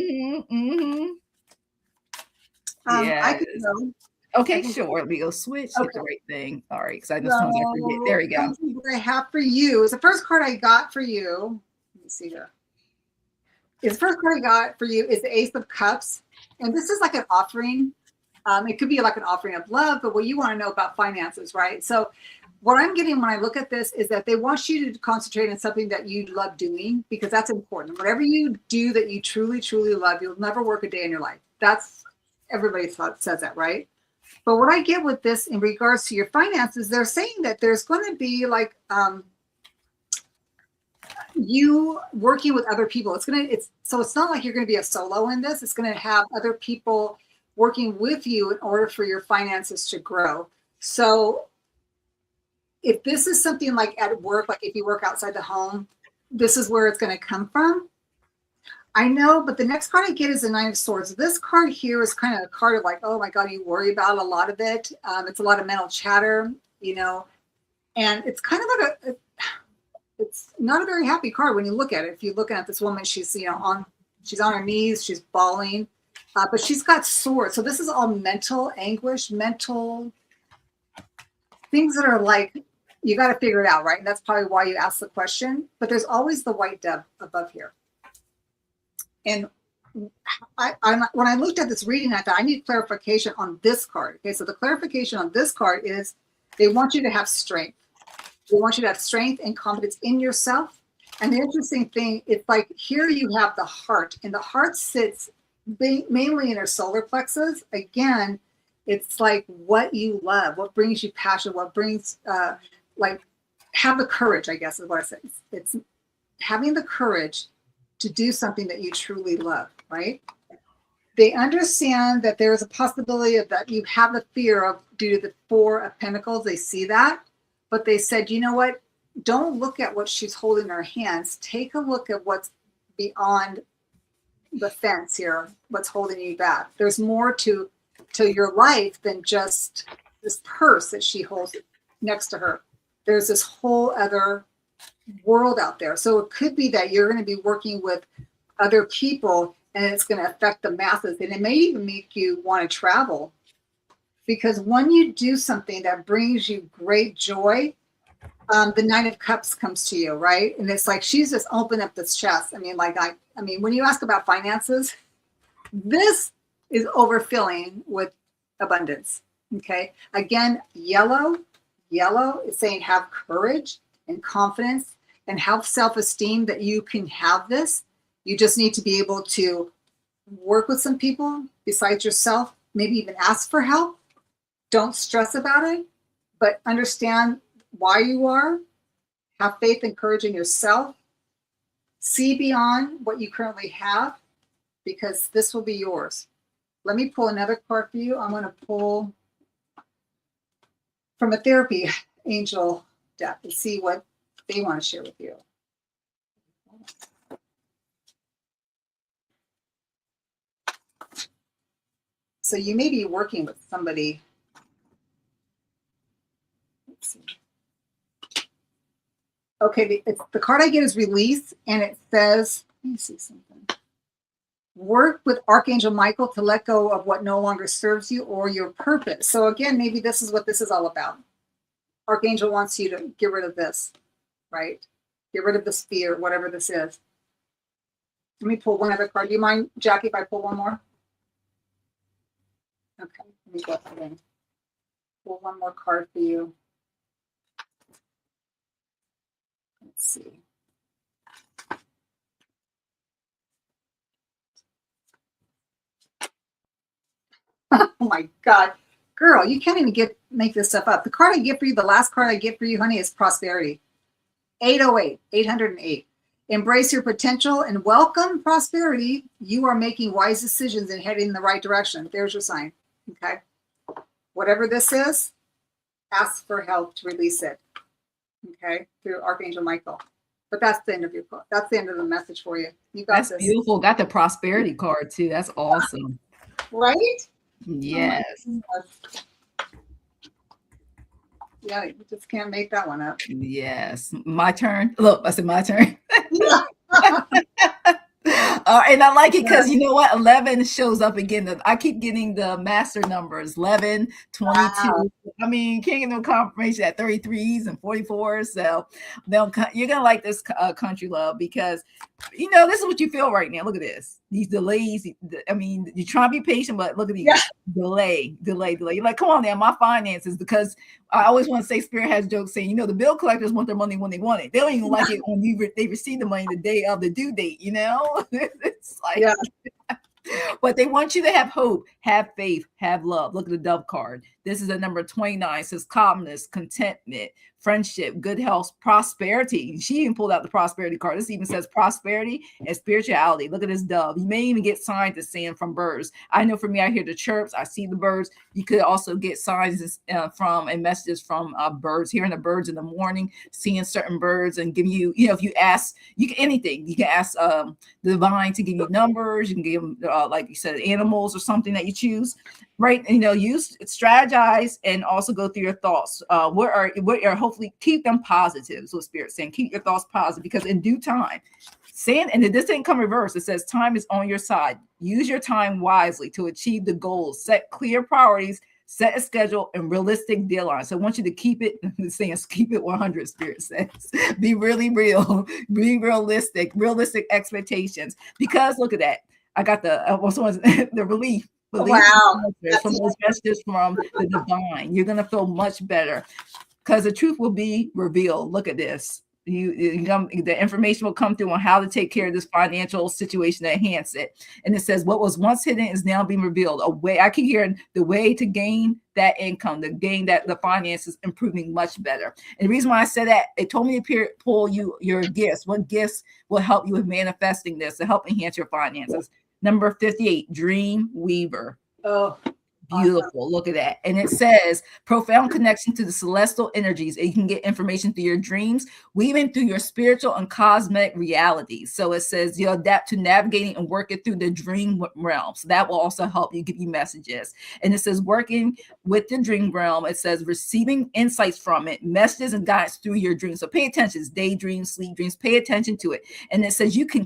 Yes. I could go. Okay, sure. We go switch. Hit the right thing. All right, because I know sometimes I forget. There we go. What I have for you is the first card I got for you. Let me see here. The first card I got for you is the Ace of Cups, and this is like an offering. It could be like an offering of love, but what you want to know about finances, right? So what I'm getting when I look at this is that they want you to concentrate on something that you love doing, because that's important. Whatever you do that you truly, truly love, you'll never work a day in your life. That's, everybody says that, right? But what I get with this in regards to your finances, they're saying that there's going to be like you working with other people. So it's not like you're going to be a solo in this. It's going to have other people working with you in order for your finances to grow. So if this is something like at work, like if you work outside the home, this is where it's going to come from. I know, but the next card I get is the Nine of Swords. This card here is kind of a card of like, oh my God, you worry about a lot of it. It's a lot of mental chatter, and it's kind of like it's not a very happy card when you look at it. If you're looking at this woman, she's, she's on her knees, she's bawling, but she's got swords. So this is all mental anguish, mental things that are like, you got to figure it out, right? And that's probably why you asked the question, but there's always the white dove above here. And when I looked at this reading, I thought I need clarification on this card. Okay, so the clarification on this card is they want you to have strength. They want you to have strength and confidence in yourself. And the interesting thing, it's like here you have the heart, and the heart sits mainly in your solar plexus. Again, it's like what you love, what brings you passion, what brings, have the courage, I guess is what I say. It's having the courage to do something that you truly love, right? They understand that there's a possibility of that you have the fear of due to the Four of Pentacles. They see that, but they said, you know what? Don't look at what she's holding in her hands. Take a look at what's beyond the fence here, what's holding you back. There's more to your life than just this purse that she holds next to her. There's this whole other world out there. So it could be that you're going to be working with other people and it's going to affect the masses, and it may even make you want to travel, because when you do something that brings you great joy, the Nine of Cups comes to you, right? And it's like she's just opened up this chest. I mean, when you ask about finances, this is overfilling with abundance. Okay. Again, yellow is saying have courage and confidence and have self-esteem that you can have this. You just need to be able to work with some people besides yourself, maybe even ask for help. Don't stress about it, but understand why you are. Have faith and courage in yourself. See beyond what you currently have, because this will be yours. Let me pull another card for you. I'm going to pull from a therapy angel deck to see what they want to share with you. So you may be working with somebody. Let's see. Okay, the card I get is release, and it says, let me see something. Work with Archangel Michael to let go of what no longer serves you or your purpose. So again, maybe this is what this is all about. Archangel wants you to get rid of this, right? Get rid of this fear, whatever this is. Let me pull one other card. Do you mind, Jackie, if I pull one more? Okay, let me go ahead and pull one more card for you. Let's see. Oh my God. Girl, you can't even make this stuff up. The card I get for you, the last card I get for you, honey, is prosperity. 808. Embrace your potential and welcome prosperity. You are making wise decisions and heading in the right direction. There's your sign. Okay. Whatever this is, ask for help to release it. Okay. Through Archangel Michael. But that's the end of your book. That's the end of the message for you. You got this. That's beautiful. Got the prosperity card too. That's awesome. Right? Yes. Oh, yeah, you just can't make that one up. Yes. My turn. Look, I said my turn. And I like it because you know what? 11 shows up again. I keep getting the master numbers 11, 22. Wow. I mean, can't get no confirmation at 33s and 44s. So you're going to like this country love, because, this is what you feel right now. Look at this. These delays. I mean, you're trying to be patient, but look at these. Yeah. Delay. You're like, come on now, my finances, because I always want to say Spirit has jokes saying, the bill collectors want their money when they want it. They don't even like it when they receive the money the day of the due date, It's like, yeah. But they want you to have hope, have faith, have love. Look at the Dove card. This is the number 29. It says calmness, contentment, friendship, good health, prosperity. She even pulled out the prosperity card. This even says prosperity and spirituality. Look at this dove. You may even get signs to send from birds. I know for me, I hear the chirps. I see the birds. You could also get signs from and messages from birds, hearing the birds in the morning, seeing certain birds and giving you, if you ask, you can anything. You can ask the divine to give you numbers. You can give them, like you said, animals or something that you choose. Right, use strategize and also go through your thoughts. What are hopefully keep them positive. So Spirit's saying keep your thoughts positive, because in due time, and this didn't come reverse. It says time is on your side. Use your time wisely to achieve the goals. Set clear priorities. Set a schedule and realistic deadlines. So I want you to keep it. Keep it 100. Spirit says, be really real, be realistic expectations. Because look at that. I got the relief. Wow. From those messages from the divine. You're going to feel much better because the truth will be revealed. Look at this. The information will come through on how to take care of this financial situation to enhance it. And it says what was once hidden is now being revealed. A way, I keep hearing the way to gain that income, to gain that the finances improving much better. And the reason why I said that, it told me to pull you your gifts. What gifts will help you with manifesting this to help enhance your finances? Number 58, Dream Weaver. Oh, beautiful. Awesome. Look at that. And it says profound connection to the celestial energies. And you can get information through your dreams, weaving through your spiritual and cosmic realities. So it says you adapt to navigating and working through the dream realm. So that will also help you, give you messages. And it says working with the dream realm. It says receiving insights from it, messages and guidance through your dreams. So pay attention. It's daydreams, sleep dreams, pay attention to it. And it says you can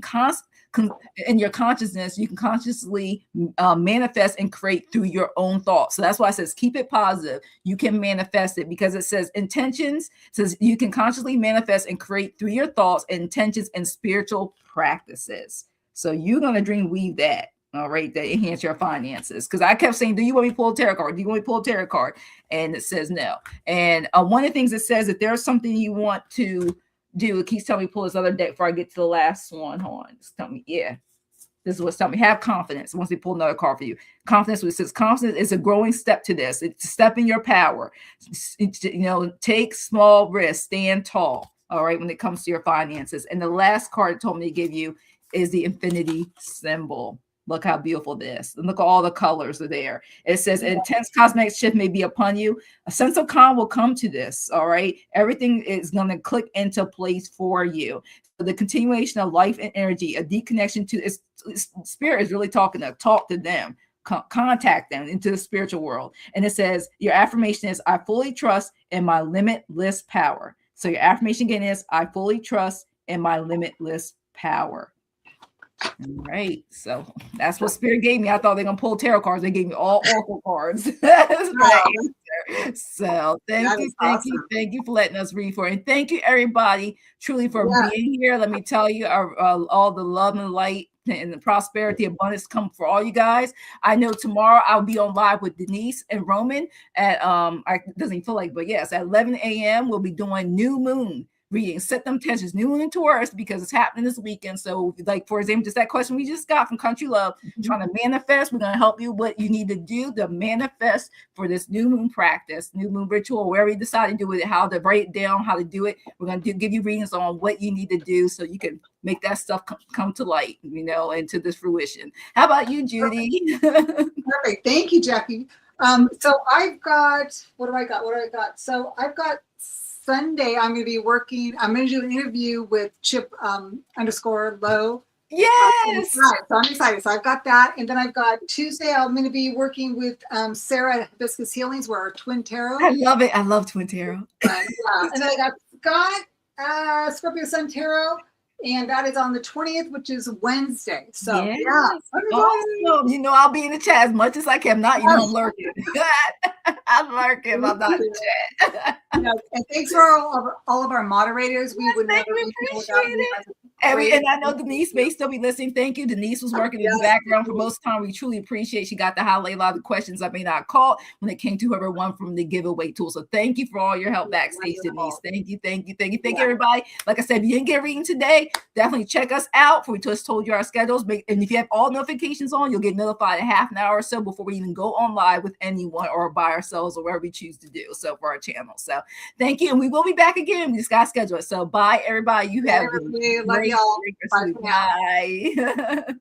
in your consciousness, you can consciously manifest and create through your own thoughts. So that's why it says keep it positive. You can manifest it, because it says intentions. It says you can consciously manifest and create through your thoughts, intentions, and spiritual practices. So you're going to dream weave that. All right, that enhance your finances. Because I kept saying, do you want me to pull a tarot card? Do you want me to pull a tarot card? And it says no. And one of the things it says, if there's something you want to do, it keeps telling me pull this other deck before I get to the last one. Hold on. Just tell me, yeah. This is what's telling me. Have confidence. Once we pull another card for you. Confidence, it says confidence is a growing step to this. It's a step in your power. Take small risks, stand tall. All right, when it comes to your finances. And the last card it told me to give you is the infinity symbol. Look how beautiful this. And look at all the colors are there. It says intense cosmic shift may be upon you. A sense of calm will come to this. All right. Everything is going to click into place for you. So the continuation of life and energy, a deep connection to its spirit is really talk to them. Contact them into the spiritual world. And it says your affirmation is I fully trust in my limitless power. So your affirmation again is I fully trust in my limitless power. All right, so that's what Spirit gave me. I thought they're gonna pull tarot cards. They gave me all oracle cards. That's my answer. So thank you for letting us read for it. And thank you everybody truly for being here. Let me tell you, all the love and light and the prosperity, abundance come for all you guys. I know tomorrow I'll be on live with Denise and Roman at it doesn't feel like, but yes, at 11 a.m. we'll be doing new moon reading. Set them tensions, new moon and Taurus, because it's happening this weekend. So like, for example, just that question we just got from Country Love, trying to manifest. We're going to help you what you need to do to manifest for this new moon practice, new moon ritual, wherever you decide to do it, how to write it down, how to do it. We're going to give you readings on what you need to do so you can make that stuff come to light, and to this fruition. How about you, Judy? Perfect. Thank you, Jackie. So I've got, what do I got? So I've got Sunday, I'm going to be working. I'm going to do an interview with Chip _Low. Yes. So I'm excited. So I've got that. And then I've got Tuesday, I'm going to be working with Sarah at Hibiscus Healings. We're our Twin Tarot. I love it. I love Twin Tarot. And then I got Scott, Scorpio Sun Tarot. And that is on the 20th, which is Wednesday. So awesome. I'll be in the chat as much as I can. I'm not, I'm lurking. I'm lurking. I'm not in the chat. And thanks for all of our moderators. We would never be here without you. Great. And I know Denise may still be listening. Thank you. Denise was working in the Yes. background for most of the time. We truly appreciate she got to highlight a lot of the questions I may not call when it came to her one from the giveaway tool. So thank you for all your help backstage, Denise. Thank you, thank you, thank you, thank you, everybody. Like I said, if you didn't get a reading today, definitely check us out. We just told you our schedules. And if you have all notifications on, you'll get notified a half an hour or so before we even go on live with anyone or by ourselves or whatever we choose to do. So for our channel. So thank you. And we will be back again. We just got to schedule it. So bye, everybody. You have Love y'all. great. Bye.